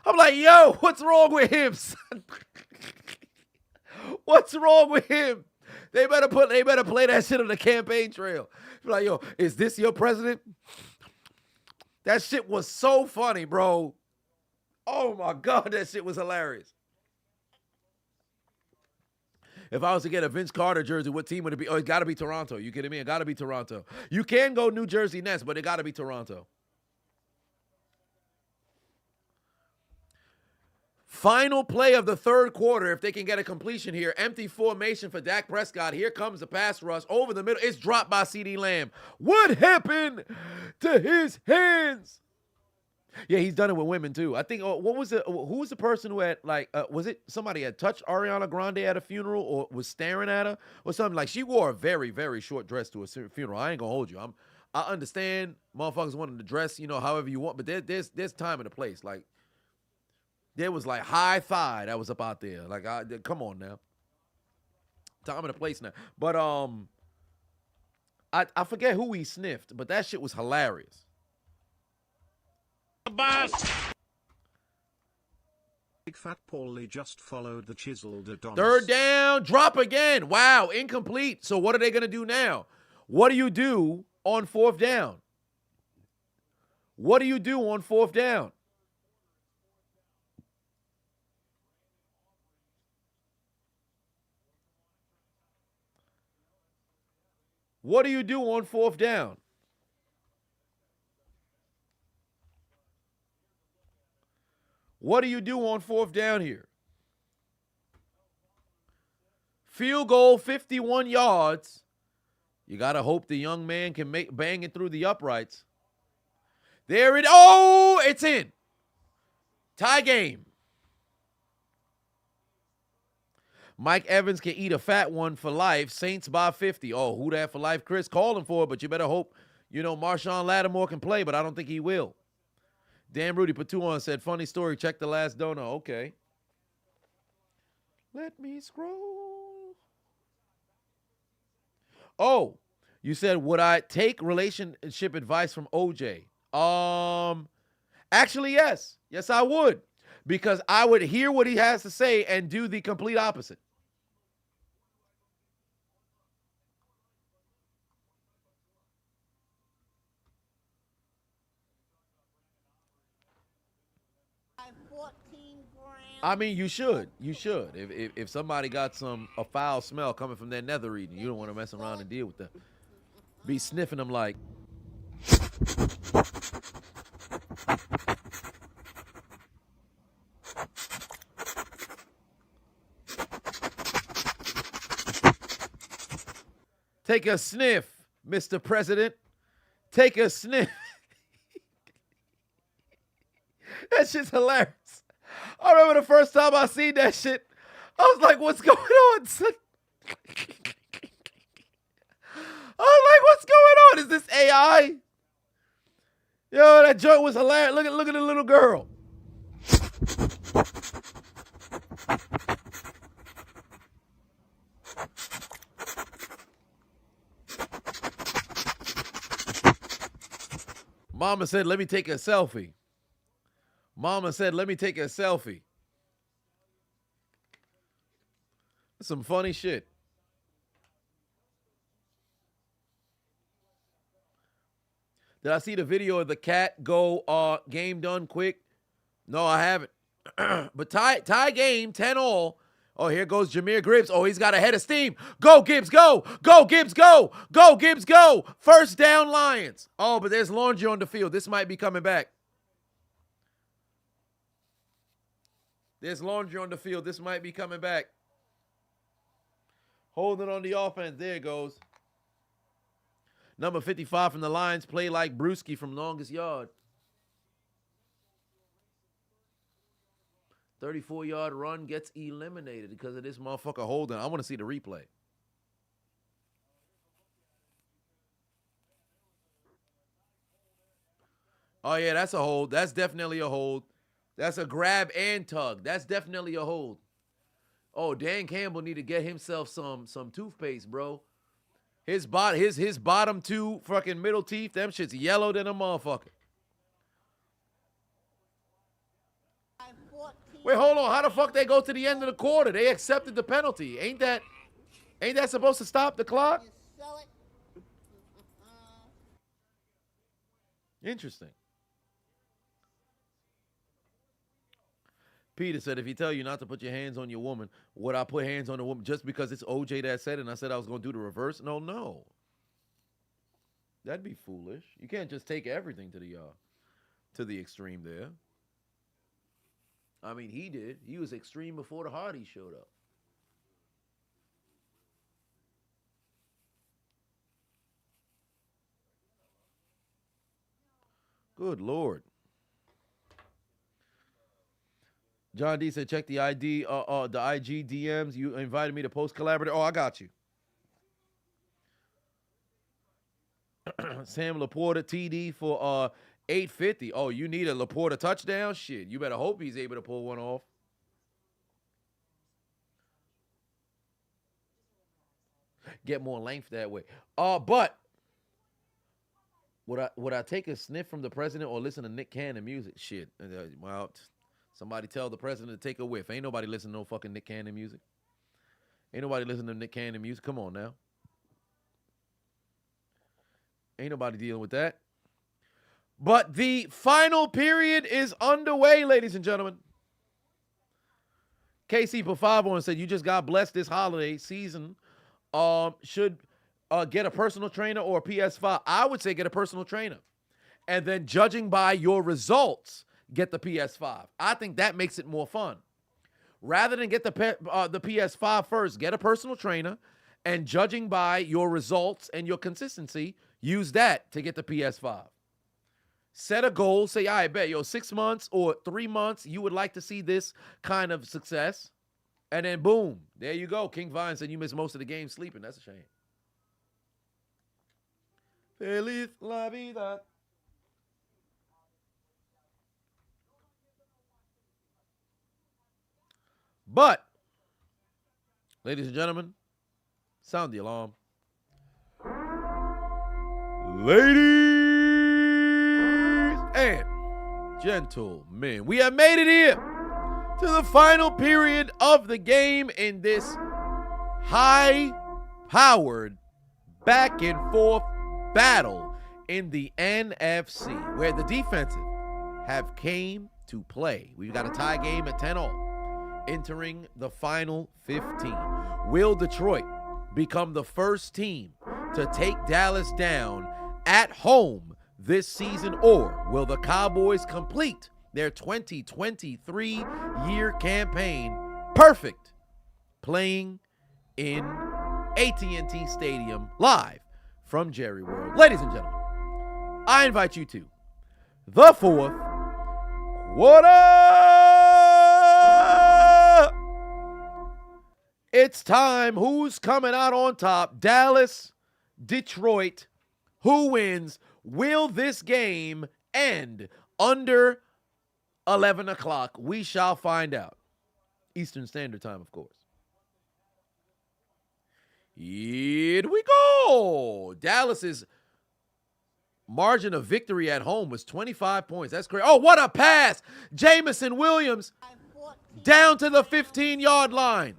I'm like, yo, what's wrong with him, son? What's wrong with him? They better play that shit on the campaign trail. Like, yo, is this your president? That shit was so funny, bro. Oh my God, that shit was hilarious. If I was to get a Vince Carter jersey, what team would it be? Oh, it's got to be Toronto. You kidding me? It got to be Toronto. You can go New Jersey Nets, but it got to be Toronto. Final play of the third quarter, if they can get a completion here. Empty formation for Dak Prescott. Here comes the pass rush over the middle. It's dropped by CeeDee Lamb. What happened to his hands? Yeah, he's done it with women too. I think, who was the person who had, like, was it somebody had touched Ariana Grande at a funeral or was staring at her or something? Like, she wore a very, very short dress to a funeral. I ain't gonna hold you. I understand motherfuckers wanting to dress, however you want, but there's time and a place. Like, there was like high thigh that was up out there. Like, come on now. Time and a place now. But I forget who he sniffed, but that shit was hilarious. Big Fat Paulie just followed the Chiseled Adonis. Third down, drop again. Wow, incomplete. So what are they going to do now? What do you do on 4th down? What do you do on 4th down? What do you do on 4th down? What do you do on 4th down here? Field goal, 51 yards. You got to hope the young man can bang it through the uprights. There it, oh, it's in. Tie game. Mike Evans can eat a fat one for life. Saints by 50. Oh, who that for life? Chris calling for it, but you better hope, Marshawn Lattimore can play, but I don't think he will. Dan Rudy put 2 on, said, funny story, check the last dono. Okay. Let me scroll. Oh, You said, would I take relationship advice from OJ? Actually, yes. Yes, I would. Because I would hear what he has to say and do the complete opposite. I mean, you should. You should. If somebody got a foul smell coming from their nether region, you don't want to mess around and deal with them. Be sniffing them like. Take a sniff, Mr. President. Take a sniff. That shit's hilarious. I remember the first time I seen that shit, I was like, what's going on, son? I was like, what's going on? Is this AI? Yo, that joke was hilarious. Look at the little girl. Mama said, let me take a selfie. Mama said, let me take a selfie. That's some funny shit. Did I see the video of the cat go game done quick? No, I haven't. But tie game, 10-all. Oh, here goes Jameer Gibbs. Oh, he's got a head of steam. Go, Gibbs, go. Go, Gibbs, go. Go, Gibbs, go. First down, Lions. Oh, but there's laundry on the field. This might be coming back. There's laundry on the field. This might be coming back. Holding on the offense. There it goes. Number 55 from the Lions, play like Brewski from longest yard. 34-yard run gets eliminated because of this motherfucker holding. I want to see the replay. Oh, yeah, that's a hold. That's definitely a hold. That's a grab and tug. That's definitely a hold. Oh, Dan Campbell need to get himself some toothpaste, bro. His bottom two fucking middle teeth, them shit's yellow than a motherfucker. Wait, hold on. How the fuck they go to the end of the quarter? They accepted the penalty. Ain't that supposed to stop the clock? Interesting. Peter said, if he tell you not to put your hands on your woman, would I put hands on the woman just because it's OJ that said it and I said I was going to do the reverse? No. That'd be foolish. You can't just take everything to the extreme there. I mean, he did. He was extreme before the Hardys showed up. Good Lord. John D said, check the IG DMs. You invited me to post collaborative. Oh, I got you. Sam Laporta TD for 850. Oh, you need a Laporta touchdown? Shit, you better hope he's able to pull one off. Get more length that way. But would I take a sniff from the president or listen to Nick Cannon music? Shit. Well, somebody tell the president to take a whiff. Ain't nobody listening to no fucking Nick Cannon music. Ain't nobody listening to Nick Cannon music. Come on now. Ain't nobody dealing with that. But the final period is underway, ladies and gentlemen. KC put 5 on and said, you just got blessed this holiday season. Should get a personal trainer or a PS5? I would say get a personal trainer. And then judging by your results, get the PS5. I think that makes it more fun. Rather than get the PS5 first, get a personal trainer, and judging by your results and your consistency, use that to get the PS5. Set a goal. Say, I bet, 6 months or 3 months, you would like to see this kind of success. And then, boom, there you go. King Vine said you missed most of the game sleeping. That's a shame. Feliz la vida. But, ladies and gentlemen, sound the alarm. Ladies and gentlemen, we have made it here to the final period of the game in this high-powered back and forth battle in the NFC, where the defensive have came to play. We've got a tie game at 10-all, entering the final 15. Will Detroit become the first team to take Dallas down at home this season, or will the Cowboys complete their 2023 year campaign perfect, playing in AT&T Stadium live from Jerry World? Ladies and gentlemen, I invite you to the fourth quarter. It's time. Who's coming out on top? Dallas, Detroit. Who wins? Will this game end under 11 o'clock? We shall find out. Eastern Standard Time, of course. Here we go. Dallas's margin of victory at home was 25 points. That's great. Oh, what a pass. Jamison Williams down to the 15-yard line.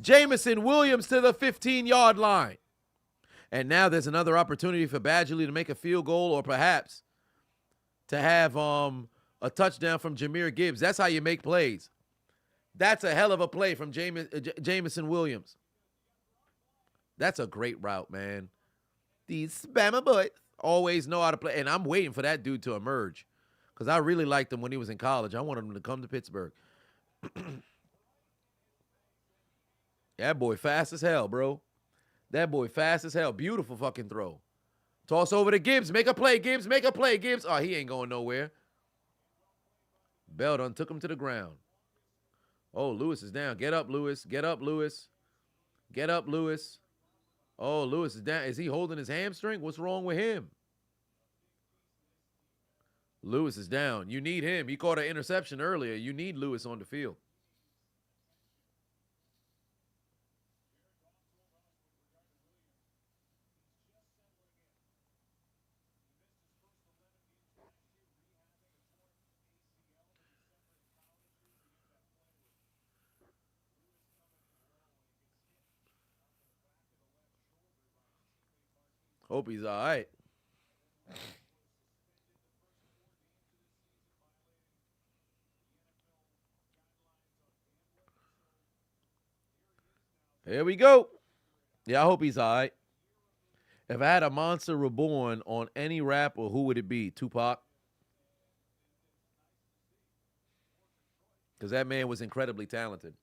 Jamison Williams to the 15-yard line. And now there's another opportunity for Badgley to make a field goal, or perhaps to have a touchdown from Jahmyr Gibbs. That's how you make plays. That's a hell of a play from Jamison Williams. That's a great route, man. These Bama boys always know how to play. And I'm waiting for that dude to emerge, because I really liked him when he was in college. I wanted him to come to Pittsburgh. That boy fast as hell, bro. That boy fast as hell. Beautiful fucking throw. Toss over to Gibbs. Make a play, Gibbs. Make a play, Gibbs. Oh, he ain't going nowhere. Bell done took him to the ground. Oh, Lewis is down. Get up, Lewis. Get up, Lewis. Get up, Lewis. Oh, Lewis is down. Is he holding his hamstring? What's wrong with him? Lewis is down. You need him. He caught an interception earlier. You need Lewis on the field. Hope he's all right. Here we go. Yeah, I hope he's all right. If I had a monster reborn on any rapper, who would it be? Tupac? Because that man was incredibly talented.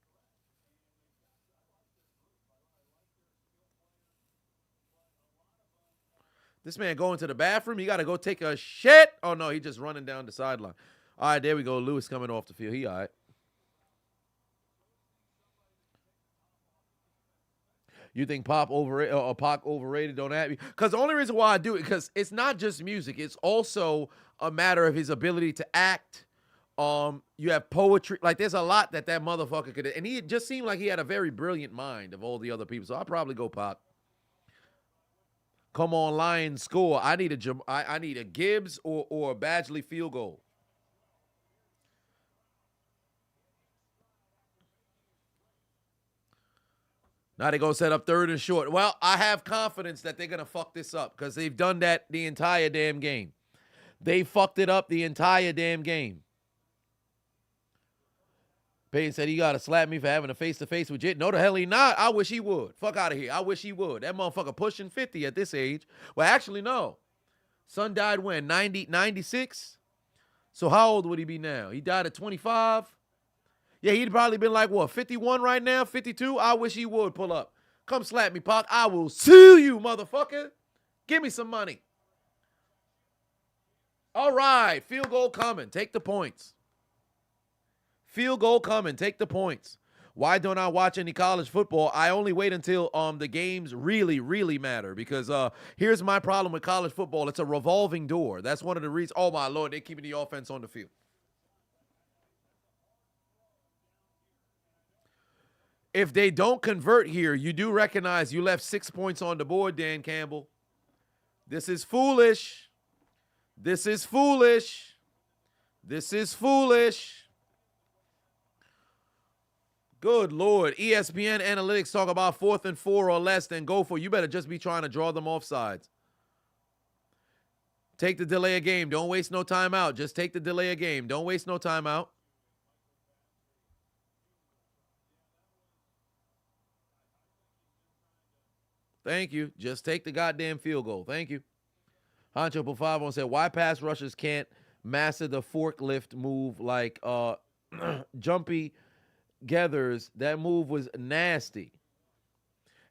This man going to the bathroom. He got to go take a shit. Oh, no, he just running down the sideline. All right, there we go. Lewis coming off the field. He all right. You think Pop overrated or Pac overrated? Don't at me. Because the only reason why I do it, because it's not just music. It's also a matter of his ability to act. You have poetry. Like, there's a lot that motherfucker could. And he just seemed like he had a very brilliant mind of all the other people. So I'll probably go Pac. Come on, Lions, score. I need a Gibbs or a Badgley field goal. Now they're going to set up third and short. Well, I have confidence that they're going to fuck this up, because they've done that the entire damn game. They fucked it up the entire damn game. Payton said he got to slap me for having a face-to-face with Jit. No, the hell he not. I wish he would. Fuck out of here. I wish he would. That motherfucker pushing 50 at this age. Well, actually, no. Son died when? 96? So how old would he be now? He died at 25? Yeah, he'd probably been like, what, 51 right now? 52? I wish he would pull up. Come slap me, Pac. I will sue you, motherfucker. Give me some money. All right. Field goal coming. Take the points. Field goal coming. Take the points. Why don't I watch any college football? I only wait until the games really, really matter, because here's my problem with college football. It's a revolving door. That's one of the reasons. Oh, my Lord, they're keeping the offense on the field. If they don't convert here, you do recognize you left 6 points on the board, Dan Campbell. This is foolish. This is foolish. This is foolish. Good Lord. ESPN analytics talk about 4th and 4 or less, then go for it. You better just be trying to draw them off sides. Take the delay of game. Don't waste no timeout. Just take the delay of game. Don't waste no timeout. Thank you. Just take the goddamn field goal. Thank you. Honcho Pufavon said, why pass rushers can't master the forklift move like Jumpy Gathers? That move was nasty.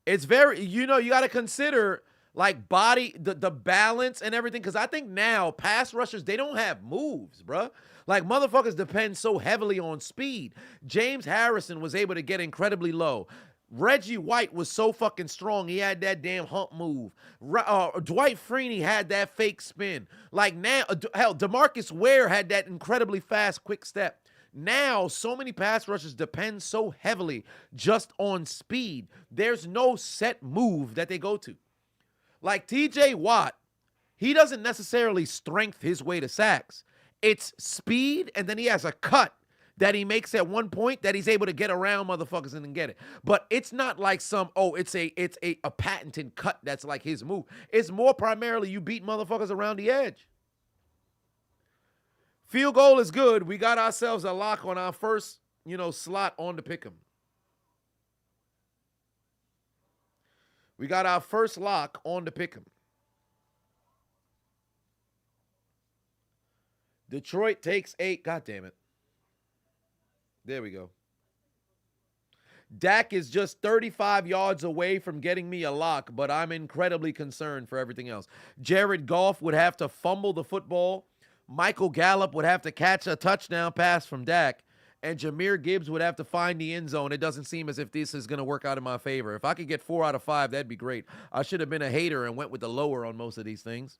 It's very, you got to consider like body, the balance and everything. Because I think now pass rushers, they don't have moves, bruh. Like motherfuckers depend so heavily on speed. James Harrison was able to get incredibly low. Reggie White was so fucking strong. He had that damn hump move. Dwight Freeney had that fake spin. Like now, hell, DeMarcus Ware had that incredibly fast, quick step. Now, so many pass rushers depend so heavily just on speed. There's no set move that they go to. Like TJ Watt, he doesn't necessarily strength his way to sacks. It's speed, and then he has a cut that he makes at one point that he's able to get around motherfuckers and then get it. But it's not like it's a patented cut that's like his move. It's more primarily you beat motherfuckers around the edge. Field goal is good. We got ourselves a lock on our first, slot on the pick'em. We got our first lock on the pick'em. Detroit takes 8. God damn it. There we go. Dak is just 35 yards away from getting me a lock, but I'm incredibly concerned for everything else. Jared Goff would have to fumble the football. Michael Gallup would have to catch a touchdown pass from Dak. And Jahmyr Gibbs would have to find the end zone. It doesn't seem as if this is going to work out in my favor. If I could get 4 out of 5, that'd be great. I should have been a hater and went with the lower on most of these things.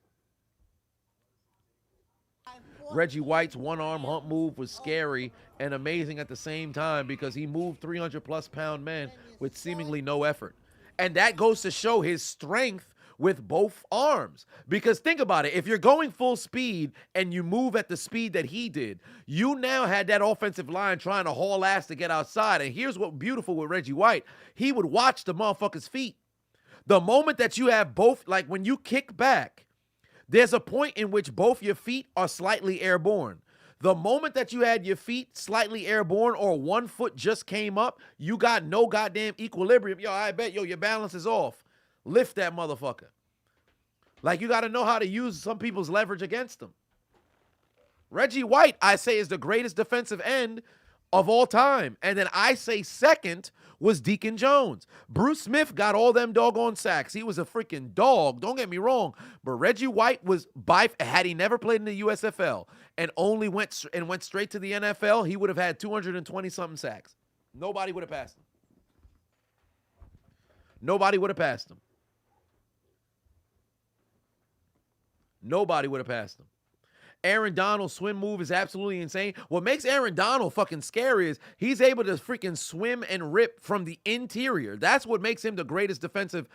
Reggie White's one-arm hump move was scary and amazing at the same time because he moved 300-plus pound men with seemingly no effort. And that goes to show his strength with both arms. Because think about it. If you're going full speed and you move at the speed that he did, you now had that offensive line trying to haul ass to get outside. And here's what's beautiful with Reggie White. He would watch the motherfucker's feet. The moment that you have both, like when you kick back, there's a point in which both your feet are slightly airborne. The moment that you had your feet slightly airborne or one foot just came up, you got no goddamn equilibrium. I bet, your balance is off. Lift that motherfucker. Like, you got to know how to use some people's leverage against them. Reggie White, I say, is the greatest defensive end of all time. And then I say second was Deacon Jones. Bruce Smith got all them doggone sacks. He was a freaking dog. Don't get me wrong. But Reggie White was, had he never played in the USFL and only went straight to the NFL, he would have had 220-something sacks. Nobody would have passed him. Nobody would have passed him. Nobody would have passed him. Aaron Donald's swim move is absolutely insane. What makes Aaron Donald fucking scary is he's able to freaking swim and rip from the interior. That's what makes him the greatest defensive,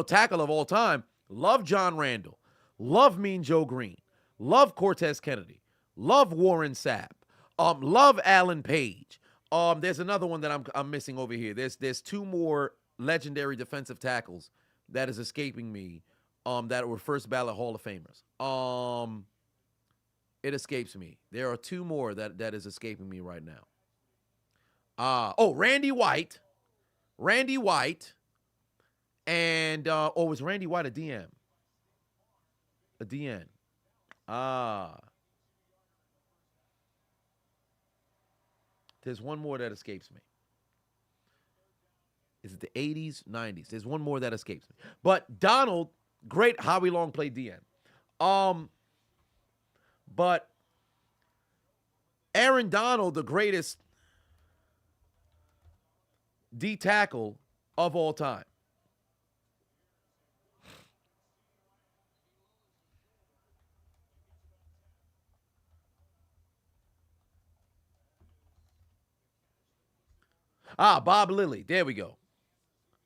tackle of all time. Love John Randall. Love Mean Joe Green. Love Cortez Kennedy. Love Warren Sapp. Love Alan Page. There's another one that I'm missing over here. There's 2 more legendary defensive tackles that is escaping me. That were first ballot Hall of Famers. It escapes me. There are 2 more that is escaping me right now. Randy White. Randy White. And, was Randy White a DM? A DN. There's one more that escapes me. Is it the 80s, 90s? There's one more that escapes me. But Donald, great Howie Long played DN. But Aaron Donald, the greatest D tackle of all time. Bob Lilly. There we go.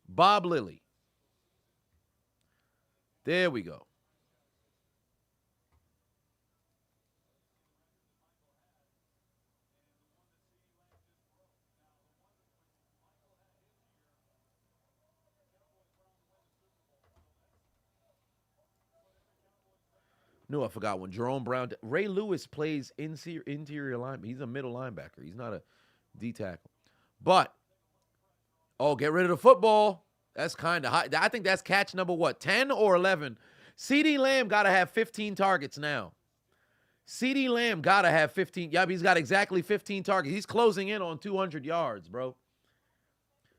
Bob Lilly. There we go. No, I forgot one. Jerome Brown. Ray Lewis plays interior line. He's a middle linebacker. He's not a D tackle. But, get rid of the football. That's kind of high. I think that's catch number what, 10 or 11? CeeDee Lamb got to have 15 targets now. CeeDee Lamb got to have 15. Yeah, he's got exactly 15 targets. He's closing in on 200 yards, bro.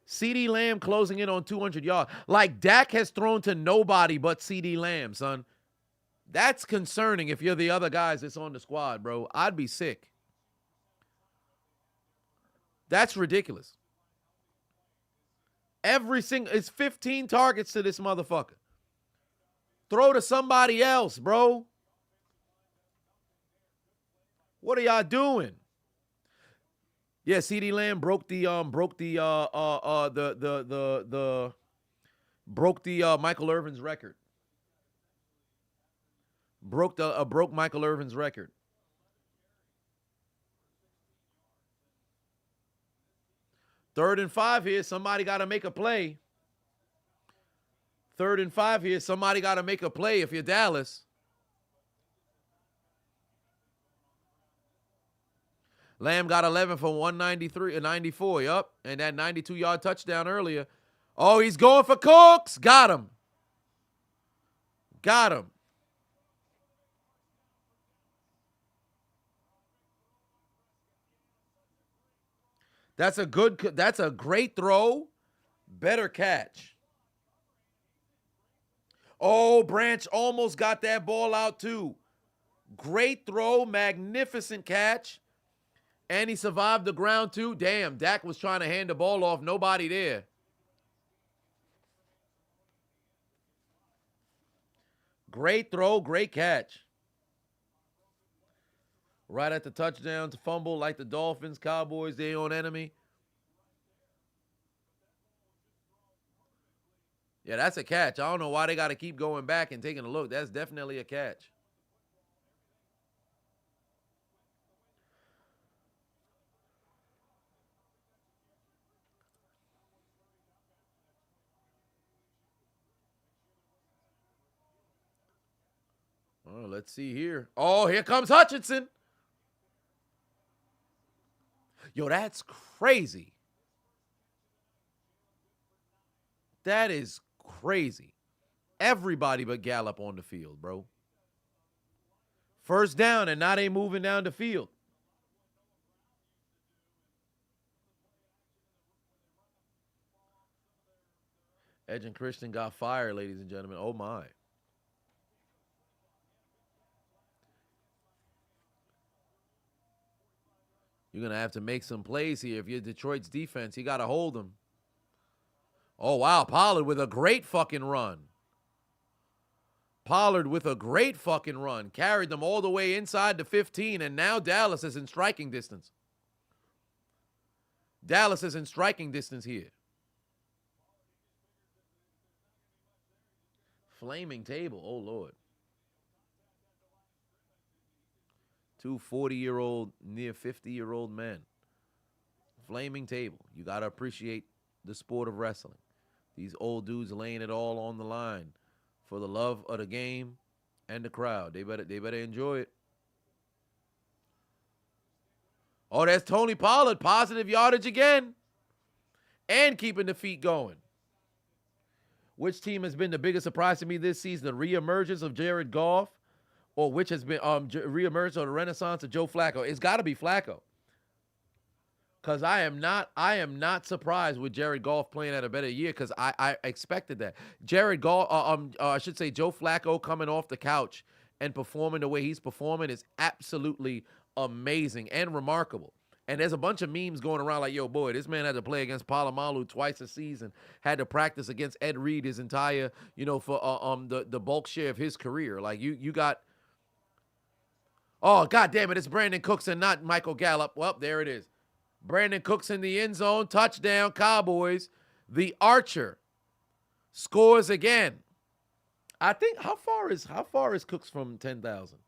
CeeDee Lamb closing in on 200 yards. Like, Dak has thrown to nobody but CeeDee Lamb, son. That's concerning if you're the other guys that's on the squad, bro. I'd be sick. That's ridiculous. It's 15 targets to this motherfucker. Throw to somebody else, bro. What are y'all doing? Yeah, CeeDee Lamb broke the Michael Irvin's record. Broke Michael Irvin's record. Third and 5 here. Somebody got to make a play. Third and 5 here. Somebody got to make a play if you're Dallas. Lamb got 11 for 193 and 94. Yup. And that 92-yard touchdown earlier. Oh, he's going for Cooks. Got him. Got him. That's a great throw. Better catch. Oh, Branch almost got that ball out too. Great throw, magnificent catch. And he survived the ground too. Damn, Dak was trying to hand the ball off. Nobody there. Great throw, great catch. Right at the touchdown to fumble like the Dolphins, Cowboys, their own enemy. Yeah, that's a catch. I don't know why they got to keep going back and taking a look. That's definitely a catch. Oh, let's see here. Oh, here comes Hutchinson. Yo, that's crazy. That is crazy. Everybody but Gallup on the field, bro. First down, and now they moving down the field. Edge and Christian got fired, ladies and gentlemen. Oh, my. You're going to have to make some plays here. If you're Detroit's defense, you got to hold them. Oh, wow. Pollard with a great fucking run. Pollard with a great fucking run. Carried them all the way inside the 15, and now Dallas is in striking distance. Dallas is in striking distance here. Flaming table. Oh, Lord. Two 40-year-old, near 50-year-old men. Flaming table. You got to appreciate the sport of wrestling. These old dudes laying it all on the line for the love of the game and the crowd. They better enjoy it. Oh, that's Tony Pollard. Positive yardage again. And keeping the feet going. Which team has been the biggest surprise to me this season? The reemergence of Jared Goff, or which has been reemergence or the renaissance of Joe Flacco? It's got to be Flacco. Because I am not surprised with Jared Goff playing at a better year, because I expected that. Jared Goff, I should say Joe Flacco coming off the couch and performing the way he's performing is absolutely amazing and remarkable. And there's a bunch of memes going around like, yo, boy, this man had to play against Palomalu twice a season, had to practice against Ed Reed his entire, for the bulk share of his career. Like, you got, oh, God damn it, it's Brandon Cooks and not Michael Gallup. Well, there it is. Brandon Cooks in the end zone. Touchdown, Cowboys. The Archer scores again. I think how far is Cooks from 10,000?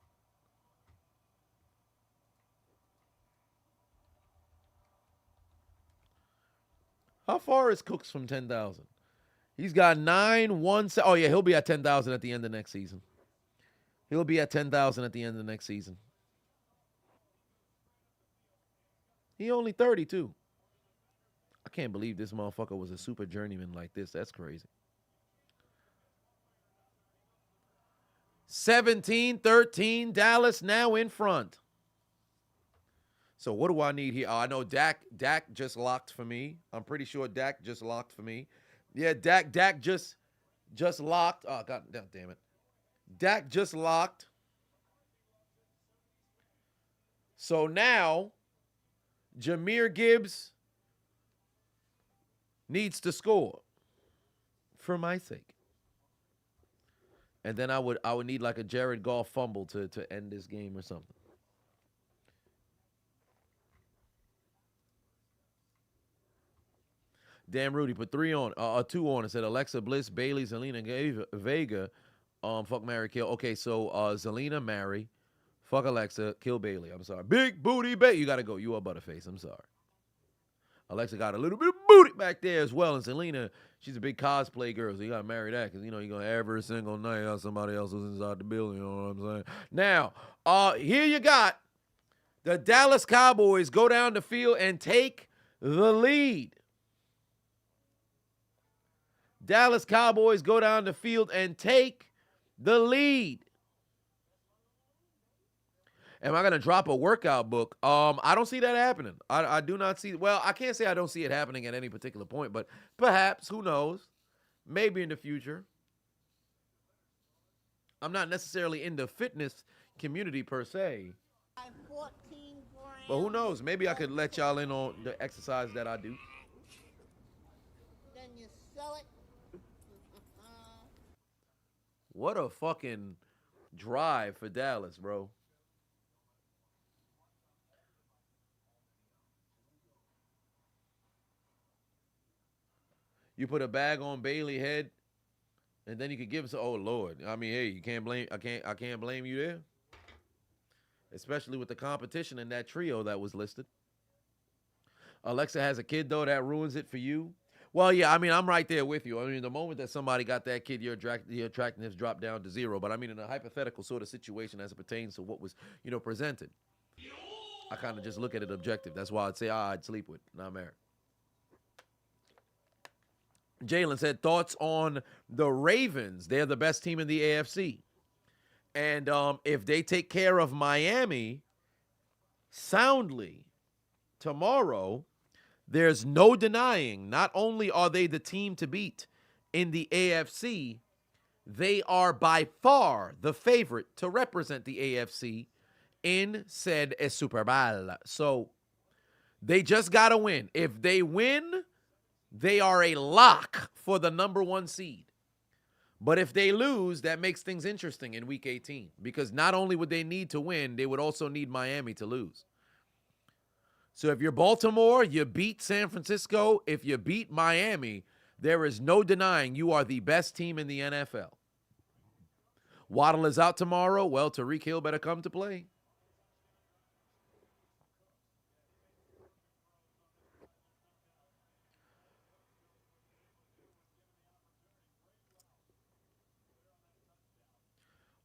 How far is Cooks from 10,000? He's got 9-1. Oh yeah, he'll be at 10,000 at the end of next season. He'll be at 10,000 at the end of next season. He only 32. I can't believe this motherfucker was a super journeyman like this. That's crazy. 17-13, Dallas now in front. So what do I need here? Oh, I know Dak just locked for me. I'm pretty sure Dak just locked for me. Yeah, Dak just locked. Oh, God damn it. Dak just locked. So now Jahmyr Gibbs needs to score for my sake. And then I would need like a Jared Goff fumble to end this game or something. Damn, Rudy put 2 on and said Alexa Bliss, Bailey, Zelina Vega, fuck, marry, kill. Okay, so Zelina, marry, fuck Alexa, kill Bailey. I'm sorry. Big booty Bailey. You gotta go. You are Butterface. I'm sorry. Alexa got a little bit of booty back there as well. And Selena, she's a big cosplay girl, so you gotta marry that because, you know, you're gonna every single night have somebody else who's inside the building. You know what I'm saying? Now, here you got the Dallas Cowboys go down the field and take the lead. Dallas Cowboys go down the field and take the lead. Am I going to drop a workout book? I don't see that happening. I do not see. Well, I can't say I don't see it happening at any particular point, but perhaps, who knows? Maybe in the future. I'm not necessarily in the fitness community per se. But who knows? Maybe I could let y'all in on the exercise that I do. Then you sell it. What a fucking drive for Dallas, bro. You put a bag on Bailey's head, and then you could give us. Oh Lord, I mean, hey, you can't blame. I can't blame you there. Especially with the competition in that trio that was listed. Alexa has a kid though that ruins it for you. Well, yeah, I mean, I'm right there with you. I mean, the moment that somebody got that kid, your attractiveness dropped down to 0. But I mean, in a hypothetical sort of situation as it pertains to what was, you know, presented, I kind of just look at it objective. That's why I'd say, I'd sleep with, not marry. Jalen said, thoughts on the Ravens. They're the best team in the AFC. And if they take care of Miami soundly tomorrow, there's no denying, not only are they the team to beat in the AFC, they are by far the favorite to represent the AFC in said Super Bowl. So they just got to win. If they win, they are a lock for the #1 seed. But if they lose, that makes things interesting in Week 18 because not only would they need to win, they would also need Miami to lose. So if you're Baltimore, you beat San Francisco. If you beat Miami, there is no denying you are the best team in the NFL. Waddle is out tomorrow. Well, Tyreek Hill better come to play.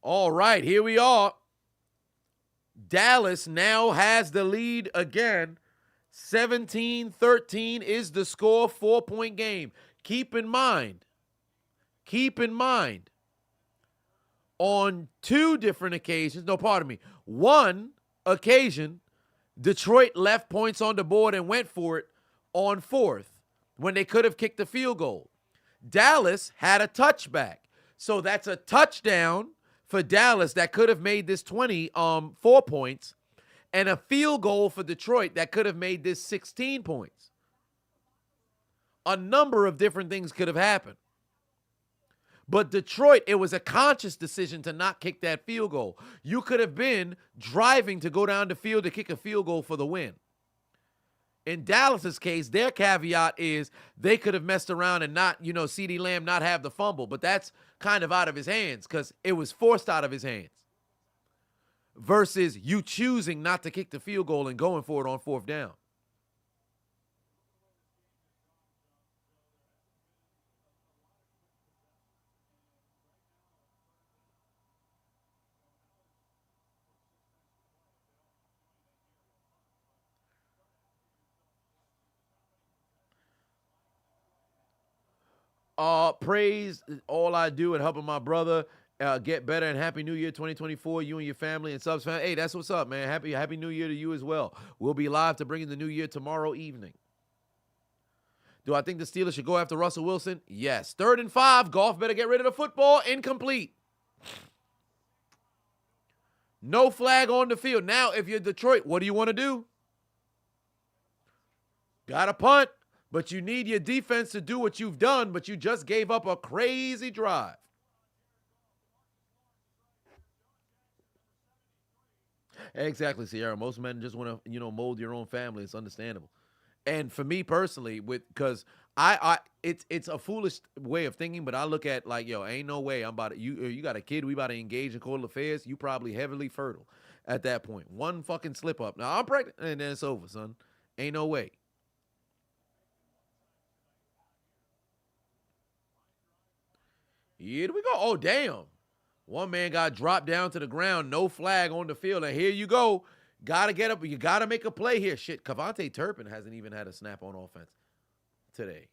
All right, here we are. Dallas now has the lead again. 17-13 is the score, 4-point game. Keep in mind, on 2 different occasions, one occasion, Detroit left points on the board and went for it on 4th when they could have kicked a field goal. Dallas had a touchback. So that's a touchdown for Dallas that could have made this 4 points, and a field goal for Detroit that could have made this 16 points. A number of different things could have happened. But Detroit, it was a conscious decision to not kick that field goal. You could have been driving to go down the field to kick a field goal for the win. In Dallas's case, their caveat is they could have messed around and not, CeeDee Lamb not have the fumble, but that's kind of out of his hands because it was forced out of his hands versus you choosing not to kick the field goal and going for it on 4th down. Praise all I do and helping my brother get better, and Happy New Year 2024, you and your family and subs family. Hey, that's what's up, man. Happy New Year to you as well. We'll be live to bring in the new year tomorrow evening. Do I think the Steelers should go after Russell Wilson? Yes. 3rd and 5. Goff better get rid of the football. Incomplete. No flag on the field. Now, if you're Detroit, what do you want to do? Got to punt. But you need your defense to do what you've done, but you just gave up a crazy drive. Exactly, Sierra. Most men just want to, mold your own family. It's understandable. And for me personally, because it's a foolish way of thinking, but I look at like, ain't no way I'm about to, you got a kid, we about to engage in coital affairs. You probably heavily fertile at that point. One fucking slip up. Now I'm pregnant, and then it's over, son. Ain't no way. Here we go. Oh, damn. One man got dropped down to the ground. No flag on the field. And here you go. Got to get up. You got to make a play here. Shit, Cavante Turpin hasn't even had a snap on offense today.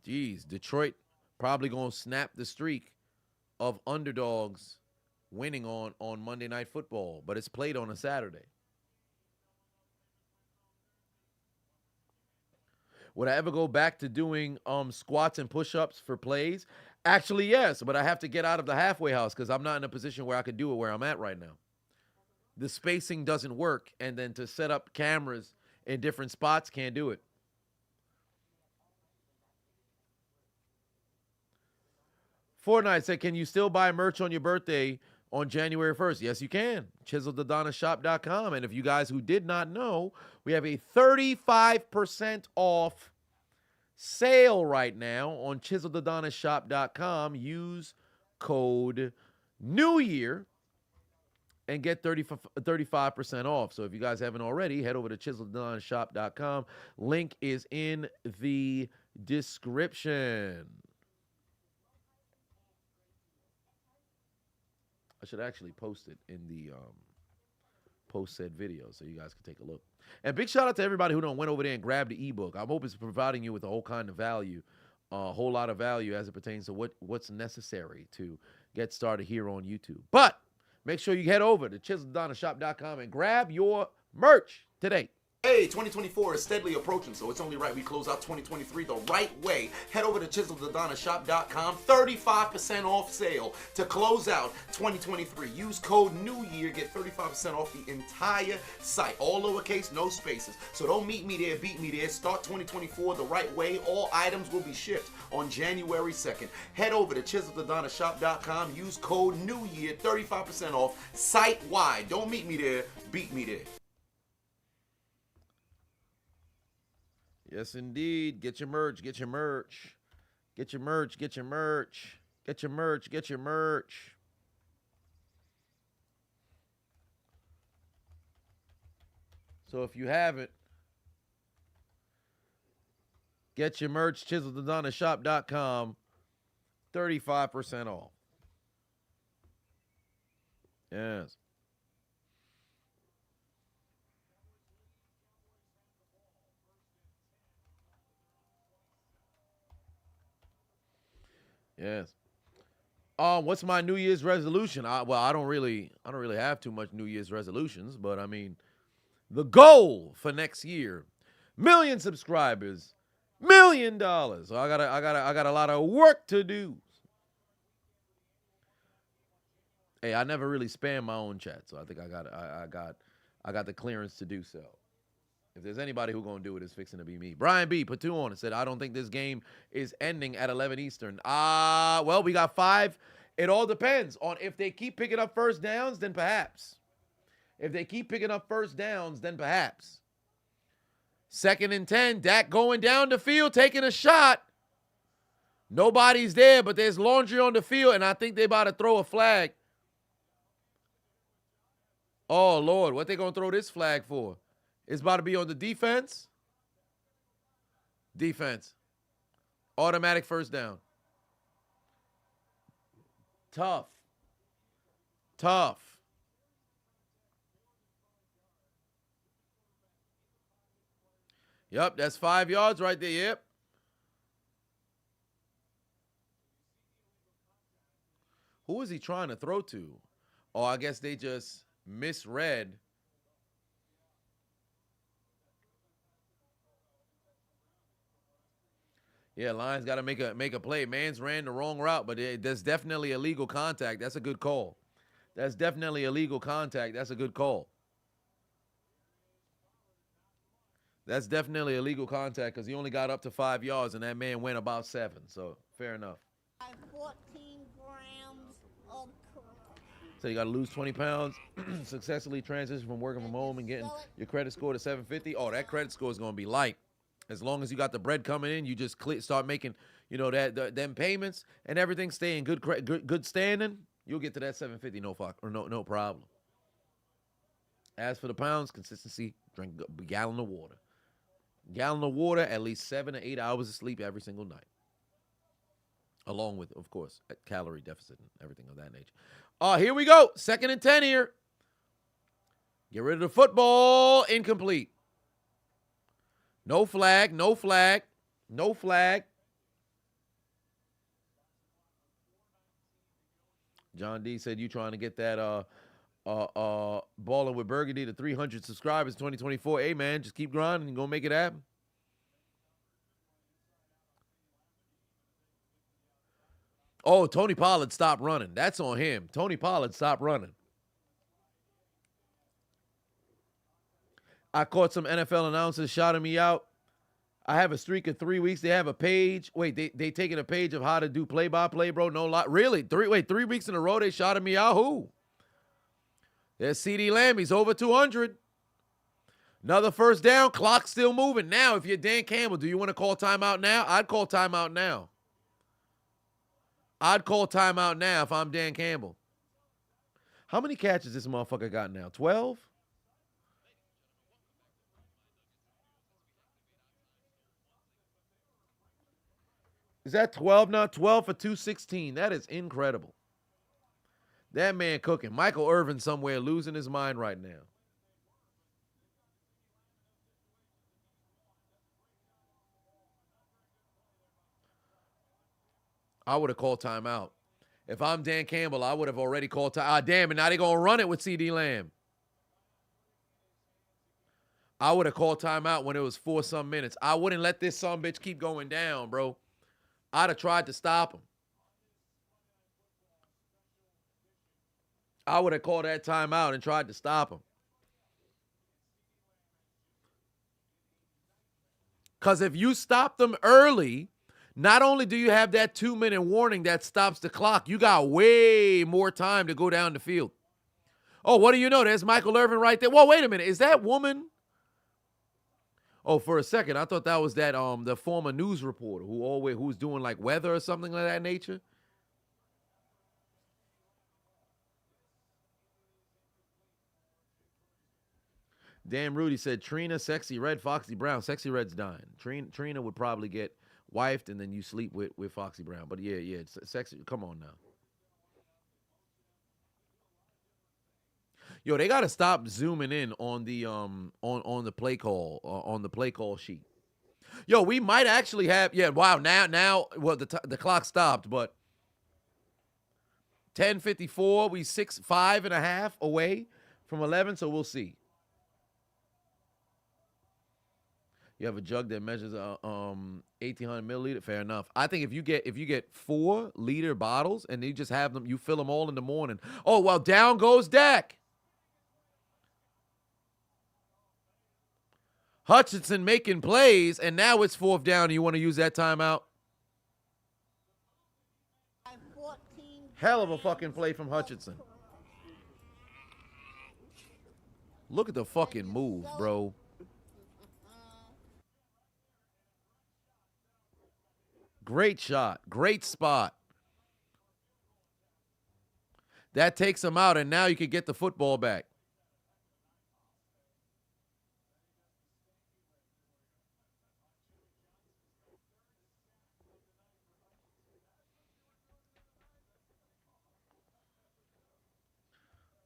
Jeez, Detroit probably going to snap the streak of underdogs winning on Monday Night Football, but it's played on a Saturday. Would I ever go back to doing squats and push-ups for plays? Actually, yes, but I have to get out of the halfway house because I'm not in a position where I could do it where I'm at right now. The spacing doesn't work, and then to set up cameras in different spots, can't do it. Fortnite said, can you still buy merch on your birthday on January 1st? Yes, you can. ChiseledAdonisShop.com. And if you guys who did not know, we have a 35% off sale right now on ChiseledAdonisShop.com. Use code New Year and get 35% off. So if you guys haven't already, head over to ChiseledAdonisShop.com. Link is in the description. I should actually post it in the post said video so you guys can take a look. And big shout out to everybody who went over there and grabbed the ebook. I hope it's providing you with a whole kind of value, a whole lot of value as it pertains to what's necessary to get started here on YouTube. But make sure you head over to ChiseledAdonisShop.com and grab your merch today. Hey, 2024 is steadily approaching, so it's only right we close out 2023 the right way. Head over to ChiseledAdonisShop.com, 35% off sale to close out 2023. Use code NEWYEAR, get 35% off the entire site. All lowercase, no spaces. So don't meet me there, beat me there. Start 2024 the right way. All items will be shipped on January 2nd. Head over to ChiseledAdonisShop.com, use code NEWYEAR, 35% off site-wide. Don't meet me there, beat me there. Yes, indeed. Get your merch. Get your merch. Get your merch. Get your merch. Get your merch. Get your merch. So if you haven't, get your merch. ChiseledAdonisShop.com. 35% off. Yes. Yes. What's my New Year's resolution? I don't really have too much New Year's resolutions, but I mean, the goal for next year, 1 million subscribers, $1 million. So I got a lot of work to do. Hey, I never really spam my own chat, so I think I got the clearance to do so. If there's anybody who's going to do it, it's fixing to be me. Brian B. put 2 on and said, I don't think this game is ending at 11 Eastern. Well, we got 5 It all depends on if they keep picking up first downs, then perhaps. If they keep picking up first downs, then perhaps. 2nd and 10, Dak going down the field, taking a shot. Nobody's there, but there's laundry on the field, and I think they about to throw a flag. Oh, Lord, what they going to throw this flag for? It's about to be on the defense. Defense. Automatic first down. Tough. Yep, that's 5 yards right there. Yep. Who is he trying to throw to? Oh, I guess they just misread. Yeah, Lions got to make a play. Mans ran the wrong route, but there's definitely illegal contact. That's a good call. That's definitely illegal contact. That's a good call. That's definitely illegal contact because he only got up to 5 yards, and that man went about 7. So, fair enough. 14 grams of So you got to lose 20 pounds, successfully transition from working from home and getting your credit score to 750. Oh, that credit score is going to be light. As long as you got the bread coming in, you just start making, them payments and everything stay in good standing. You'll get to that 750, no problem. As for the pounds, consistency, drink a gallon of water. Gallon of water, at least 7 to 8 hours of sleep every single night. Along with, of course, a calorie deficit and everything of that nature. Here we go. 2nd and 10 here. Get rid of the football. Incomplete. No flag. John D said you trying to get that Balling with Burgundy to 300 subscribers 2024. Hey, man, just keep grinding and go make it happen. Oh, Tony Pollard stopped running. That's on him. Tony Pollard stopped running. I caught some NFL announcers shouting me out. I have a streak of 3 weeks. They have a page. Wait, they taking a page of how to do play-by-play, bro? No lie. Really? 3 weeks in a row they shouted me out? Who? There's CD Lamb. He's over 200. Another first down. Clock still moving. Now, if you're Dan Campbell, do you want to call timeout now? I'd call timeout now. I'd call timeout now if I'm Dan Campbell. How many catches this motherfucker got now? 12? Is that 12 now? 12 for 216. That is incredible. That man cooking. Michael Irvin somewhere losing his mind right now. I would have called timeout. If I'm Dan Campbell, I would have already called time. Damn it. Now they're going to run it with CD Lamb. I would have called timeout when it was 4-some minutes. I wouldn't let this sumbitch keep going down, bro. I'd have tried to stop him. I would have called that timeout and tried to stop him. Because if you stop them early, not only do you have that 2-minute warning that stops the clock, you got way more time to go down the field. Oh, what do you know? There's Michael Irvin right there. Whoa, wait a minute. Is that woman? Oh, for a second, I thought that was that the former news reporter who's doing like weather or something like that nature. Damn, Rudy said Trina, Sexy Red, Foxy Brown. Sexy Red's dying. Trina would probably get wifed and then you sleep with Foxy Brown. But yeah, Sexy. Come on now. Yo, they gotta stop zooming in on the on the play call on the play call sheet. Yo, we might actually have now well the clock stopped, but 10:54, we 5.5 away from 11, so we'll see. You have a jug that measures 1,800 milliliter. Fair enough. I think if you get 4-liter bottles and you just have them, you fill them all in the morning. Oh well, down goes Dak. Hutchinson making plays, and now it's 4th down, and you want to use that timeout? 14 Hell of a fucking play from Hutchinson. Look at the fucking move, bro. Great shot. Great spot. That takes him out, and now you can get the football back.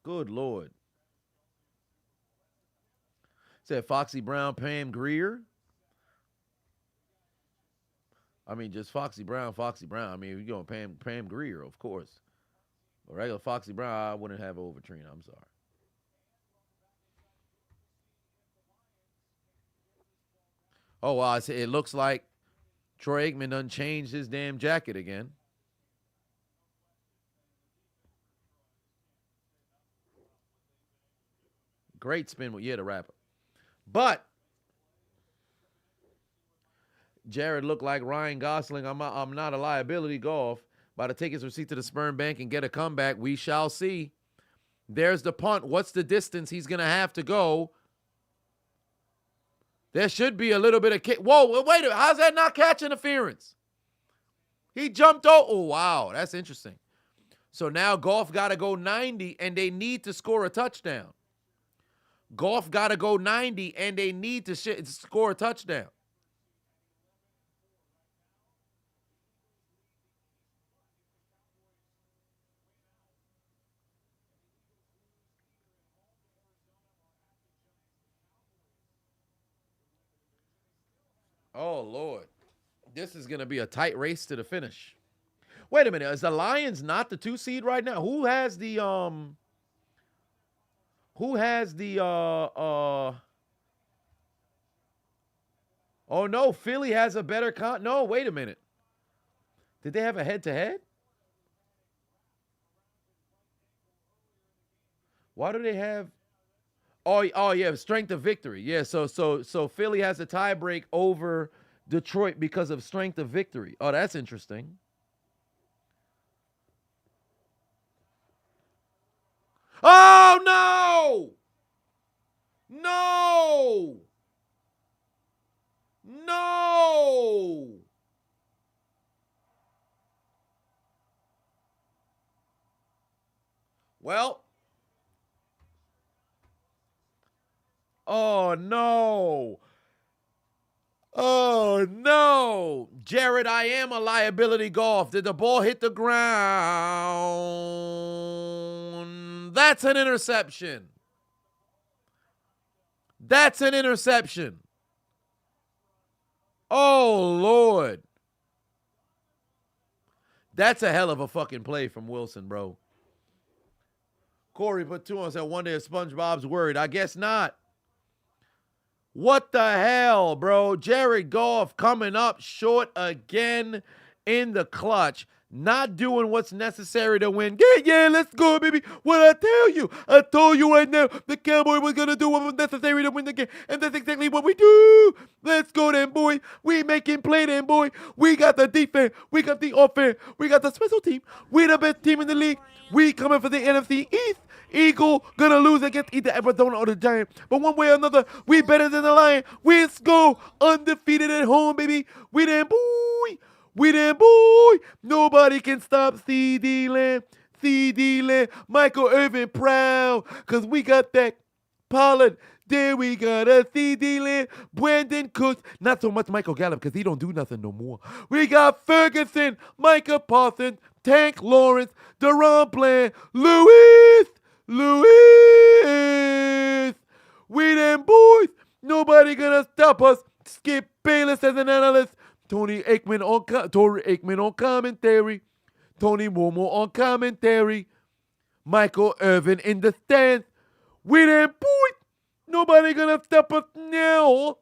Good Lord. Said Foxy Brown, Pam Grier. I mean, just Foxy Brown, Foxy Brown. I mean, if you're going Pam Grier, of course. But regular Foxy Brown, I wouldn't have over Trina. I'm sorry. Oh, wow. It looks like Troy Aikman done changed his damn jacket again. Great spin. Yeah, the rapper. But Jared looked like Ryan Gosling. I'm not a liability. Golf. About to take his receipt to the sperm bank and get a comeback. We shall see. There's the punt. What's the distance he's going to have to go? There should be a little bit of kick. Whoa, wait a minute. How's that not catch interference? He jumped over. Oh, wow. That's interesting. So now Golf got to go 90, and they need to score a touchdown. Golf got to go 90, and they need to score a touchdown. Oh, Lord. This is going to be a tight race to the finish. Wait a minute. Is the Lions not the 2 seed right now? Who has the oh, no, Philly has a better no, wait a minute. Did they have a head-to-head? Why do they have Oh yeah, strength of victory. Yeah, so Philly has a tie break over Detroit because of strength of victory. Oh, that's interesting. Oh no! No! No! Well, oh, no. Oh, no. Jared, I am a liability. Golf. Did the ball hit the ground? That's an interception. That's an interception. Oh, Lord. That's a hell of a fucking play from Wilson, bro. Corey put 2 on and said, one day if SpongeBob's worried. I guess not. What the hell, bro? Jared Goff coming up short again in the clutch. Not doing what's necessary to win. Yeah, let's go, baby. What I tell you? I told you right now the Cowboys was going to do what was necessary to win the game. And that's exactly what we do. Let's go then, boy. We making play then, boy. We got the defense. We got the offense. We got the special team. We the best team in the league. We coming for the NFC East. Eagle gonna lose against either Arizona or the Giants. But one way or another, we better than the Lions. Let's go undefeated at home, baby. We them boy. We them boy. Nobody can stop CD Land. CD Land. Michael Irvin proud. Cause we got that Pollard. There we got a CD Land. Brandon Cooks. Not so much Michael Gallup because he don't do nothing no more. We got Ferguson, Micah Parsons, Tank Lawrence, Deron Bland, Louis. We them boys. Nobody gonna stop us. Skip Bayless as an analyst. Tony Aikman on commentary. Tony Momo on commentary. Michael Irvin in the stands. We them boys. Nobody gonna stop us now.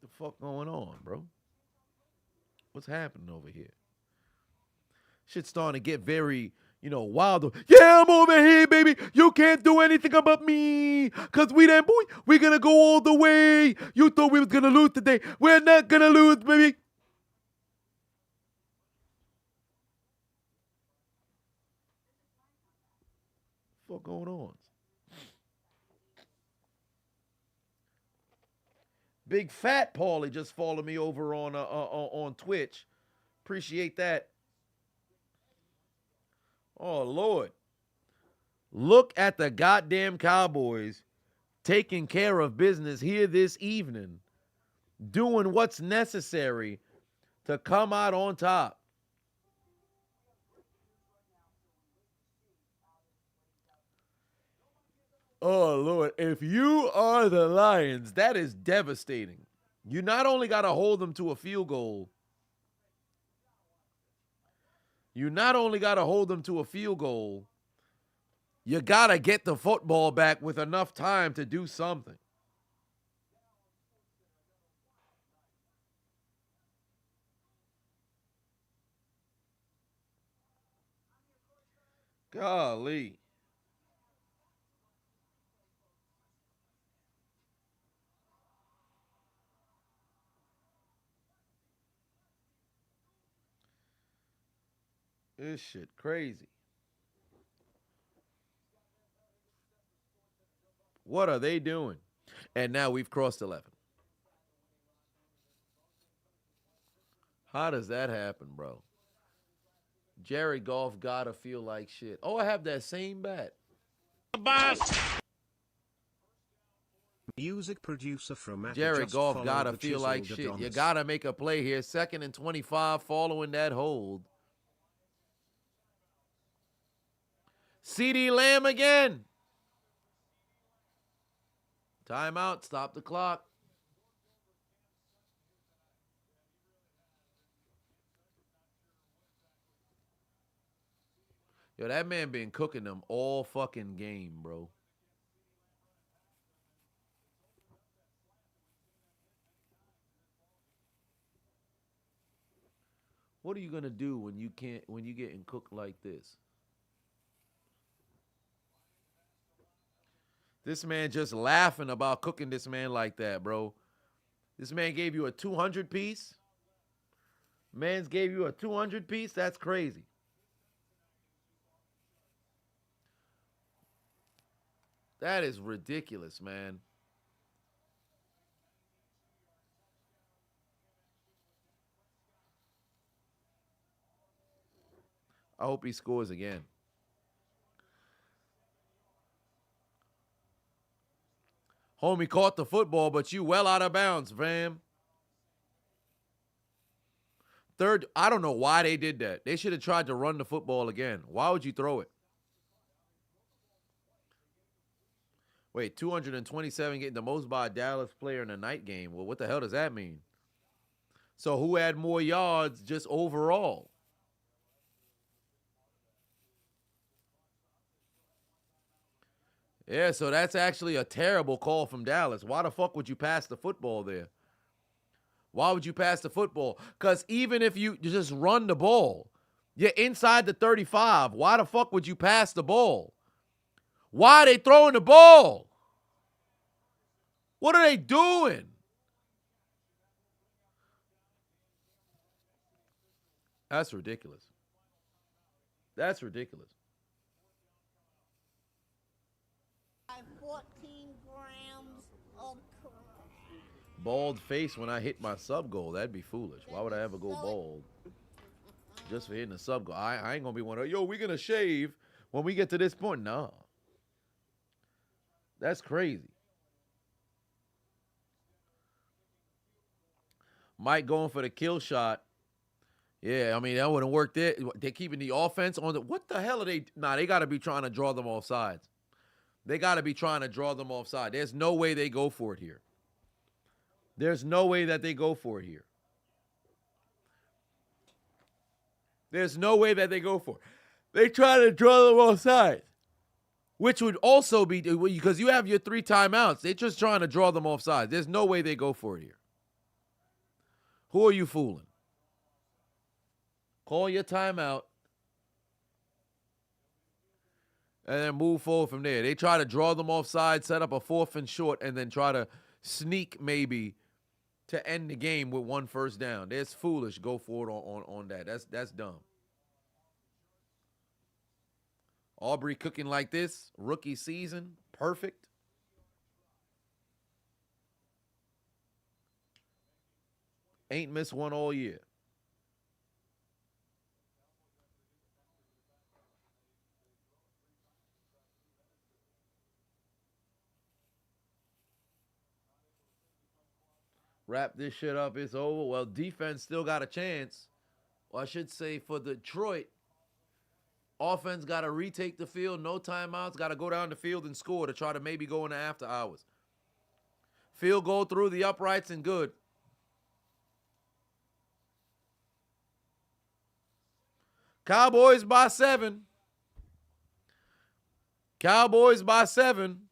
The fuck going on, bro? What's happening over here? Shit's starting to get very, Wilder. Yeah, I'm over here, baby. You can't do anything about me. Cause we then, boy, we're gonna go all the way. You thought we was gonna lose today. We're not gonna lose, baby. What's going on? Big Fat Paulie just followed me over on Twitch. Appreciate that. Oh, Lord. Look at the goddamn Cowboys taking care of business here this evening, doing what's necessary to come out on top. Oh, Lord. If you are the Lions, that is devastating. You not only got to hold them to a field goal, you got to get the football back with enough time to do something. Golly. This shit crazy. What are they doing? And now we've crossed 11. How does that happen, bro? Jared Goff gotta feel like shit. Oh, I have that same bat. Music producer from Jared Goff gotta feel like shit. Adonis. You gotta make a play here. 2nd and 25 following that hold. CeeDee Lamb again. Timeout. Stop the clock. Yo, that man been cooking them all fucking game, bro. What are you gonna do when you getting cooked like this? This man just laughing about cooking this man like that, bro. This man gave you a 200 piece. Man's gave you a 200 piece. That's crazy. That is ridiculous, man. I hope he scores again. Homie caught the football, but you well out of bounds, fam. Third, I don't know why they did that. They should have tried to run the football again. Why would you throw it? Wait, 227 getting the most by a Dallas player in a night game. Well, what the hell does that mean? So who had more yards just overall? Yeah, so that's actually a terrible call from Dallas. Why the fuck would you pass the football there? Why would you pass the football? Because even if you just run the ball, you're inside the 35. Why the fuck would you pass the ball? Why are they throwing the ball? What are they doing? That's ridiculous. That's ridiculous. 14 grams of crap. Bald face when I hit my sub goal. That'd be foolish. Why would I ever go bald? Just for hitting a sub goal. I ain't going to be one of, yo, we're going to shave when we get to this point. No. That's crazy. Mike going for the kill shot. Yeah, I mean, that wouldn't work there. They're keeping the offense on the, what the hell are they? Nah, they got to be trying to draw them off sides. They got to be trying to draw them offside. There's no way they go for it here. There's no way that they go for it here. There's no way that they go for it. They try to draw them offside, which would also be, because you have your 3 timeouts. They're just trying to draw them offside. There's no way they go for it here. Who are you fooling? Call your timeout. and then move forward from there. They try to draw them offside, set up a 4th and short, and then try to sneak maybe to end the game with 1 first down. That's foolish. Go for it on that. That's dumb. Aubrey cooking like this, rookie season, perfect. Ain't missed one all year. Wrap this shit up. It's over. Well, defense still got a chance. Or I should say for Detroit, offense got to retake the field. No timeouts. Got to go down the field and score to try to maybe go into after hours. Field goal through the uprights and good. Cowboys by 7. Cowboys by 7.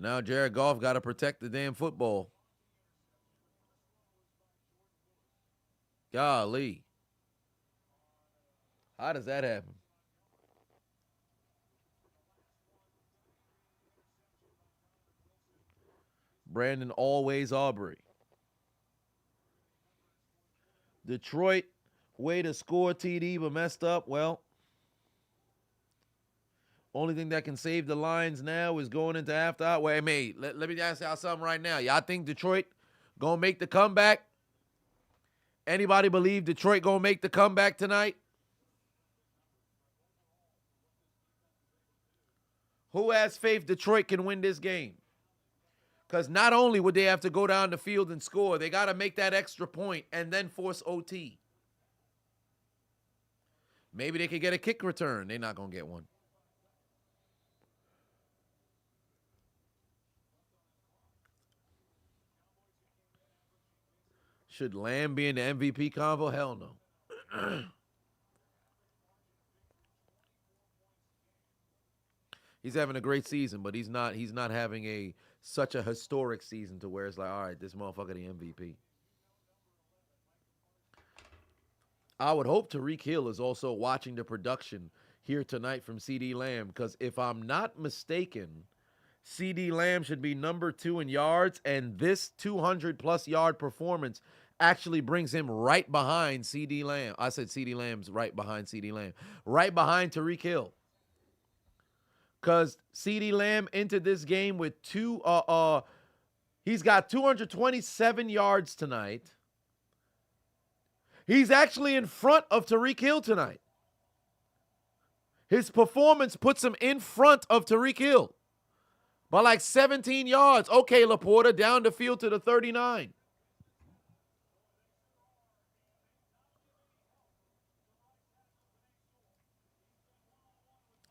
Now Jared Goff got to protect the damn football. Golly. How does that happen? Brandon always Aubrey. Detroit, way to score TD, but messed up. Well, only thing that can save the Lions now is going into after hour. Wait, mate, let me ask y'all something right now. Y'all think Detroit going to make the comeback? Anybody believe Detroit going to make the comeback tonight? Who has faith Detroit can win this game? Because not only would they have to go down the field and score, they got to make that extra point and then force OT. Maybe they could get a kick return. They're not going to get one. Should Lamb be in the MVP convo? Hell no. He's having a great season, but he's not having such a historic season to where it's like, all right, this motherfucker the MVP. I would hope Tyreek Hill is also watching the production here tonight from CeeDee Lamb, because if I'm not mistaken, CeeDee Lamb should be number 2 in yards, and this 200-plus yard performance actually brings him right behind CeeDee Lamb. I said CeeDee Lamb's right behind CeeDee Lamb. Right behind Tyreek Hill. Because CeeDee Lamb entered this game with he's got 227 yards tonight. He's actually in front of Tyreek Hill tonight. His performance puts him in front of Tyreek Hill by like 17 yards. Okay, Laporta, down the field to the 39.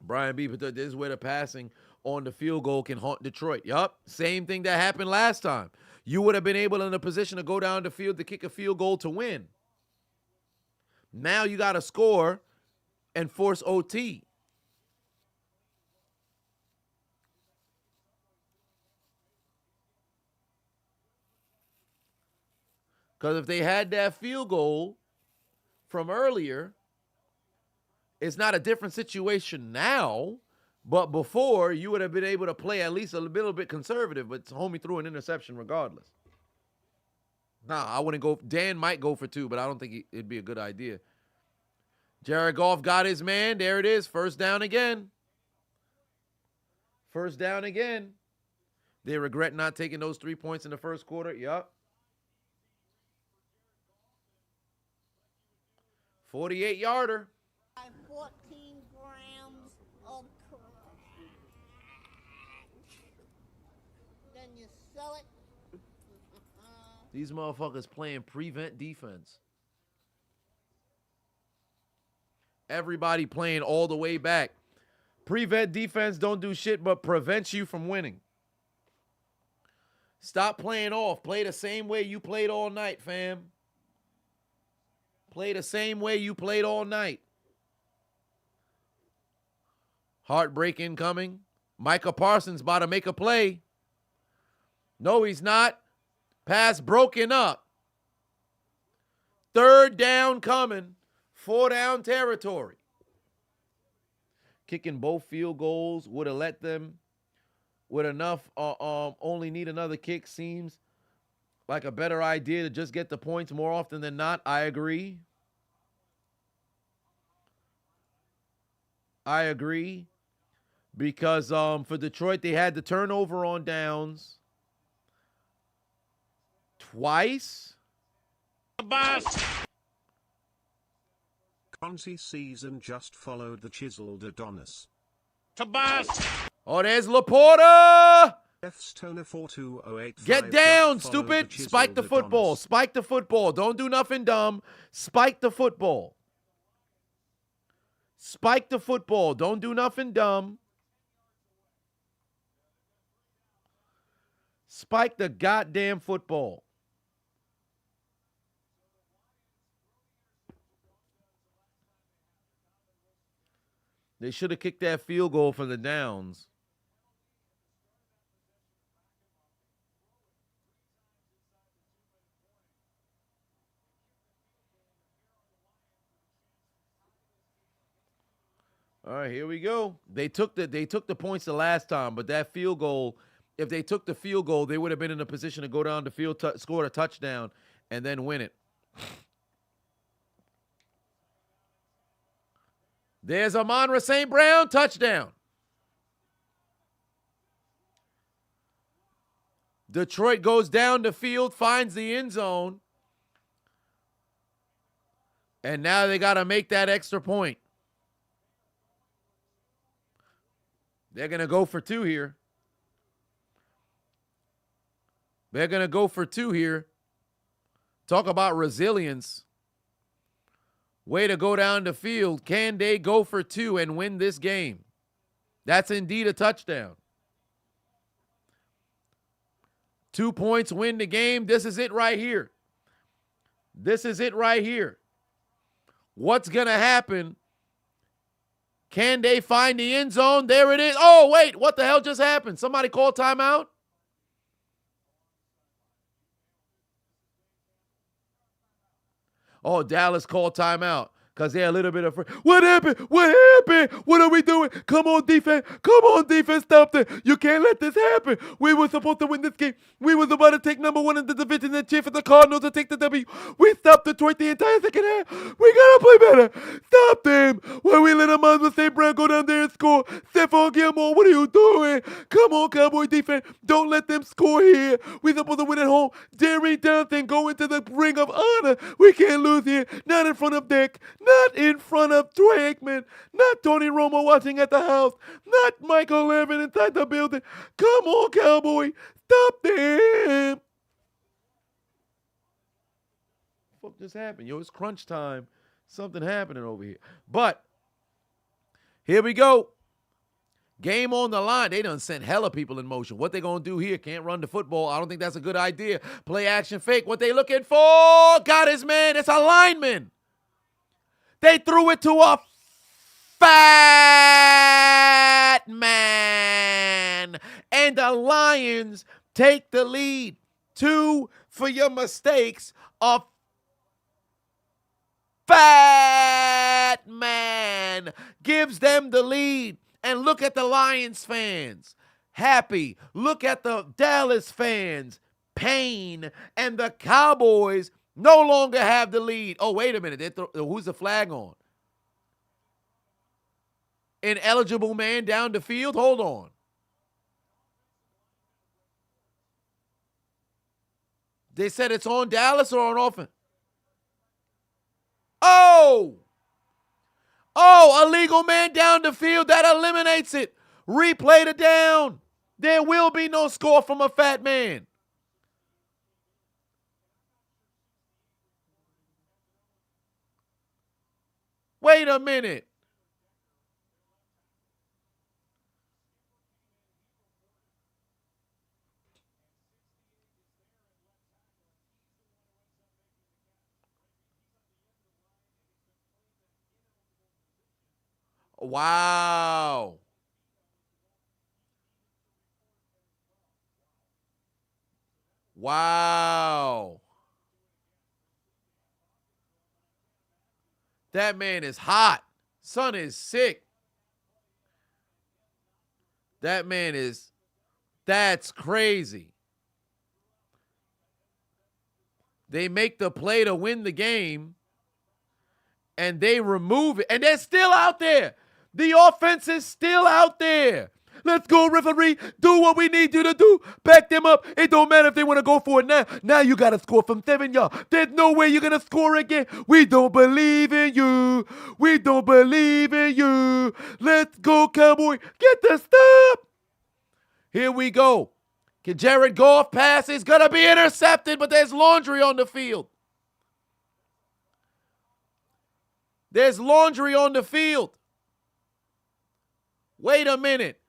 Brian B. But this is where the passing on the field goal can haunt Detroit. Yup, same thing that happened last time. You would have been able in a position to go down the field to kick a field goal to win. Now you got to score and force OT. Because if they had that field goal from earlier, it's not a different situation now, but before you would have been able to play at least a little bit conservative, but homie threw an interception regardless. Nah, I wouldn't go. Dan might go for 2, but I don't think it'd be a good idea. Jared Goff got his man. There it is. First down again. First down again. They regret not taking those 3 points in the first quarter. Yup. 48-yarder. 14 grams of crack. Then you sell it. These motherfuckers playing prevent defense. Everybody playing all the way back. Prevent defense don't do shit but prevents you from winning. Stop playing off. Play the same way you played all night, fam. Play the same way you played all night. Heartbreak incoming. Micah Parsons about to make a play. No, he's not. Pass broken up. Third down coming. 4 down territory. Kicking both field goals would have let them with enough only need another kick seems like a better idea to just get the points more often than not. I agree. Because for Detroit, they had the turnover on downs twice. Conzi season just followed the Chiseled Adonis. Oh, there's Laporta. Stoner 42085 Get down, just followed stupid. the Chiseled Spike the football. Adonis. Spike the football. Don't do nothing dumb. Spike the football. Spike the football. Don't do nothing dumb. Spike the goddamn football. They should have kicked that field goal from the downs. All right, here we go. They took the points the last time, but that field goal, if they took the field goal, they would have been in a position to go down the field, score a touchdown, and then win it. There's Amon-Ra St. Brown, touchdown. Detroit goes down the field, finds the end zone, and now they got to make that extra point. They're going to go for 2 here. Talk about resilience. Way to go down the field. Can they go for 2 and win this game? That's indeed a touchdown. 2 points win the game. This is it right here. What's going to happen? Can they find the end zone? There it is. Oh, wait. What the hell just happened? Somebody call timeout? Oh, Dallas called timeout because they're a little bit afraid. What happened? What are we doing? Come on, defense. Stop that. You can't let this happen. We were supposed to win this game. We was about to take number 1 in the division and cheer for the Cardinals to take the W. We stopped Detroit the entire second half. We got to play better. Stop them. When we let Amon-Ra St. Brown go down there and score. Stephon Gilmore, what are you doing? Come on, Cowboy defense. Don't let them score here. We supposed to win at home. Jerry Johnson go into the ring of honor. We can't lose here. Not in front of Dick. Not in front of Troy Aikman. Not Tony Romo watching at the house. Not Michael Levin inside the building. Come on, Cowboy. Stop them. What just happened? Yo, it's crunch time. Something happening over here. But here we go. Game on the line. They done sent hella people in motion. What they going to do here? Can't run the football. I don't think that's a good idea. Play action fake. What they looking for? Got his man. It's a lineman. They threw it to a fat man. And the Lions take the lead. 2 for your mistakes. A fat man gives them the lead. And look at the Lions fans. Happy. Look at the Dallas fans. Pain. And the Cowboys no longer have the lead. Oh, wait a minute. Who's the flag on? Ineligible man down the field? Hold on. They said it's on Dallas or on offense? Oh! Oh, illegal man down the field. That eliminates it. Replay the down. There will be no score from a fat man. Wait a minute. Wow. Wow. That man is hot. Son is sick. That's crazy. They make the play to win the game, and they remove it, and they're still out there. The offense is still out there. Let's go, referee. Do what we need you to do. Back them up. It don't matter if they want to go for it now. Now you got to score from 7 yards. There's no way you're going to score again. We don't believe in you. We don't believe in you. Let's go, Cowboy. Get the stop. Here we go. Can Jared Goff pass? He's going to be intercepted, but there's laundry on the field. There's laundry on the field. Wait a minute.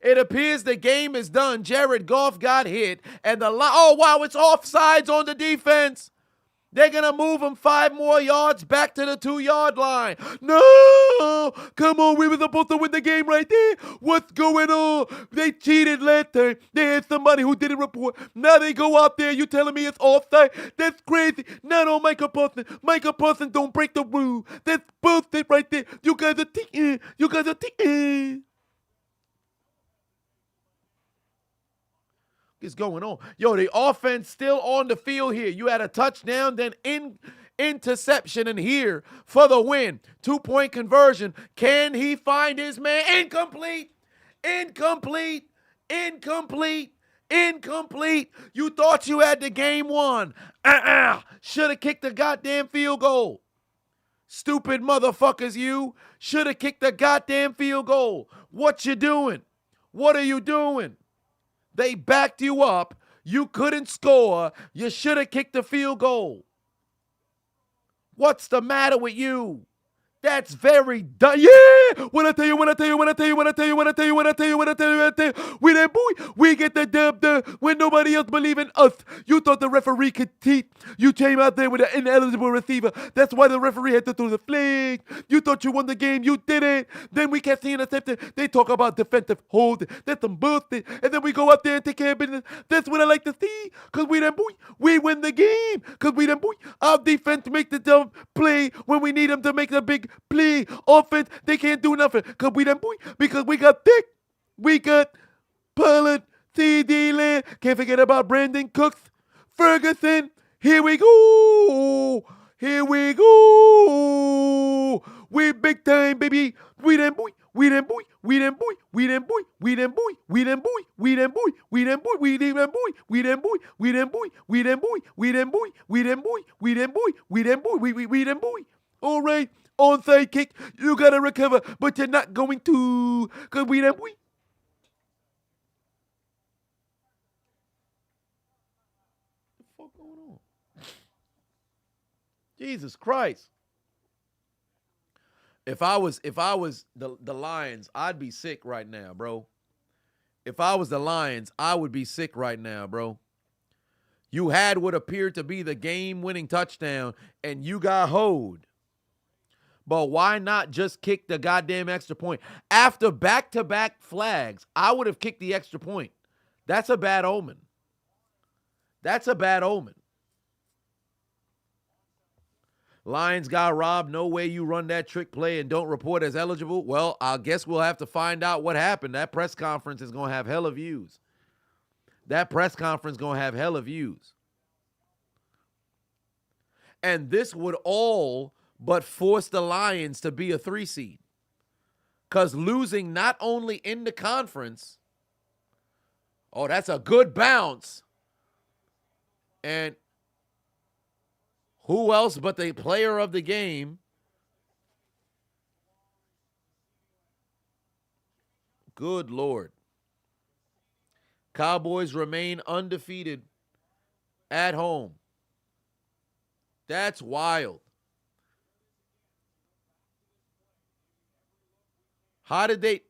It appears the game is done. Jared Goff got hit, and oh, wow, it's offsides on the defense. They're going to move him 5 more yards back to the 2-yard line. No! Come on, we were supposed to win the game right there. What's going on? They cheated last time. They had somebody who didn't report. Now they go out there. You telling me it's offside? That's crazy. Not on Micah Parsons. Micah Parsons don't break the rule. That's bullshit right there. You guys are cheating. You guys are cheating. Is going on? Yo, the offense still on the field here. You had a touchdown, then interception, and here for the win. 2-point conversion. Can he find his man? Incomplete. Incomplete. Incomplete. Incomplete. You thought you had the game won. Should have kicked the goddamn field goal. Stupid motherfuckers, you. Should have kicked the goddamn field goal. What you doing? What are you doing? They backed you up. You couldn't score. You should have kicked the field goal. What's the matter with you? That's very dumb. Yeah! When I tell you, we that boy, we get the dub when nobody else believe in us. You thought the referee could cheat. You came out there with an ineligible receiver. That's why the referee had to throw the flag. You thought you won the game. You didn't. Then we kept seeing intercepted. They talk about defensive holding. That's some bullshit. And then we go out there and take care of business. That's what I like to see. Because we that boy, we win the game. Because we that boy, our defense make the dumb play when we need them to make the big play. Offense, they can't do nothing. Because we them boy, because we got thick. We got Pollard, C.D. Lamb. Can't forget about Brandon Cooks. Ferguson. Here we go. Here we go. We big time, baby. We them boy. We them boy. We them boy. We them boy. We them boy. We them boy. We them boy. We them boy. We them boy. We them boy. We them boy. We them boy. We them boy. We them boy. We them boy. We them boy. We them boy. All right. Onside kick. You gotta recover, but you're not going to. Cause we them boy. What the fuck going on? Jesus Christ. If I was the Lions, I'd be sick right now, bro. If I was the Lions, I would be sick right now, bro. You had what appeared to be the game-winning touchdown, and you got hoed. But why not just kick the goddamn extra point? After back-to-back flags, I would have kicked the extra point. That's a bad omen. That's a bad omen. Lions got robbed. No way you run that trick play and don't report as eligible. Well, I guess we'll have to find out what happened. That press conference is going to have hella views. That press conference going to have hella views. And this would all but force the Lions to be a 3 seed. Because losing not only in the conference, oh, that's a good bounce. And who else but the player of the game? Good Lord. Cowboys remain undefeated at home. That's wild. How did they?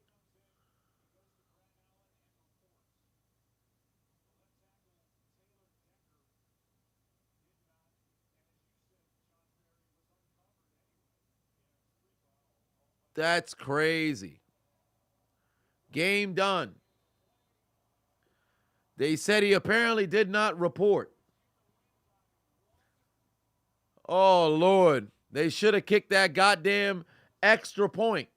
That's crazy. Game done. They said he apparently did not report. Oh, Lord. They should have kicked that goddamn extra point.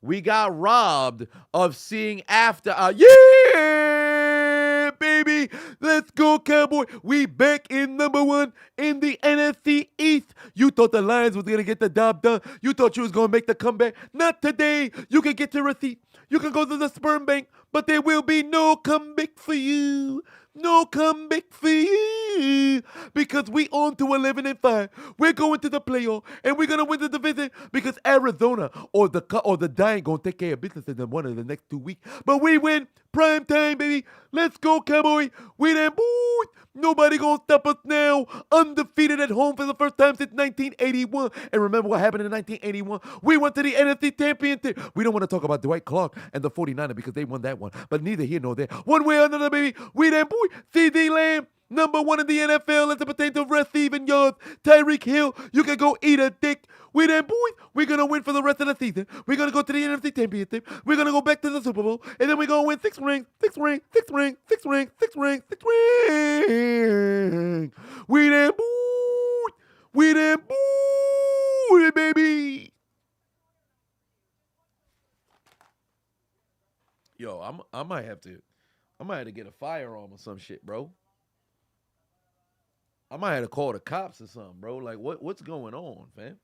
We got robbed of seeing after yeah, baby. Let's go, Cowboy. We back in #1 in the NFC East. You thought the Lions was going to get the job done. You thought you was going to make the comeback. Not today. You can get your receipt. You can go to the sperm bank, but there will be no comeback for you. No comeback for you, because we on to 11-5. We're going to the playoff, and we're gonna win the division because Arizona or the Giants gonna take care of business in one of the next 2 weeks. But we win prime time, baby. Let's go, Cowboy. We them boy. Nobody gonna stop us now. Undefeated at home for the first time since 1981. And remember what happened in 1981? We went to the NFC Championship. We don't want to talk about Dwight Clark and the 49ers because they won that one. But neither here nor there. One way or another, baby. We them boy. CD Lamb, #1 in the NFL as it pertains to receiving yards. Tyreek Hill, you can go eat a dick. We them boys. We're going to win for the rest of the season. We're going to go to the NFC Championship. We're going to go back to the Super Bowl. And then we're going to win 6 rings. We them boys. We them boys, baby. Yo, I might have to get a firearm or some shit, bro. I might have to call the cops or something, bro. Like, what's going on, fam?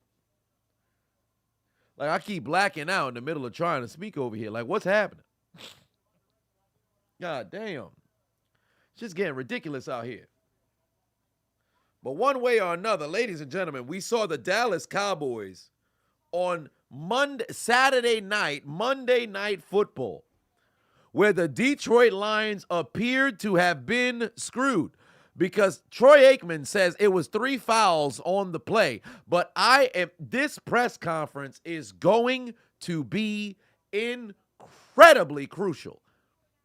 Like, I keep blacking out in the middle of trying to speak over here. Like, what's happening? God damn. It's just getting ridiculous out here. But one way or another, ladies and gentlemen, we saw the Dallas Cowboys on Monday Night Football, where the Detroit Lions appeared to have been screwed because Troy Aikman says it was 3 fouls on the play. But this press conference is going to be incredibly crucial.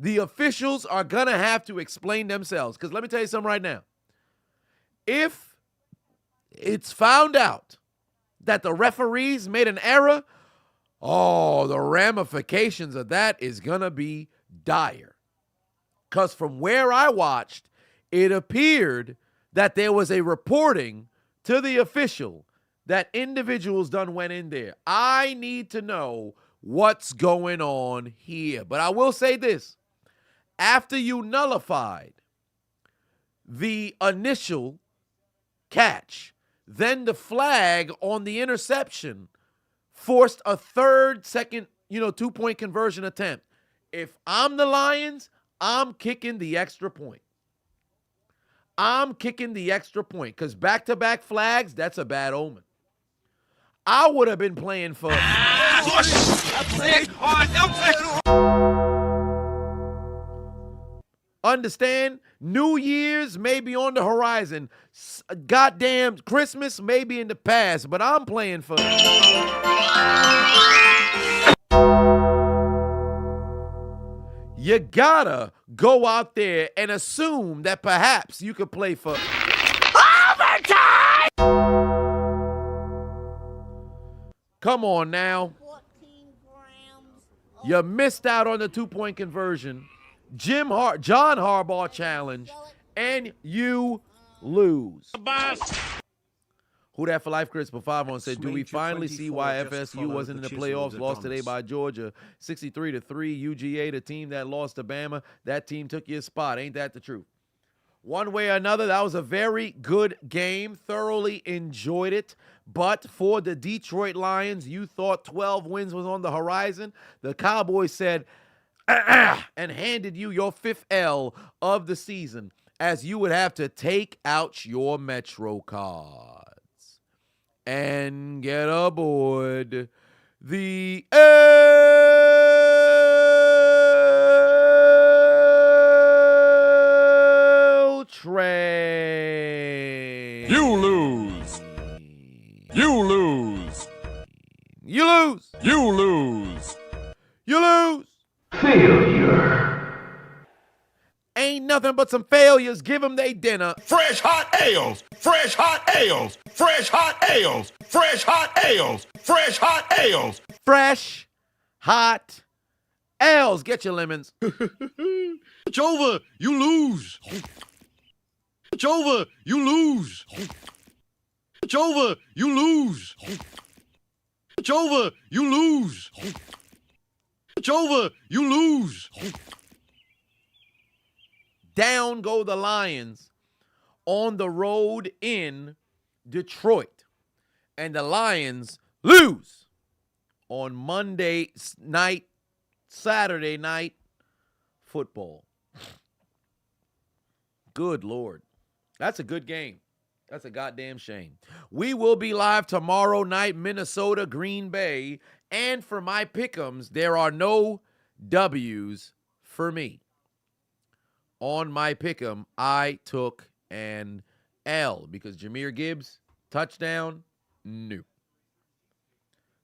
The officials are going to have to explain themselves, because let me tell you something right now. If it's found out that the referees made an error, the ramifications of that is going to be dire. Because from where I watched, it appeared that there was a reporting to the official that individuals done went in there. I need to know what's going on here. But I will say this. After you nullified the initial catch, then the flag on the interception forced a second 2-point conversion attempt. If I'm the Lions, I'm kicking the extra point. Because back-to-back flags, that's a bad omen. I would have been playing for... Understand? New Year's may be on the horizon. Goddamn Christmas may be in the past, but I'm playing for... You gotta go out there and assume that perhaps you could play for overtime. Come on now. You missed out on the 2-point conversion. John Harbaugh challenge, and you lose. Who that for life, Chris? For 5 on said, do we finally see why FSU wasn't in the playoffs? Lost today by Georgia, 63-3. UGA, the team that lost to Bama, that team took your spot. Ain't that the truth? One way or another, that was a very good game. Thoroughly enjoyed it. But for the Detroit Lions, you thought 12 wins was on the horizon. The Cowboys said, and handed you your 5th L of the season, as you would have to take out your Metro cards and get aboard the L train. You lose. You lose. You lose. You lose. You lose. Failure. Ain't nothing but some failures. Give them their dinner. Fresh hot ales. Fresh hot ales. Fresh hot ales. Fresh hot ales. Fresh hot ales. Fresh hot ales. Get your lemons. It's over. You lose. It's over. You lose. It's over. You lose. It's over. You lose. It's over. You lose. Down go the Lions on the road in Detroit. And the Lions lose on Monday night, Saturday night football. Good Lord. That's a good game. That's a goddamn shame. We will be live tomorrow night, Minnesota, Green Bay. And for my pick'ems, there are no W's for me. On my pick'em, I took an L because Jahmyr Gibbs, touchdown, no.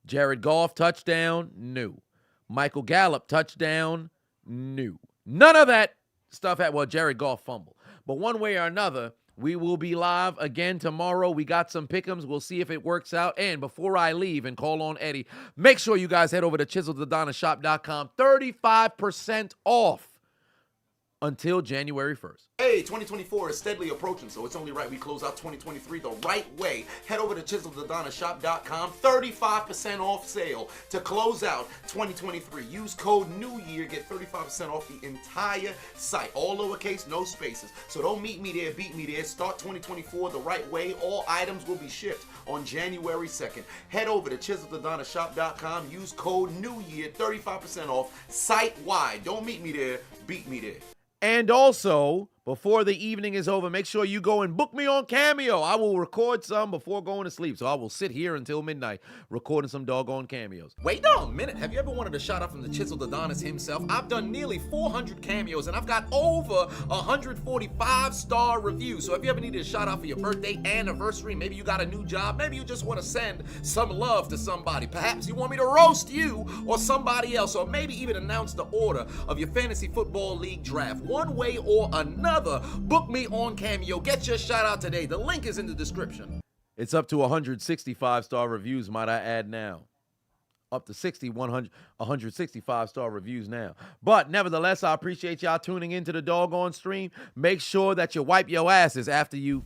Jared Goff, touchdown, no. Michael Gallup, touchdown, no. None of that stuff well, Jared Goff fumble. But one way or another, we will be live again tomorrow. We got some pick'ems. We'll see if it works out. And before I leave and call on Eddie, make sure you guys head over to chiseledadonishop.com. 35% off until January 1st. Hey, 2024 is steadily approaching, so it's only right we close out 2023 the right way. Head over to chiseledadonishop.com. 35% off sale to close out 2023. Use code NEWYEAR, get 35% off the entire site. All lowercase, no spaces. So don't meet me there, beat me there. Start 2024 the right way. All items will be shipped on January 2nd. Head over to chiseledadonishop.com. Use code NEWYEAR, 35% off site-wide. Don't meet me there, beat me there. And also, before the evening is over, make sure you go and book me on Cameo. I will record some before going to sleep. So I will sit here until midnight recording some doggone cameos. Wait a minute. Have you ever wanted a shout out from the Chiseled Adonis himself? I've done nearly 400 cameos and I've got over 145-star reviews. So if you ever needed a shout out for your birthday, anniversary, maybe you got a new job, maybe you just want to send some love to somebody. Perhaps you want me to roast you or somebody else, or maybe even announce the order of your fantasy football league draft. One way or another, book me on Cameo. Get your shout out today. The link is in the description. It's up to 165-star reviews, might I add now. Up to 165-star reviews now. But nevertheless, I appreciate y'all tuning into the doggone stream. Make sure that you wipe your asses after you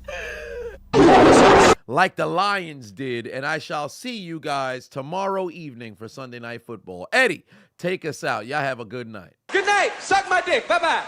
like the Lions did. And I shall see you guys tomorrow evening for Sunday Night Football. Eddie, take us out. Y'all have a good night. Good night. Suck my dick. Bye-bye.